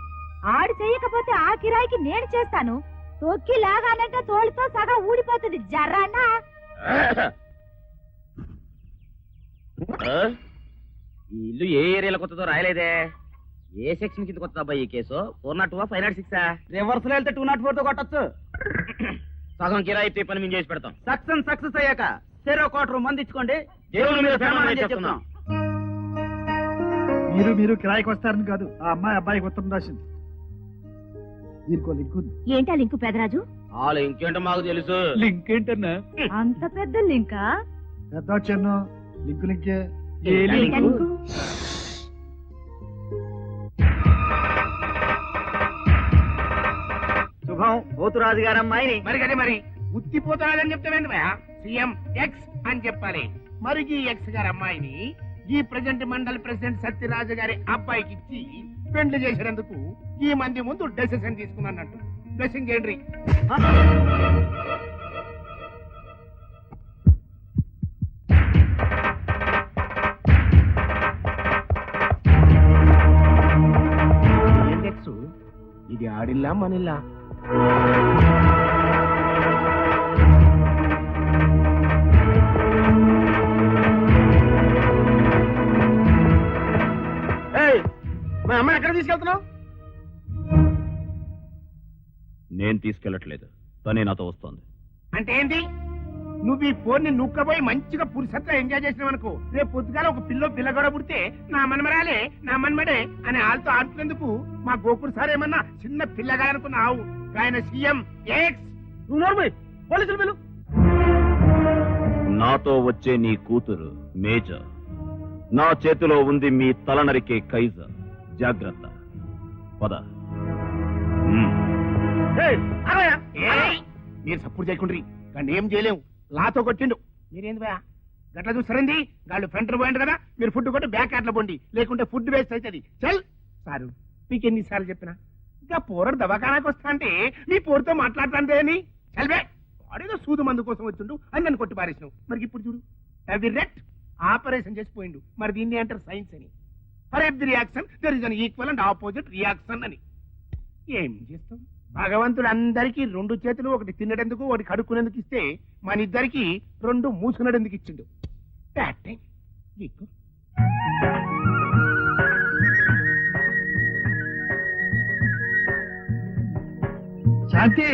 ఆడు చెయ్యకపోతే ఆ కిరాయికి నేను చేస్తాను. తొక్కి లాగానంటే తోలుతో సగం ఊడిపోతుంది. జర్రానా ఈ ఇల్లు ఏ ఏరియాలో కొత్తదో రాయలేదే. ఏ సెక్షన్ కింద కొత్త అబ్బాయి ఈ కేసు? 402 506 రివర్స్ లో వెళ్తే 204 తో కొట్టచ్చు. సగం కిరాయి పని మేము చేసి పెడతాం. సక్సెస్ అయ్యాక చెరో కోటరు మంది ఇచ్చుకోండి. దేవుని మీద ప్రమాణం చేస్తున్నాం. మీరు కిరాయికి వస్తారని కాదు, ఆ అమ్మాయి అబ్బాయికి ఉత్తరం రాసింది. దీనికో లింక్ ఉంది. ఏంటా లింకు పెదరాజు? ఆ లింక్ ఏంటో మాకు తెలుసు. లింక్ ఏంటన్నా? అంత పెద్ద లింకా? పెద్ద వచ్చాను లింకే. శుభం, పోతురాజు గారు అమ్మాయిని. మరి ఉత్తిపోతాడని చెప్తావేంటి భయ? సీఎం ఎక్స్ అని చెప్పాలి. మరి ఈ ఎక్స్ గారి అమ్మాయిని ఈ ప్రెసిడెంట్ మండలి ప్రెసిడెంట్ సత్యరాజు గారి అబ్బాయికి ఇచ్చి పెండ్లి చేసేందుకు ఈ మంది ముందు డెసిషన్ తీసుకున్నట్టు. బ్లెస్సింగ్ చేయండి. ఇది ఆడిల్లా మనిల్లా? మా అమ్మాయి ఎక్కడ తీసుకెళ్తున్నావు? నేను తీసుకెళ్లట్లేదు, తనే నాతో వస్తోంది. అంటే ఏంటి? నువ్వు ఈ ఫోన్ ని నూక్కపోయి మంచిగా పురుషత్వ ఎంజాయ్ చేసినావు అనుకో, రేపు పొద్దుగాల ఒక పిల్లగొడ పుడితే నా మన్మరాలే నా మన్మడే అని వాళ్ళతో ఆడుకునేందుకు మా గోకుడు సార్ ఏమన్నా చిన్న పిల్లగా అనుకున్నావు. ఆయన సీఎం ఎక్స్. నువ్వు నోర్మై, పోలీసులు పిలు. నాతో వచ్చే నీ కూతురు మేజర్, నా చేతిలో ఉంది మీ తల నరికే కైజర్. జాగ్రత్త, పద. మీరు సపోర్ట్ చేయకుండ్రి, కానీ ఏం చేయలేము. లాతో కొట్టిండు. మీరేంది భయ గట్లా చూస్తారండి? వాళ్ళు ఫ్రంట్ పోయిండు కదా, మీరు ఫుడ్ కొట్టి బ్యాక్ అట్లా పోండి, లేకుంటే ఫుడ్ వేస్ట్ అవుతుంది. చల్ సారు, మీకు ఎన్నిసార్లు చెప్పినా ఇంకా పోరడు దవాఖానాకి వస్తా అంటే మీ పోరుతో మాట్లాడతాంటే అని చల్వే. వాడేదో సూదు మందు కోసం వచ్చిండు అని నన్ను కొట్టి పారేసినావు. మరి ఇప్పుడు చూడు, అవి రెట్ ఆపరేషన్ చేసిపోయిండు. మరి దీన్ని అంటారు సైన్స్ అని. For every reaction there is an equal and opposite reaction అని. ఏం చేస్తాం? భగవంతుడు అందరికీ 2 చేతులు, ఒకటి తినడెందుకు ఒకటి కడుక్కునేందుకు ఇస్తే మన ఇద్దరికి 2 మూసుకునేందుకు ఇచ్చిండు. Bad time. శాంతి,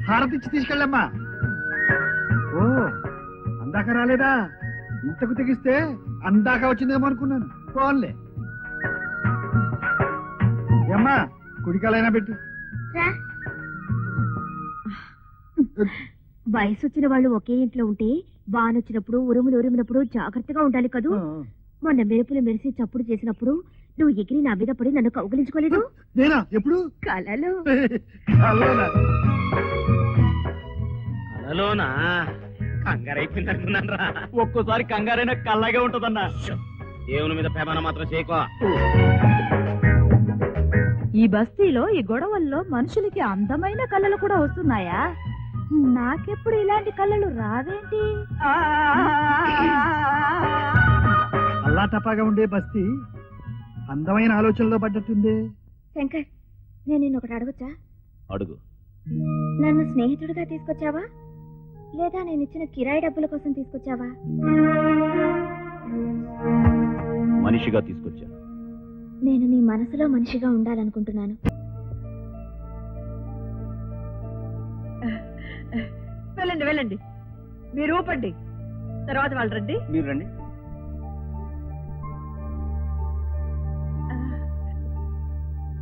హారతిచ్చి తీసుకెళ్ళమ్మా. ఓ, అందాక రాలేదా? ఇంతకు తెగిస్తే అందాక వచ్చిందేమో అనుకున్నాను. పోన్లే అమ్మా, కుడికాలైనా పెట్టు. వయసు వచ్చిన వాళ్ళు ఒకే ఇంట్లో ఉంటే వానొచ్చినప్పుడు ఉరుములు జాగ్రత్తగా ఉండాలి కదూ. మొన్న మెరుపులు మెరిసి చప్పుడు చేసినప్పుడు నువ్వు ఎగిరి నా మీద పడి నన్ను కౌగిలించుకోలేదు? నేనా? ఎప్పుడు? కలలో. కలలోనా? కంగారైపోయింది అనుకున్నాను రా. ఒక్కోసారి కంగారైనా కల్లాగే ఉంటదన్నా. దేవుని మీద పేమన మాత్రం చేయకో. ఈ బస్తీలో ఈ గొడవల్లో మనుషులకి అందమైన కళ్ళలు కూడా వస్తున్నాయా? నాకెప్పుడు ఇలాంటి కళ్ళలు రావేంటి? అల్లా టపాగా ఉండే బస్తీ అందమైన ఆలోచనలో పడ్డట్టుంది. శంకర్, నేను నిన్ను ఒకటి అడగొచ్చా? అడుగు. నన్ను స్నేహితుడిగా తీసుకొచ్చావా, లేదా నేను ఇచ్చిన కిరాయి డబ్బుల కోసం తీసుకొచ్చావా? మనిషిగా తీసుకొచ్చా. నేను నీ మనసులో మనిషిగా ఉండాలనుకుంటున్నాను. వెళ్ళండి, మీరు ఊపండి, తర్వాత వాళ్ళు రండి. మీరు రండి.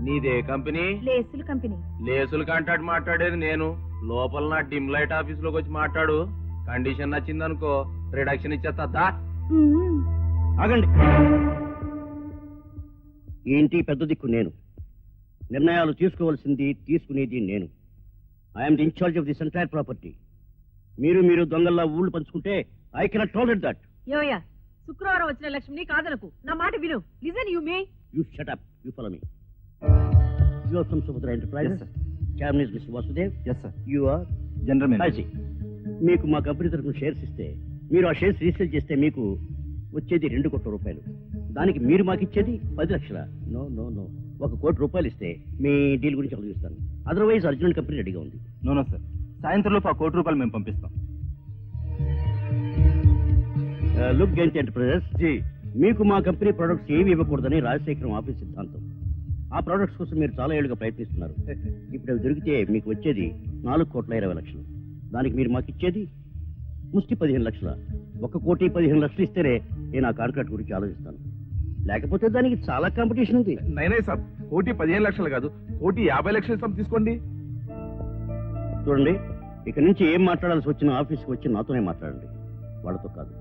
నీదే కంపెనీ? లేసులు కంపెనీ. లేసులు కాంటాక్ట్ మాట్లాడేది నేను. లోపల నా డిమ్ లైట్ ఆఫీస్ లోకి వచ్చి మాట్లాడు. కండిషన్ నచ్చిందనుకో రిడక్షన్ ఇచ్చేస్తా. ఆగండి. ఏంటి పెద్ద దిక్కు నేను. నిర్ణయాలు తీసుకోవాల్సింది తీసుకునేది నేను. I'm the incharge of this entire property. మీరు దొంగల్లా ఊళ్ళు పంచుకుంటే ఐ కెనాట్ టాలరేట్ దట్. ఏమయ్యా, శుక్రవారం వచ్చిన లక్ష్మిని కాదనకు, నా మాట విను. Listen you may. You shut up, you follow me. You are from Subhadra enterprises. Chairman is Mr. Vasudev. Yes, sir. You are General Manager. I see. మీకు మా కంపెనీ తరఫున షేర్స్ ఇస్తే, మీరు ఆ షేర్స్ రిజిస్టర్ చేస్తే మీకు వచ్చేది 2 కోట్ల రూపాయలు. దానికి మీరు మాకు ఇచ్చేది 10 లక్షల. నో నో నో, 1 కోటి రూపాయలు ఇస్తే మీ డీల్ గురించి ఆలోచిస్తాను. అదర్వైజ్ అర్జున్ కంపెనీ రెడీగా ఉంది. నో సార్, సాయంత్రంలో 1 కోటి రూపాయలు మేము పంపిస్తాం. లుక్ గెంట్ ఎంటర్ప్రైజెస్ జీ, మీకు మా కంపెనీ ప్రొడక్ట్స్ ఏవి ఇవ్వకూడదని రాజశేఖరం ఆఫీస్ సిద్ధాంతం. ఆ ప్రొడక్ట్స్ కోసం మీరు చాలా ఏళ్ళుగా ప్రయత్నిస్తున్నారు. ఇప్పుడు అవి దొరికితే మీకు వచ్చేది 4,20,00,000. దానికి మీరు మాకు ఇచ్చేది ముష్టి 15 లక్షల. 1,15,00,000 ఇస్తేనే నేను ఆ కాంట్రాక్ట్ గురించి ఆలోచిస్తాను. లేకపోతే దానికి చాలా కాంపిటీషన్ ఉంది. నైనే సార్, 1,15,00,000 కాదు, 1,50,00,000 ఇస్తాం, తీసుకోండి. చూడండి, ఇక నుంచి ఏం మాట్లాడాల్సి వచ్చిన ఆఫీస్కి వచ్చి నాతోనే మాట్లాడండి, వాళ్ళతో కాదు.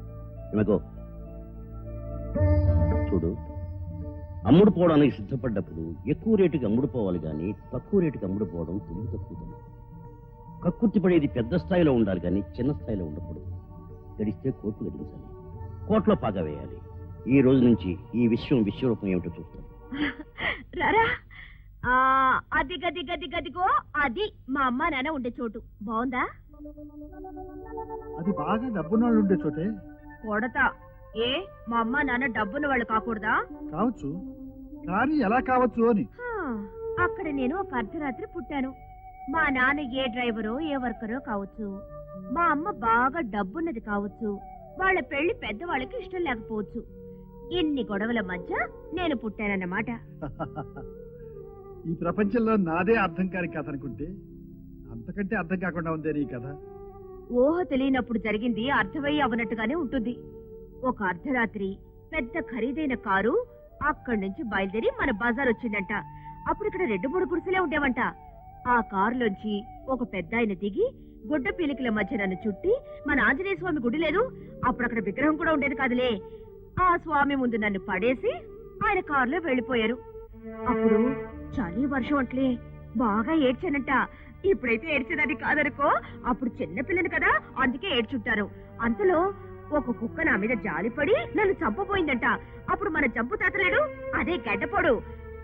ఏమగో చూడు, అమ్ముడు పోవడానికి సిద్ధపడ్డప్పుడు ఎక్కువ రేటుకి అమ్ముడు పోవాలి కానీ తక్కువ రేటుకి అమ్ముడు పోవడం తెలివి తక్కువ. కక్కుర్తి పడేది పెద్ద స్థాయిలో ఉండాలి కానీ చిన్న స్థాయిలో ఉండకూడదు. గడిస్తే కోట్లు గడించాలి, కోట్లో పాగా వేయాలి. ఈ రోజు నుంచి ఈ విశ్వరూపం ఏమిటో చూస్తాను. రారా, అది గది గది గదిగో, అది మా అమ్మ నాన్న ఉండే చోటు. బాగుందా? అది బాగా డబ్బున్నోళ్ళు ఉండే చోటే. కొడతా. ఏ, మా అమ్మ నాన్న డబ్బున్న వాళ్ళు కాకూడదా? కావచ్చు, కానీ ఎలా కావచ్చు అని. అక్కడ నేను ఒక అర్ధరాత్రి పుట్టాను. మా నాన్న ఏ డ్రైవరో ఏ వర్కరో కావచ్చు, మా అమ్మ బాగా డబ్బున్నది కావచ్చు, వాళ్ళ పెళ్లి పెద్దవాళ్ళకి ఇష్టం లేకపోవచ్చు. ఇన్ని గొడవల మధ్య నేను పుట్టానన్నమాట. ఈ ప్రపంచంలో నాదే అర్థం కాని కథ అనుకుంటే అంతకంటే అర్థం కాకుండా ఉందే నీ కథ. ఊహ తెలియనప్పుడు జరిగింది అర్థమయ్యి అవనట్టుగానే ఉంటుంది. ఒక అర్ధరాత్రి పెద్ద ఖరీదైన కారు అక్కడి నుంచి బయలుదేరి మన బజార్ వచ్చిందంట. అప్పుడు ఇక్కడ 2-3 గుడిసెలే ఉండేవంట. ఆ కారులోంచి ఒక పెద్ద ఆయన దిగి గుడ్డ పీలికల మధ్య నన్ను చుట్టి, మన ఆంజనేయ స్వామి గుడి లేదు, అప్పుడు అక్కడ విగ్రహం కూడా ఉండేది కాదులే, ఆ స్వామి ముందు నన్ను పడేసి ఆయన కారులో వెళ్లిపోయారు. అప్పుడు చలి వర్షం అంట్లే బాగా ఏడ్చానంట. ఇప్పుడైతే ఏడ్చేదాన్ని కాదనుకో, అప్పుడు చిన్న పిల్లని కదా, అందుకే ఏడ్చుంటారు. అంతలో ఒక కుక్క నా మీద జాలిపడి నన్ను చంపబోయిందంట. అప్పుడు మన జంపు తాతలేడు, అదే గడ్డపోడు,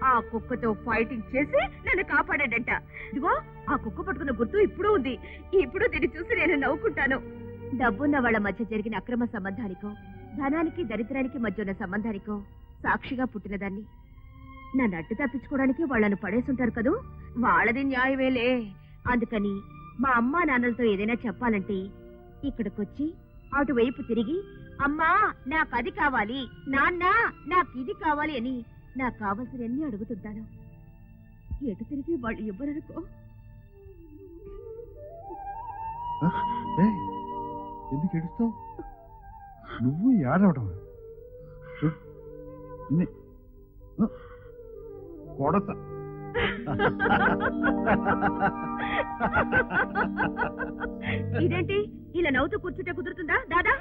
ఆ కుక్కతో ఫైటింగ్ చేసి నన్ను కాపాడాడంట. ఇదిగో ఆ కుక్క పట్టుకున్న గుర్తు ఇప్పుడు ఉంది. ఇప్పుడు దీన్ని చూసి నేను నవ్వుకుంటాను. డబ్బున్న వాళ్ళ మధ్య జరిగిన అక్రమ సంబంధానికో, ధనానికి దరిద్రానికి మధ్య ఉన్న సంబంధానికో సాక్షిగా పుట్టినదాన్ని. నన్ను అడ్డు తప్పించుకోవడానికి వాళ్ళను పడేసుంటారు కదూ, వాళ్ళది న్యాయమేలే. అందుకని మా అమ్మా నాన్నలతో ఏదైనా చెప్పాలంటే ఇక్కడికొచ్చి అటువైపు తిరిగి, అమ్మా నాకు అది కావాలి, నాన్న నాకు ఇది కావాలి అని నాకు కావలసినన్ని అడుగుతుంటాను. ఎటు తిరిగి వాళ్ళు ఇవ్వరనుకో. ఎందుకు ఏడుస్తావు? నువ్వు ఏడవడం కొడత. ఇదేంటి ఇలా నవ్వుతూ కూర్చుంటే కుదురుతుందా దాదా?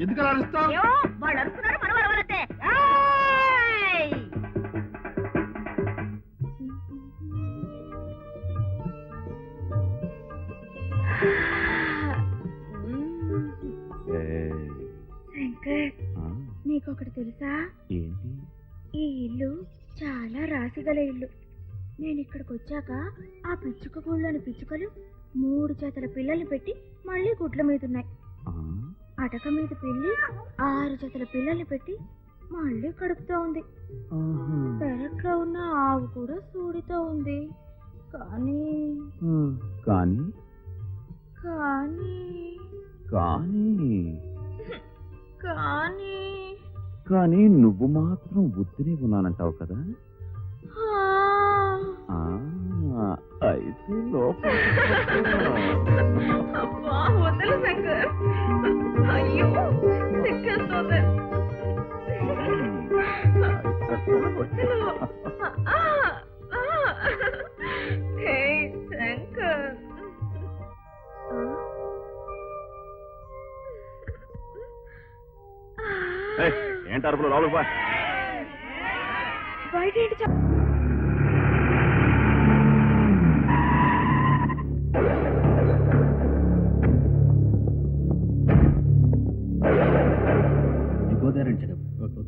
ఎందుకు అలా అరుస్తావు? వాళ్ళు అరుస్తున్నారు, మనం అరవాలంటే. శంకర్, నీకొకటి తెలుసా? ఏంటి? ఈ ఇల్లు చాలా రాసిగల ఇల్లు. నేను ఇక్కడికి వచ్చాక ఆ పిచ్చుక గూళ్ళని పిచ్చుకలు 3 జతల పిల్లల్ని పెట్టి మళ్ళీ గుడ్ల మీద ఉన్నాయి. అటక మీద పిల్లి 6 జతల పిల్లల్ని పెట్టి మళ్ళీ కడుపుతో ఉంది. పెరట్లో ఉన్న ఆవు కూడా సూడితో ఉంది. కానీ కానీ కానీ కానీ కానీ కానీ నువ్వు మాత్రం బుద్ధిని ఉన్నానంటావు కదా. అయితే లోపల వదలు శంకర్. అయ్యో సిక్కేస్తోంది. శంకర్, ఏంటి అరుపులు? లోపలికి బా. బయట ఏంటి?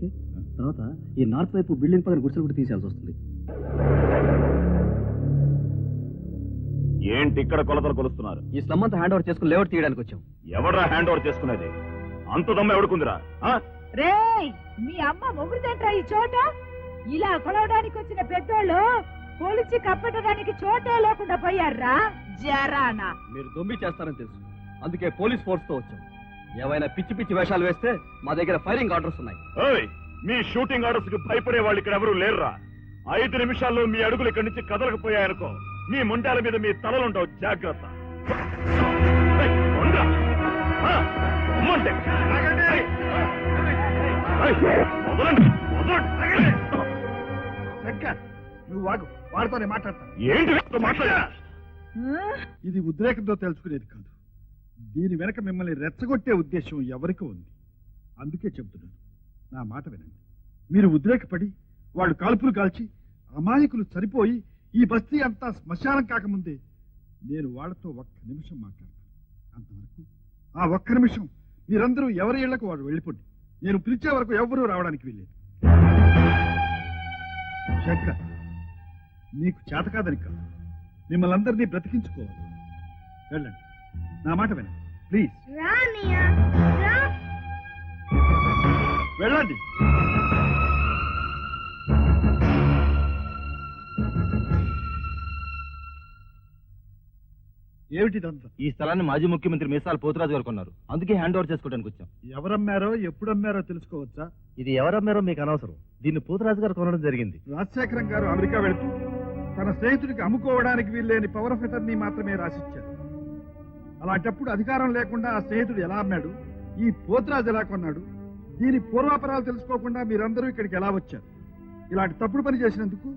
ఓకే తర్వాత ఈ నార్త్ వైపు బిల్డింగ్ పక్కన గుడిసెలు కూడా తీసేయాల్సి వస్తుంది. ఏంటి ఇక్కడ కొలతలు కొలుస్తున్నారు? ఈ స్లమ్ అంతా హ్యాండ్ ఓవర్ చేసుకుని లేఅవుట్ తీయడానికి వచ్చాం. ఎవడ్రా హ్యాండ్ ఓవర్ చేసుకునేది? అంత దమ్మ ఎవడుకుందిరా? రేయ్, మీ అమ్మ మొగుడుదంట్రా ఈ చోట. ఇలా కొలవడానికి వచ్చిన పెద్దోళ్ళు పోలిచి కప్పెట్టడానికి చోటే లేకుండా పోయారా జరానా. మీరు దొంబి చేస్తారని తెలుసు, అందుకే పోలీస్ ఫోర్స్ తో వచ్చాం. ఏవైనా పిచ్చి పిచ్చి వేషాలు వేస్తే మా దగ్గర ఫైరింగ్ ఆర్డర్స్ ఉన్నాయి. మీ షూటింగ్ ఆర్డర్స్ కి భయపడే వాళ్ళు ఇక్కడ ఎవరు లేరురా. 5 నిమిషాల్లో మీ అడుగులు ఇక్కడి నుంచి కదలకపోయాయనుకో మీ ముండాల మీద మీ తలలుండవు. జాగ్రత్త. నువ్వు వాగు, వాడితోనే మాట్లాడతాను. ఏంటి మాట్లాడా? ఇది ఉద్రేకంతో తెలుసుకునేది కాదు. దీని వెనక మిమ్మల్ని రెచ్చగొట్టే ఉద్దేశం ఎవరికో ఉంది. అందుకే చెబుతున్నాను, నా మాట వినండి. మీరు ఉద్రేకపడి వాళ్ళు కాల్పులు కాల్చి అమాయకులు చనిపోయి ఈ బస్తీ అంతా శ్మశానం కాకముందే నేను వాళ్ళతో 1 నిమిషం మాట్లాడతాను. అంతవరకు ఆ 1 నిమిషం మీరందరూ ఎవరి ఇళ్లకు వాడు వెళ్ళిపోండి. నేను పిలిచే వరకు ఎవరూ రావడానికి వీల్లేదు. శంకర్, నీకు చేత కాదని కాదు, మిమ్మల్ని అందరినీ బ్రతికించుకోవాలి. వెళ్ళండి, నా మాట వినండి ప్లీజ్. వెళ్ళండి. ఏమిటిదంతా? ఈ స్థలాన్ని మాజీ ముఖ్యమంత్రి మీసాల పోతురాజు గారు కొన్నారు, అందుకే హ్యాండ్ ఓవర్ చేసుకోవడానికి వచ్చాం. ఎవరమ్మారో ఎప్పుడమ్మారో తెలుసుకోవచ్చా? ఇది ఎవరమ్మారో మీకు అనవసరం, దీన్ని పోతురాజు గారు కొనడం జరిగింది. రాజశేఖరం గారు అమెరికా వెళుతూ తన స్నేహితుడికి అమ్ముకోవడానికి వీల్లేని పవర్ ఆఫ్ అటర్నీ మాత్రమే రాసిచ్చారు. అలాంటప్పుడు అధికారం లేకుండా ఆ స్నేహితుడు ఎలా అమ్మాడు? ఈ పోతురాజు ఎలా కొన్నాడు? దీని పూర్వాపరాలు తెలుసుకోకుండా మీరందరూ ఇక్కడికి ఎలా వచ్చారు? ఇలాంటి తప్పుడు పని చేసినందుకు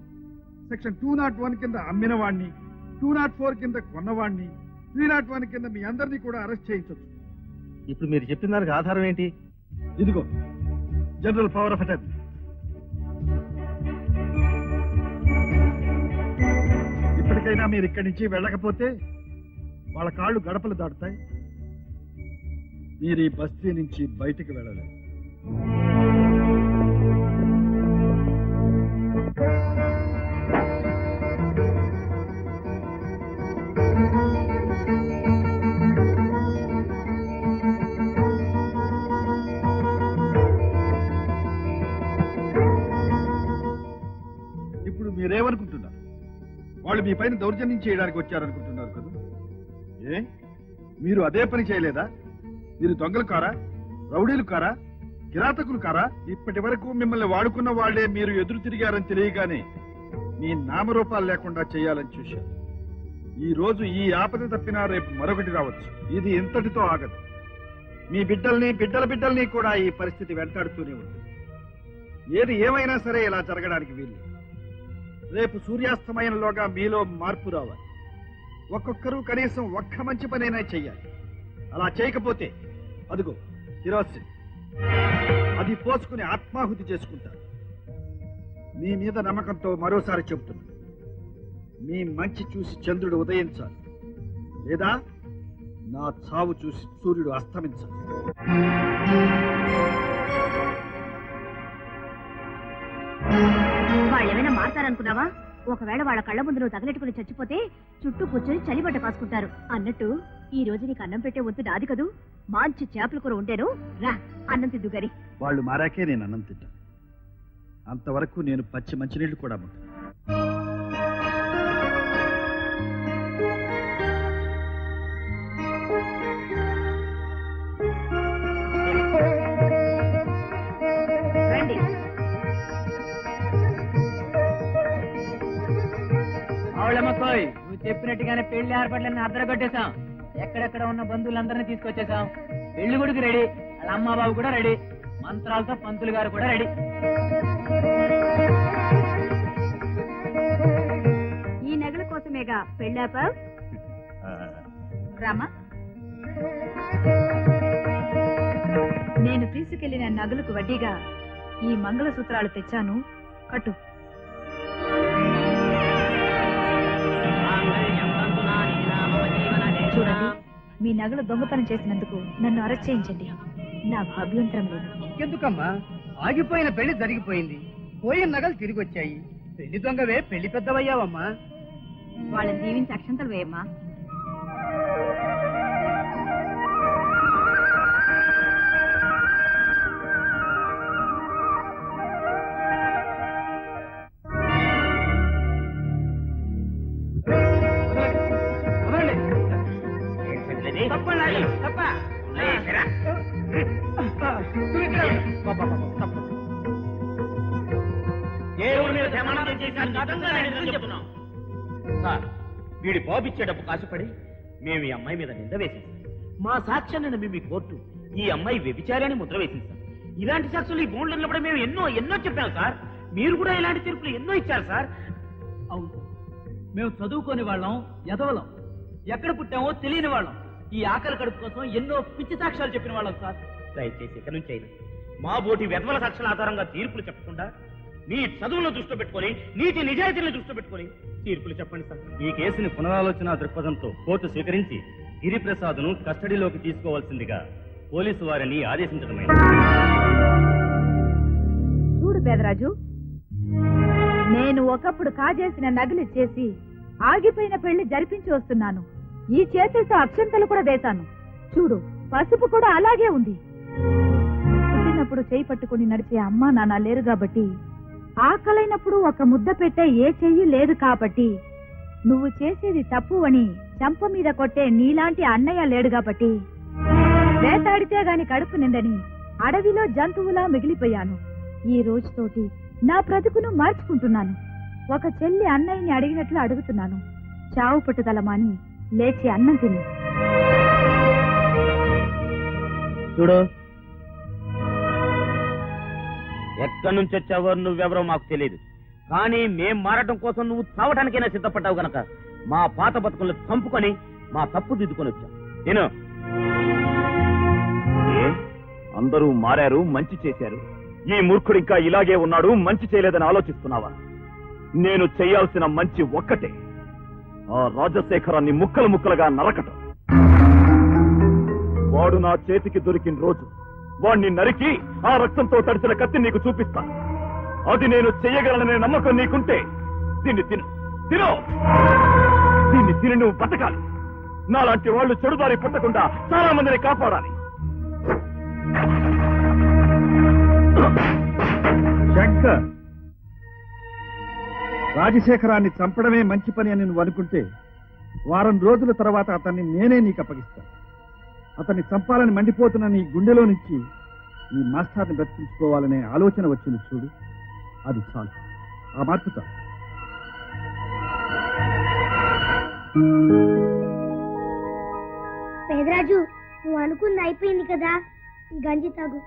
సెక్షన్ 201 కింద అమ్మిన వాణ్ణి, 204 కింద కొన్నవాణ్ణి, 301 కింద మీ అందరినీ కూడా అరెస్ట్ చేయించవచ్చు. ఇప్పుడు మీరు చెప్పిన దానికి ఆధారం ఏంటి? ఇదిగో జనరల్ పవర్ ఆఫ్ అటర్నీ. ఇప్పటికైనా మీరు ఇక్కడి నుంచి వెళ్ళకపోతే వాళ్ళ కాళ్ళు గడపలు దాటుతాయి. మీరు ఈ బస్తీ నుంచి బయటికి వెళ్ళలేదు. ఇప్పుడు మీరేమనుకుంటున్నారు? వాళ్ళు మీ పైన దౌర్జన్యం చేయడానికి వచ్చారనుకుంటున్నారు కదా? ఏ, మీరు అదే పని చేయలేదా? మీరు దొంగలు కారా, రౌడీలు కారా, కిరాతకులు కారా? ఇప్పటి వరకు మిమ్మల్ని వాడుకున్న వాళ్లే మీరు ఎదురు తిరిగారని తెలియగానే మీ నామరూపాలు లేకుండా చేయాలని చూశారు. ఈ రోజు ఈ ఆపద తప్పినా రేపు మరొకటి రావచ్చు. ఇది ఇంతటితో ఆగదు. మీ బిడ్డల్ని, బిడ్డల బిడ్డల్ని కూడా ఈ పరిస్థితి వెంటాడుతూనే ఉంటుంది. ఏది ఏమైనా సరే ఇలా జరగడానికి వీలు. రేపు సూర్యాస్తమయంలోగా మీలో మార్పు రావాలి. ఒక్కొక్కరు కనీసం 1 మంచి పనైనా చెయ్యాలి. అలా చేయకపోతే అదిగో కిరోసిన్, అది పోసుకుని ఆత్మాహుతి చేసుకుంటారు. మీ మీద నమ్మకంతో మరోసారి చెబుతున్నాను, మీ మంచి చూసి చంద్రుడు ఉదయించాలి, లేదా నా చావు చూసి సూర్యుడు అస్తమించాలి. వాళ్ళేమైనా మారతారనుకున్నావా? ఒకవేళ వాళ్ళ కళ్ళ ముందు నువ్వు తగలెట్టుకుని చచ్చిపోతే చుట్టూ కూర్చొని చలిబట్ట కాసుకుంటారు. అన్నట్టు ఈ రోజు నీకు అన్నం పెట్టే వంతు నాది కదూ. మంచి చేపల కూర ఉండేను, రా అన్నం తిద్దు గారి. వాళ్ళు మారాకే నేను అన్నం తింటా. అంతవరకు నేను పచ్చి మంచినీళ్లు కూడా ముట్టాను. రండి. అవులమ్మకోయ్, నువ్వు చెప్పినట్టుగానే పెళ్లి ఏర్పాట్లన్నీ అద్దరగొట్టేశాం. ఎక్కడెక్కడ ఉన్న బంధువులందరినీ తీసుకొచ్చేసాం. పెళ్లి కొడుకు రెడీ, వాళ్ళ అమ్మ బాబు కూడా రెడీ, మంత్రాలతో పంతులు గారు కూడా రెడీ. ఈ నగల కోసమేగా పెళ్ళాపా రామా? నేను తీసుకెళ్లిన నగలకు వడ్డీగా ఈ మంగళసూత్రాలు తెచ్చాను, కట్టు. చూడండి, మీ నగలు దొంగతనం చేసినందుకు నన్ను అరెస్ట్ చేయించండి. నాకు అభ్యంతరం లేదు. ఎందుకమ్మా? ఆగిపోయిన పెళ్లి జరిగిపోయింది, పోయిన నగలు తిరిగి వచ్చాయి. పెళ్లి దొంగవే పెళ్లి పెద్దవయ్యావమ్మా. వాళ్ళని దీవించి అక్షంతలు వేయమ్మా. సార్, వీడి బాబిచ్చే డబ్బు కాసుపడి మేము ఈ అమ్మాయి మీద నింద వేసేసాం. మా సాక్ష్యాన్ని నమ్మి మీ కోర్టు ఈ అమ్మాయి వ్యభిచారి అని ముద్ర వేసింది సార్. ఇలాంటి సాక్షులు ఈ బోన్లు ఉన్నప్పుడు మేము ఎన్నో చెప్పాం సార్. మీరు కూడా ఇలాంటి తీర్పులు ఎన్నో ఇచ్చారు సార్. అవును, మేము చదువుకోని వాళ్ళం, ఎదవలం, ఎక్కడ పుట్టామో తెలియని వాళ్ళం, ఈ ఆకలి కడుపు కోసం ఎన్నో పిచ్చి సాక్ష్యాలు చెప్పిన వాళ్ళం సార్. దయచేసి ఇక నుంచి అయినా మా బోటి వెధవల సాక్ష్యాల ఆధారంగా తీర్పులు చెప్పకుండా మీ చదువులను దృష్టిలో పెట్టుకొని నీతి నిజాయితీలను దృష్టిలో పెట్టుకొని తీర్పులు చెప్పండి సార్. ఈ కేసుని పునరాలోచన దృక్పథంతో కోర్టు స్వీకరించి గిరిప్రసాద్ను కస్టడీలోకి తీసుకోవాల్సిందిగా పోలీసు వారిని ఆదేశించడమైంది. చూడు పేదరాజు, నేను ఒకప్పుడు కాజేసిన నగలు చేసి ఆగిపోయిన పెళ్లి జరిపించి వస్తున్నాను. ఈ చేతులతో అక్షంతలు కూడా వేశాను. చూడు, పసుపు కూడా అలాగే ఉంది. పుట్టినప్పుడు చేయి పట్టుకుని నడిచే అమ్మా నాన్న లేరు కాబట్టి, ఆకలైనప్పుడు ఒక ముద్ద పెట్టే ఏ చెయ్యి లేదు కాబట్టి, నువ్వు చేసేది తప్పు అని చంప మీద కొట్టే నీలాంటి అన్నయ్య లేడు కాబట్టి, వేటాడితే గాని కడుపు నిండని అడవిలో జంతువులా మిగిలిపోయాను. ఈ రోజుతోటి నా బ్రతుకును మార్చుకుంటున్నాను. ఒక చెల్లి అన్నయ్యని అడిగినట్లు అడుగుతున్నాను. చావు పట్టుదలమాని లేచి అన్నం తిని. చూడు, ఎక్కడి నుంచి వచ్చావో నువ్వెవరో మాకు తెలియదు, కానీ మేం మారటం కోసం నువ్వు చావటానికైనా సిద్ధపడ్డావు గనక మా పాత బతుకులను చంపుకొని మా తప్పు దిద్దుకొని వచ్చావు. నేను అందరూ మారారు, మంచి చేశారు. ఈ మూర్ఖుడు ఇంకా ఇలాగే ఉన్నాడు, మంచి చేయలేదని ఆలోచిస్తున్నావా? నేను చేయాల్సిన మంచి ఒక్కటే, ఆ రాజశేఖరాన్ని ముక్కలు ముక్కలుగా నరకటం. వాడు నా చేతికి దొరికిన రోజు వాణ్ణి నరికి ఆ రక్తంతో తడిసిన కత్తి నీకు చూపిస్తా. అది నేను చెయ్యగలననే నమ్మకం నీకుంటే దీన్ని తిను. దీన్ని తిని నువ్వు బతకాలి. నాలాంటి వాళ్ళు చెడుదారి పుట్టకుండా చాలా మందిని కాపాడాలి. శంకర్, రాజశేఖరాన్ని చంపడమే మంచి పని అని నువ్వు అనుకుంటే, వారం రోజుల తర్వాత అతన్ని నేనే నీకు అప్పగిస్తాను. అతన్ని చంపాలని మండిపోతున్న నీ గుండెలో నుంచి ఈ మాస్టర్ని బ్రతికించుకోవాలనే ఆలోచన వచ్చింది చూడు, అది చాలు. ఆ మార్పు చాలు. పేదరాజు, నువ్వు అనుకుంది అయిపోయింది కదా, ఈ గంజి తాగు.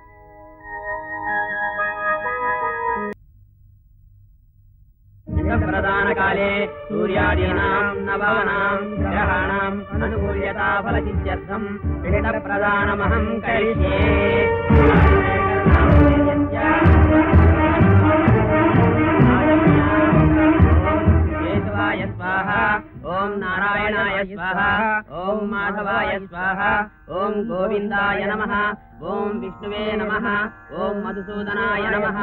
ప్రధాన కాలే సూర్యాదీనాం నవానాం గ్రహాణాం అనుకూల్యతా ఫలసిద్ధ్యర్థం పిత ప్రధానమహం కరిష్యే. కేశవాయ స్వాహ, ఓం నారాయణాయ స్వాహ, ఓం మాధవాయ స్వాహ, ఓం గోవిందాయ నమః, ఓం విష్ణువే నమః, ఓం మధుసూదనాయ నమః,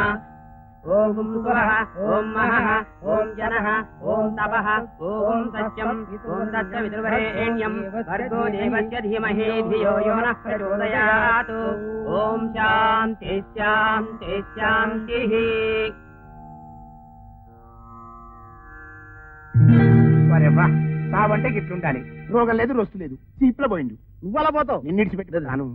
ఓం సురః, ఓం మహః, ఓం జనః, ఓం తపః, ఓం సత్యం, ఓం తత్సవితుర్వరేణ్యం భర్గో దేవస్య ధీమహి ధియో యో నః ప్రచోదయాత్. ఓం శాంతి శాంతి శాంతిః. సావంటే గిట్లుండాలి. రోగం లేదు, రొస్తు లేదు, చీప్లో పోయిండు. నువ్వు అలా పోతావు, నిన్ను ఇడిచిపెట్టలేదు నాను.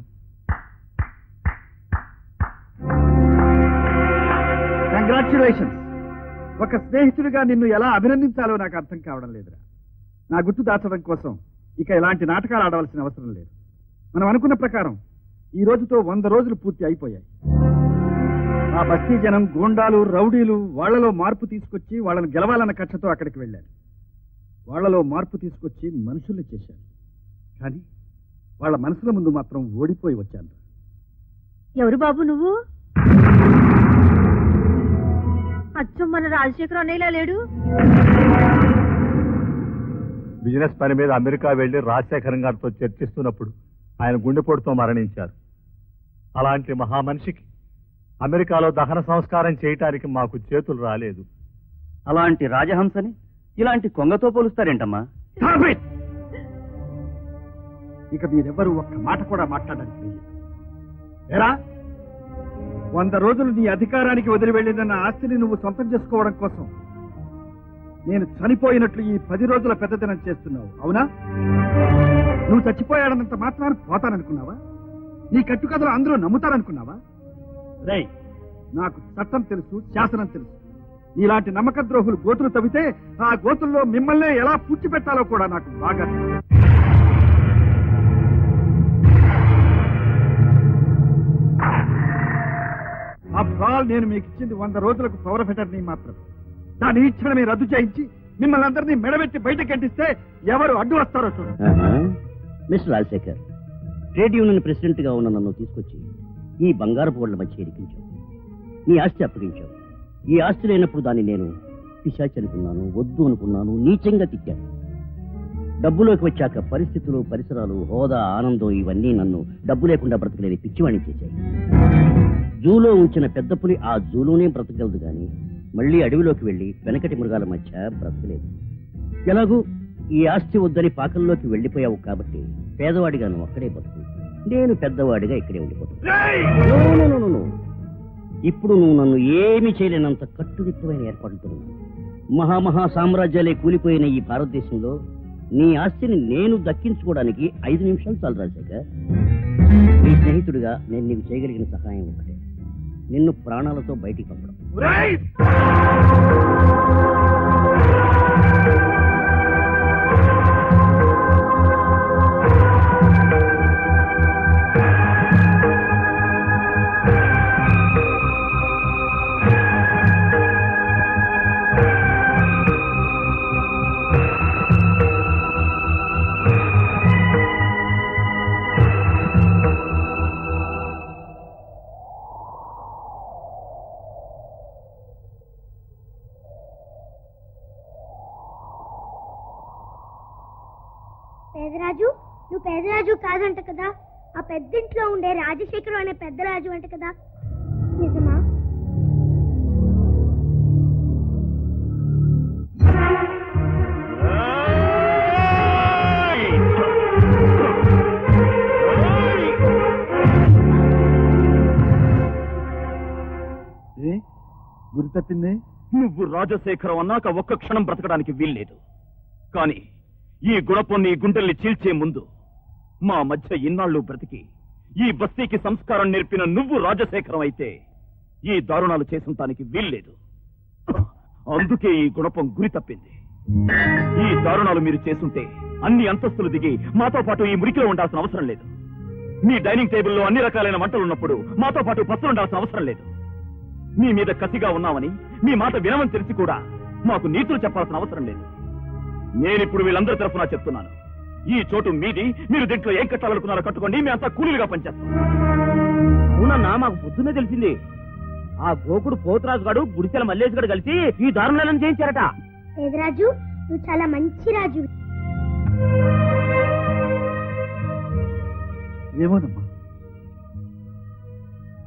కంగ్రాచ్యులేషన్స్. ఒక స్నేహితుడిగా నిన్ను ఎలా అభినందించాలో నాకు అర్థం కావడం లేదురా. నా గుర్తు దాచడం కోసం ఇక ఇలాంటి నాటకాలు ఆడవలసిన అవసరం లేదు. మనం అనుకున్న ప్రకారం ఈ రోజుతో 100 రోజులు పూర్తి అయిపోయాయి. ఆ బస్తీ జనం, గూండాలు, రౌడీలు వాళ్లలో మార్పు తీసుకొచ్చి వాళ్ళని గెలవాలన్న కక్షతో అక్కడికి వెళ్ళారు. వాళ్లలో మార్పు తీసుకొచ్చి మనుషుల్ని చేశారు. కానీ వాళ్ళ మనసుల ముందు మాత్రం ఓడిపోయి వచ్చాను. ఎవరు బాబు నువ్వు? అచ్చం మన రాజశేఖర్ అన్నయ్యలా లేడు. బిజినెస్ పని మీద అమెరికా వెళ్లి రాజశేఖరం గారితో చర్చిస్తున్నప్పుడు ఆయన గుండెపోటుతో మరణించారు. అలాంటి మహామనిషికి అమెరికాలో దహన సంస్కారం చేయటానికి మాకు చేతులు రాలేదు. అలాంటి రాజహంసని ఇలాంటి కొంగతో పోలుస్తారేంటమ్మా? ఇక మీరెవ్వరూ ఒక్క మాట కూడా మాట్లాడడానికి వీల్లేదు. ఏరా 100 రోజులు నీ అధికారానికి వదిలి వెళ్ళిన ఆస్తిని నువ్వు సొంతం చేసుకోవడం కోసం నేను చనిపోయినట్లు ఈ 10 రోజుల పెద్దదినం చేస్తున్నావు, అవునా? నువ్వు చచ్చిపోయాడన్నంత మాత్రాన్ని పోతాననుకున్నావా? నీ కట్టుకథలు అందరూ నమ్ముతారనుకున్నావా? రేయ్, నాకు చట్టం తెలుసు, శాసనం తెలుసు. ఇలాంటి నమ్మక ద్రోహులు గోతులు తవ్వితే ఆ గోతుల్లో మిమ్మల్నే ఎలా పూడ్చిపెట్టాలో కూడా నాకు బాగా తెలుసు. ఆఫ్టర్ నేను మీకు ఇచ్చింది 100 రోజులకు పవర్ ఫెటర్ని మాత్రం. దాని ఇచ్చడమే రద్దు చేయించి మిమ్మల్ని అందరినీ మెడబెట్టి బయట కట్టిస్తే ఎవరు అడ్డు వస్తారో చూడండి. Mister Rajasekhar, trade union president గా ఉన్న నన్ను తీసుకొచ్చి ఈ బంగారపు గోళ్ల మధ్య ఇరికించావు. నీ ఆస్తి అప్పగించావు. ఈ ఆస్తి లేనప్పుడు దాన్ని నేను పిశాచి అనుకున్నాను, వద్దు అనుకున్నాను, నీచంగా తిట్టాను. డబ్బులోకి వచ్చాక పరిస్థితులు, పరిసరాలు, హోదా, ఆనందం ఇవన్నీ నన్ను డబ్బు లేకుండా బ్రతకలేని పిచ్చివాణి చేశాయి. జూలో ఉంచిన పెద్ద పులి ఆ జూలోనే బ్రతకగలదు గాని మళ్లీ అడవిలోకి వెళ్లి వెనకటి మృగాల మధ్య బ్రతకలేదు. ఎలాగూ ఈ ఆస్తి వద్దని పాకంలోకి వెళ్లిపోయావు కాబట్టి పేదవాడిగా నువ్వు అక్కడే బతుకు, నేను పెద్దవాడిగా ఇక్కడే ఉండిపోతాను. ఇప్పుడు నువ్వు నన్ను ఏమీ చేయలేనంత కట్టుదిట్టమైన ఏర్పాట్లతో ఉన్నావు. మహామహా సామ్రాజ్యాలే కూలిపోయిన ఈ భారతదేశంలో నీ ఆస్తిని నేను దక్కించుకోవడానికి 5 నిమిషాలు చాలు రాజశేఖర్. నీ స్నేహితుడిగా నేను నీకు చేయగలిగిన సహాయం ఒకటే, నిన్ను ప్రాణాలతో బయటికి పంపడం. పేదరాజు, నువ్వు పేదరాజు కాదంట కదా? ఆ పెద్దింట్లో ఉండే రాజశేఖరం అనే పెద్దరాజు అంట కదా? నిజమా? గురి తప్పిందే. నువ్వు రాజశేఖరం అన్నాక ఒక్క క్షణం బ్రతకడానికి వీల్లేదు. కానీ ఈ గుణపం నీ గుండెల్ని చీల్చే ముందు మా మధ్య ఇన్నాళ్ళు బ్రతికి ఈ బస్తీకి సంస్కారం నేర్పిన నువ్వు రాజశేఖరం అయితే ఈ దారుణాలు చేసుంటానికి వీల్లేదు. అందుకే ఈ గుణపం గురి తప్పింది. ఈ దారుణాలు మీరు చేసుంటే అన్ని అంతస్తులు దిగి మాతో పాటు ఈ మురికిలో ఉండాల్సిన అవసరం లేదు. మీ డైనింగ్ టేబుల్లో అన్ని రకాలైన వంటలు ఉన్నప్పుడు మాతో పాటు పస్తులు ఉండాల్సిన అవసరం లేదు. మీ మీద కసిగా ఉన్నామని, మీ మాట వినమని తెలిసి కూడా మాకు నీతులు చెప్పాల్సిన అవసరం లేదు. నేనిప్పుడు వీళ్ళందరి తరఫున చెప్తున్నాను, ఈ చోటు మీది. మీరు దీంట్లో ఏం కట్టాలనుకున్నారో కట్టుకోండి, మేమంతా కూలీలుగా పనిచేస్తాం. అవునన్నా, మాకు పొద్దున్నే తెలిసింది. ఆ గోకుడు పోతురాజు గాడు గుడిసెల మల్లేష్ గడు కలిసి ఈ దారుణాలను చేయించారట. పేదరాజు, నువ్వు చాలా మంచి రాజు. ఏమోనమ్మా,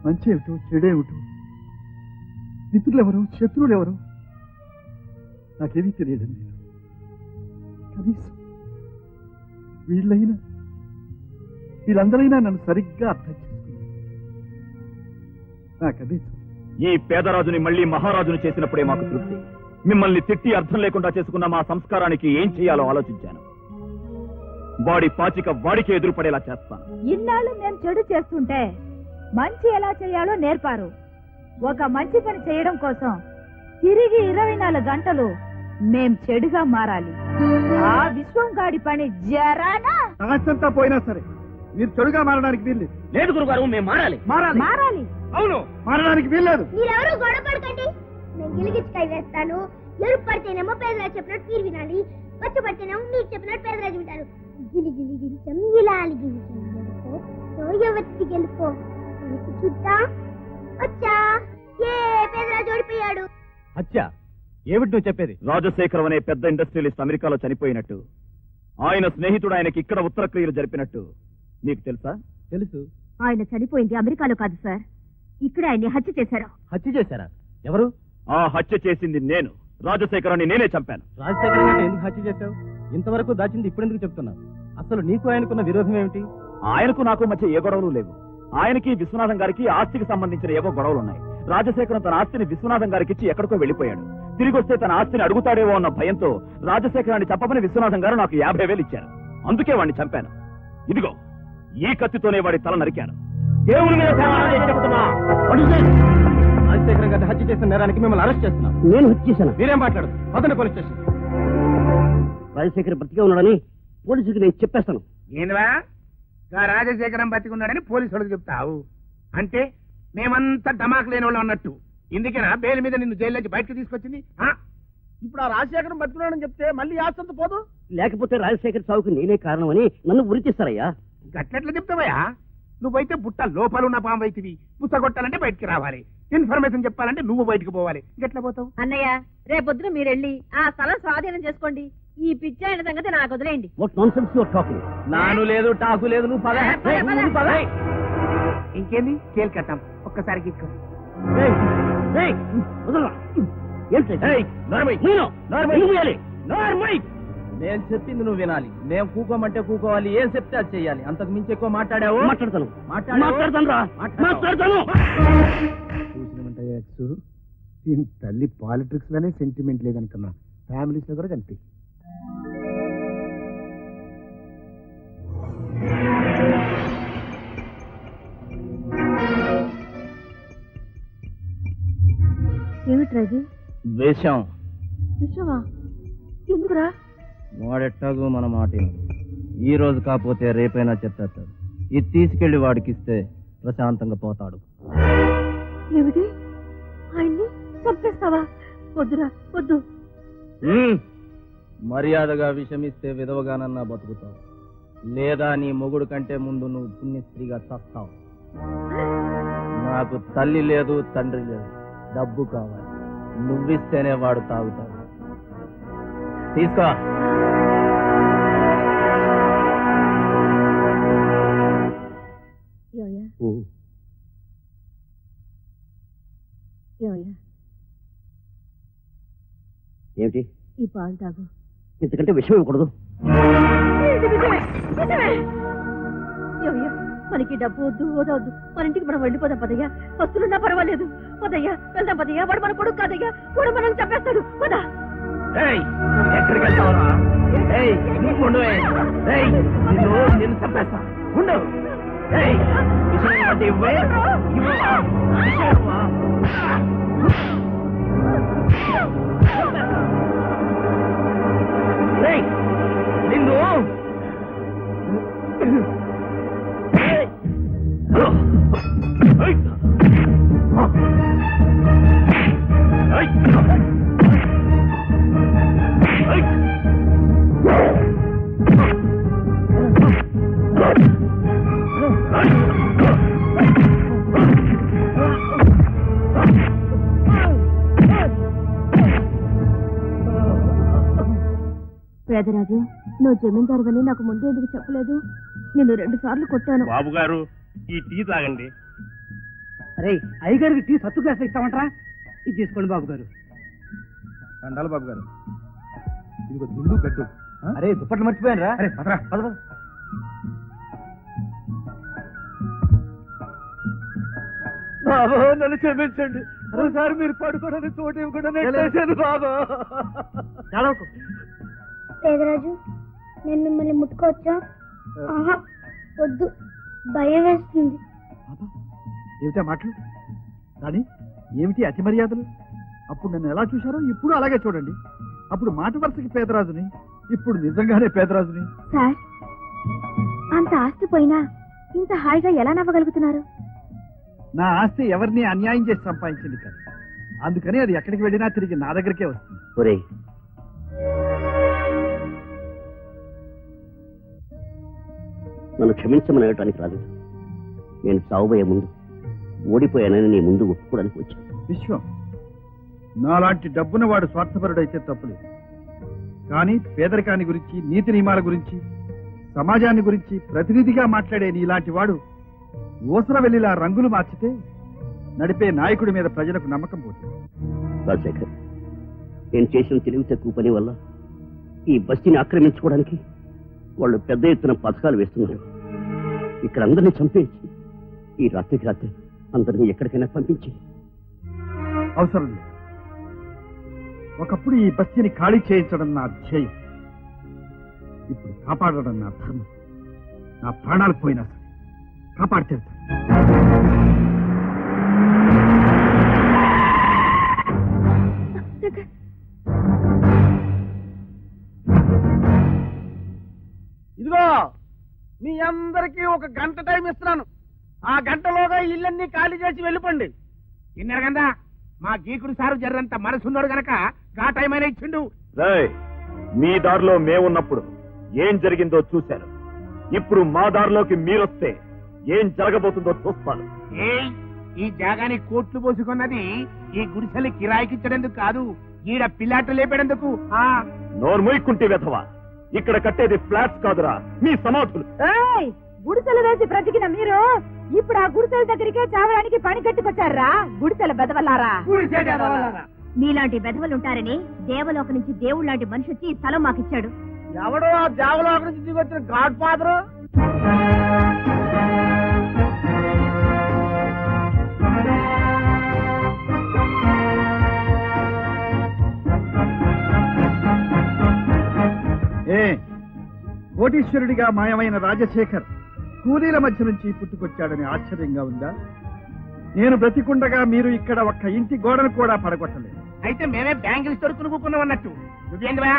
మంచి ఏమిటో చెడేమిటో, మిత్రులెవరో శత్రువులెవరో నాకేమీ తెలియడం లేదు. కనీసం వీళ్ళందరైనా నన్ను సరిగ్గా అర్థం చేసుకున్నారు. నాకదే ఈ పేదరాజుని మళ్ళీ మహారాజును చేసినప్పుడే మాకు తృప్తి. మిమ్మల్ని తిట్టి అర్థం లేకుండా చేసుకున్న మా సంస్కారానికి ఏం చేయాలో ఆలోచించాను. వాడి పాచిక వాడికి ఎదురుపడేలా చేస్తాను. ఇన్నాళ్ళు మేము చెడు చేస్తుంటే మంచి ఎలా చేయాలో నేర్పారు. ఒక మంచి పని చేయడం కోసం తిరిగి 24 గంటలు మేం చెడుగా మారాలి. ఆ విశ్వం గాడి పని జరానా? ఆస్తంతా పోయినా సరే మీరు చెడుగా మారడానికి వీల్లేదు. లేదు గురుగారు, మేము మారాలి. మారాలి, మారాలి. అవును, మారడానికి వీల్లేదు. మీరెవరు గొడవ పడకండి. నేను గిలిగిచ్చికాయ వేస్తాను. ఎరుపు పడితేనేమో పేదరాజు చెప్పినట్టు మీరు వినాలి, పచ్చ పడితేనేమో మీరు చెప్పినట్టు పేదరాజు వింటారు. గిలి గిలి గించం గిలాలి గించం గెలుపో సోయవత్తి గెలుపో చూద్దాం. వచ్చా ఏ పేదరాజు ఓడిపోయాడు. అచ్చా, ఏమిటి నువ్వు చెప్పేది? రాజశేఖరం అనే పెద్ద ఇండస్ట్రియలిస్ట్ అమెరికాలో చనిపోయినట్టు, ఆయన స్నేహితుడు ఆయనకి ఇక్కడ ఉత్తర క్రియలు జరిపినట్టు నీకు తెలుసా? తెలుసు. ఆయన చనిపోయింది అమెరికాలో కాదు సార్, ఇక్కడే ఆయన్ని హత్య చేశారు. హత్య చేశారా? ఎవరు? ఆ హత్య చేసింది నేను. రాజశేఖరాన్ని నేనే చంపాను. రాజశేఖర్ గారిని ఎందుకు హత్య చేశావు? ఇంతవరకు దాచింది ఇప్పుడెందుకు చెప్తున్నావు? అసలు నీకు ఆయనకున్న విరోధం ఏమిటి? ఆయనకు నాకు మధ్య ఏ గొడవలు లేవు. ఆయనకి విశ్వనాథం గారికి ఆస్తికి సంబంధించిన ఏవో గొడవలు ఉన్నాయి. రాజశేఖరం తన ఆస్తిని విశ్వనాథం గారికి ఇచ్చి ఎక్కడికో వెళ్ళిపోయాడు. తిరిగి వస్తే తన ఆస్తిని అడుగుతాడేమో అన్న భయంతో రాజశేఖరాన్ని చంపమని విశ్వనాథం గారు నాకు 50,000 ఇచ్చారు. అందుకే వాడిని చంపాను. ఇదిగో ఈ కత్తితోనే వాడి తల నరికాను. దేవుని మీద ప్రమాణం చేసి చెప్తున్నా. రాజశేఖరం గారిని హత్య చేసిన నేరానికి మిమ్మల్ని అరెస్ట్ చేస్తున్నాం. నేను హత్య చేశాను. మీరేం మాట్లాడదు? పదండి పోలీస్ స్టేషన్. రాజశేఖర్ బతికే ఉన్నాడని పోలీసులకు నేను చెప్పేస్తాను. ఏందివా రాజశేఖరం బతికున్నాడని పోలీసు వాళ్ళకి చెప్తావు? అంటే మేమంతా ధమాకు లేని వాళ్ళు అన్నట్టు. ఇందుకేనా బెయిల్ మీద నిన్ను జైల్లోంచి బయటకు తీసుకొచ్చింది? ఇప్పుడు ఆ రాజశేఖరం బతుకున్నాడని చెప్తే మళ్ళీ ఆస్తంత పోదు. లేకపోతే రాజశేఖర్ చావుకు నేనే కారణమని నన్ను ఉరికిస్తారయ్యా. గట్లెట్లా చెప్తావయ్యా? నువ్వైతే బుట్ట లోపల ఉన్న పాము అయితివి. పుస్తగొట్టాలంటే బయటికి రావాలి, ఇన్ఫర్మేషన్ చెప్పాలంటే నువ్వు బయటకు పోవాలి. గట్ల పోతావు? అన్నయ్య రేపొద్దున మీరెళ్ళి ఆ స్థలం స్వాధీనం చేసుకోండి. ఈ పిచ్చి అయిన సంగతి నాకు వదిలేయండి. నాను లేదు, టాకు లేదు, నువ్వు పద. ఇంకేంది కేల్కట్టం ఒక్కసారి గిక్కు. నేను చెప్పింది నువ్వు వినాలి. మేము కూకోమంటే కూకోవాలి, ఏం చెప్తే అది చెయ్యాలి. అంతకు మించి ఎక్కువ మాట్లాడావు. చూసినమంటాయా దీని తల్లి పాలిటిక్స్ లోనే సెంటిమెంట్ లేదనుకున్నా, ఫ్యామిలీస్ లో కూడా కనిపి. ఏమిట్రాజు? వేషం. విషమా? ఎందుకురా? వాడెట్టాగో మన మాట ఈ రోజు కాకపోతే రేపైనా చెప్పేస్తాడు. ఇది తీసుకెళ్లి వాడికిస్తే ప్రశాంతంగా పోతాడు. ఏమిటి? ఆయన్ని చంపేస్తావా? వద్దురా, వద్దు. మర్యాదగా విషమిస్తే విధవగానన్నా బతుకుతావు, లేదా నీ మొగుడు కంటే ముందు నువ్వు పుణ్యస్త్రీగా చస్తావు. నాకు తల్లి లేదు, తండ్రి లేదు, డబ్బు కావాలి. నువ్విస్తేనే వాడు తాగుతాడు. తీసుకో. ఏమిటి? ఈ పాలు తాగు. ఇంతకంటే విషయం ఇవ్వకూడదు. మనకి డబ్బు వద్దు, వదవద్దు. మన ఇంటికి మనం వెళ్ళిపోదాం పదయ్యా. వస్తున్నా పర్వాలేదు. పదయ్యా, వెళ్దాం పదయ్యా. వాడు మన కొడుకు కాదయ్యా, వాడు మనల్ని చంపేస్తాడు. పద. ఎక్కడికి వెళ్తావరా? నిన్ను చంపేస్తా. ఉండవు. నిన్ను పేదరాజు, నువ్వు జమీందారువని నాకు ముందే ఎందుకు చెప్పలేదు? నేను 2 సార్లు కొట్టాను. బాబు గారు, ఈ టీ తాగండి. అరే అయ్యగారికి టీ సత్తు గ్లాస్ ఇస్తామంటారా? ఇది తీసుకోండి బాబు గారు. దండాలి బాబు గారు. ఇదిగో దుడ్డు కట్టు. అరే దుప్పట్లు మర్చిపోయాను రా. అరే పదరా, పద. బాబు నన్ను క్షమించండి. ఒకసారి మీరు పడుకోవడానికి చోటు ఇవ్వకుండా నేను బాబు. పేదరాజు, నేను మిమ్మల్ని ముట్టుకోవచ్చా? ఆహా, వద్దు, భయం వేస్తుంది. ఏమిటా మాటలు? కానీ ఏమిటి అతి మర్యాదలు? అప్పుడు నన్ను ఎలా చూశారో ఇప్పుడు అలాగే చూడండి. అప్పుడు మాట వరుసకి పేదరాజుని, ఇప్పుడు నిజంగానే పేదరాజుని. సార్, అంత ఆస్తి పోయినా ఇంత హాయిగా ఎలా నవ్వగలుగుతున్నారు? నా ఆస్తి ఎవరిని అన్యాయం చేసి సంపాదించింది కాదు. అందుకని అది ఎక్కడికి వెళ్ళినా తిరిగి నా దగ్గరికే వస్తుంది. ఒరేయ్, నన్ను క్షమించమని అడగటానికి రాలేదు. నేను చావబోయే ముందు ఓడిపోయానని నీ ముందు ఒప్పుకోవడానికి వచ్చాను. విశ్వం, నాలాంటి డబ్బున వాడు స్వార్థపరుడైతే తప్పులేదు. కానీ పేదరికాన్ని గురించి, నీతి నియమాల గురించి, సమాజాన్ని గురించి ప్రతినిధిగా మాట్లాడే నీలాంటి వాడు ఊసర వెళ్ళిలా రంగులు మార్చితే నడిపే నాయకుడి మీద ప్రజలకు నమ్మకం పోతుంది. రాజశేఖర్, నేను చేసిన తెలివి తక్కువ పని వల్ల ఈ బస్తీని ఆక్రమించుకోవడానికి వాళ్ళు పెద్ద ఎత్తున పథకాలు వేస్తున్నారు. ఇక్కడ అందరినీ చంపేసి ఈ రాత్రికి రాత్రి అందరినీ ఎక్కడికైనా పంపించి. అవసరం లేదు. ఒకప్పుడు ఈ బస్తీని ఖాళీ చేయించడం నా ధ్యేయం, ఇప్పుడు కాపాడడం నా ధర్మం. నా ప్రాణాలు పోయినా సరే కాపాడి తీరుతాను. ఇదిగో మీ అందరికీ ఒక గంట టైం ఇస్తున్నాను. ఆ గంటలోగా ఇల్లన్నీ ఖాళీ చేసి వెళ్ళిపోండి. విన్నారు కదా, మా గీకుడు సారు జర్రంత మనసున్నాడు గనక గా టైం అయినా ఇచ్చిండు. మీ దారిలో మేమున్నప్పుడు ఏం జరిగిందో చూశాను. ఇప్పుడు మా దారిలోకి మీరొస్తే ఏం జరగబోతుందో చూస్తాను. ఈ జాగాని కోట్లు పోసుకున్నది ఈ గుడిసెలు కిరాయికిచ్చడేందుకు కాదు, ఈడ పిల్లాట లేపేందుకు. నోర్మూయకుంటే వెధవా, ఇక్కడ కట్టేది ఫ్లాట్స్ కాదురా, మీ సమాధులు. గుడిసెలు వేసి బ్రతికిన మీరు ఇప్పుడు ఆ గుడిసెల దగ్గరికే చావడానికి పని కట్టుకొచ్చారా? గుడిసెల బెదవల్లారా? మీలాంటి బెదవలుంటారని దేవలోక నుంచి దేవుడు లాంటి మనిషి వచ్చి ఈ స్థలం మాకిచ్చాడు. ఎవడో ఆ దేవలోక నుంచి దిగొచ్చిన గాడ్ ఫాదరు. కోటీశ్వరుడిగా మాయమైన రాజశేఖర్ కూలీల మధ్య నుంచి పుట్టుకొచ్చాడని ఆశ్చర్యంగా ఉందా? నేను బ్రతికుండగా మీరు ఇక్కడ ఒక్క ఇంటి గోడను కూడా పడగొట్టలేదు. అయితే మేమే బ్యాంగిల్స్ దొరుకునుకున్నాం అన్నట్టు. నువ్వేందివా,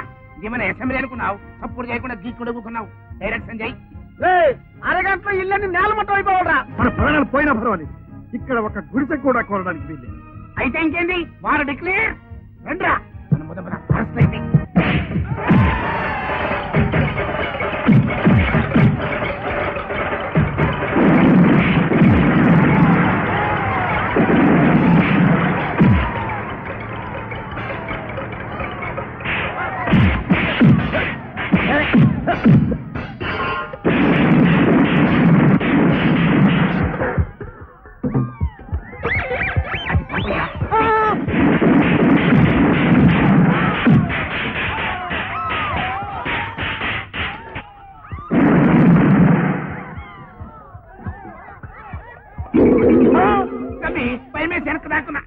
ఏమైనా అసెంబ్లీ అనుకున్నావు? సపోర్ట్ చేయకుండా గీక్కుడుకున్నావు. డైరెక్షన్ చేయి. అరగంటలో ఇల్లన్నీ నేలమట్టం అయిపోవాలరా. మన ప్రాణాలు పోయినా పర్వాలేదు, ఇక్కడ ఒక గుడిసె కూడా కోరడానికి వీల్లేదు. అయితే ఇంకేంది, వారు డిక్లేర్ రండ్రా. మన మొదట ఫస్ట్ అయితే పైమే వెనక దాక్కున్నా.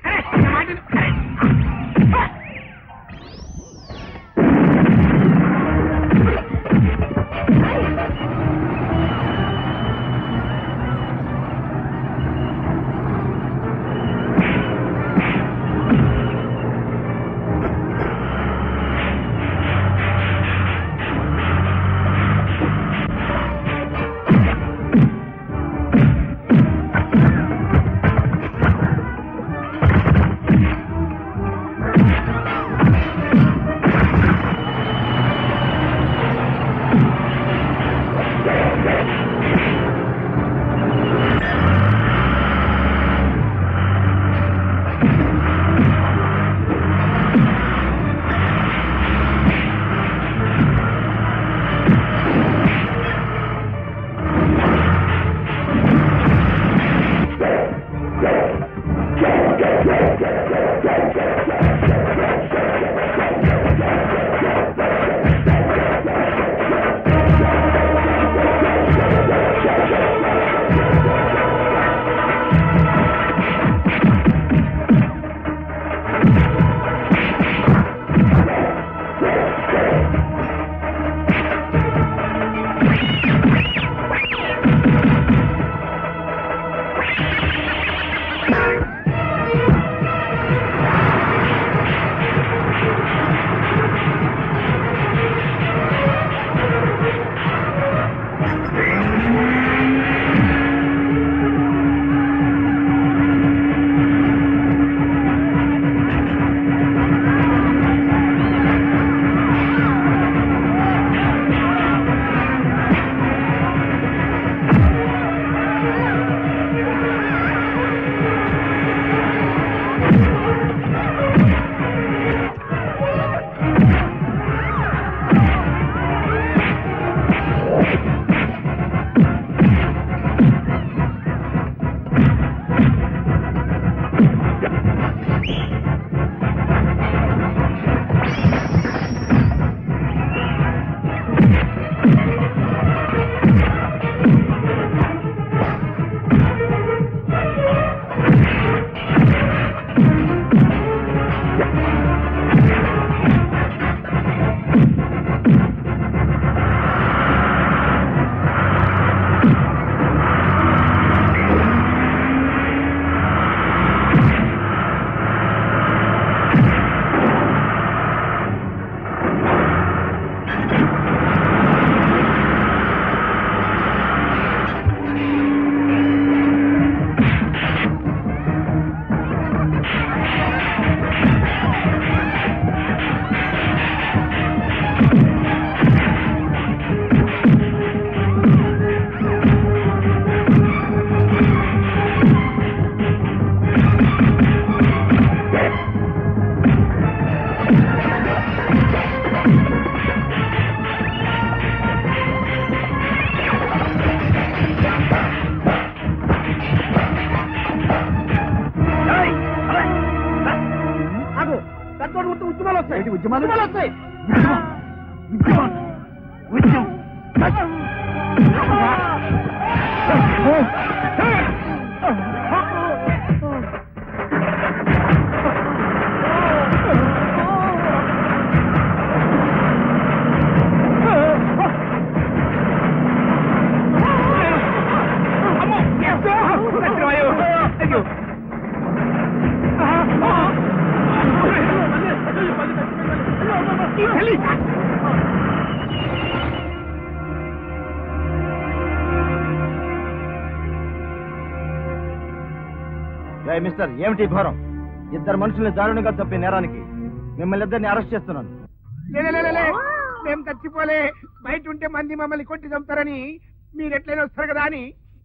ఏంటి ఉద్యమాలు వస్తాయి. మిస్టర్ ఏమిటి ఘోరం? ఇద్దరు మనుషుల్ని దారుణంగా తప్పే నేరానికి మిమ్మల్ని ఇద్దరిని అరెస్ట్ చేస్తున్నాను. మేము చచ్చిపోలే, బయట ఉంటే మంది మమ్మల్ని కొట్టి చంపుతారని మీరు ఎట్లయినా వస్తారు కదా అని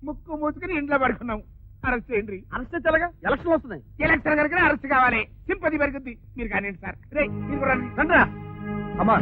ముక్కు మూసుకుని ఇంట్లో పడుకున్నాం. అరెస్ట్ చేయండి. అరెస్ట్ తెలగా ఎలక్షన్ వస్తున్నాయి. ఎలక్షన్ కనుక అరెస్ట్ కావాలి, సింపతి పెరుగుద్ది. మీరు కానివ్వండి సార్. రే మీరు రండి. అమ్మా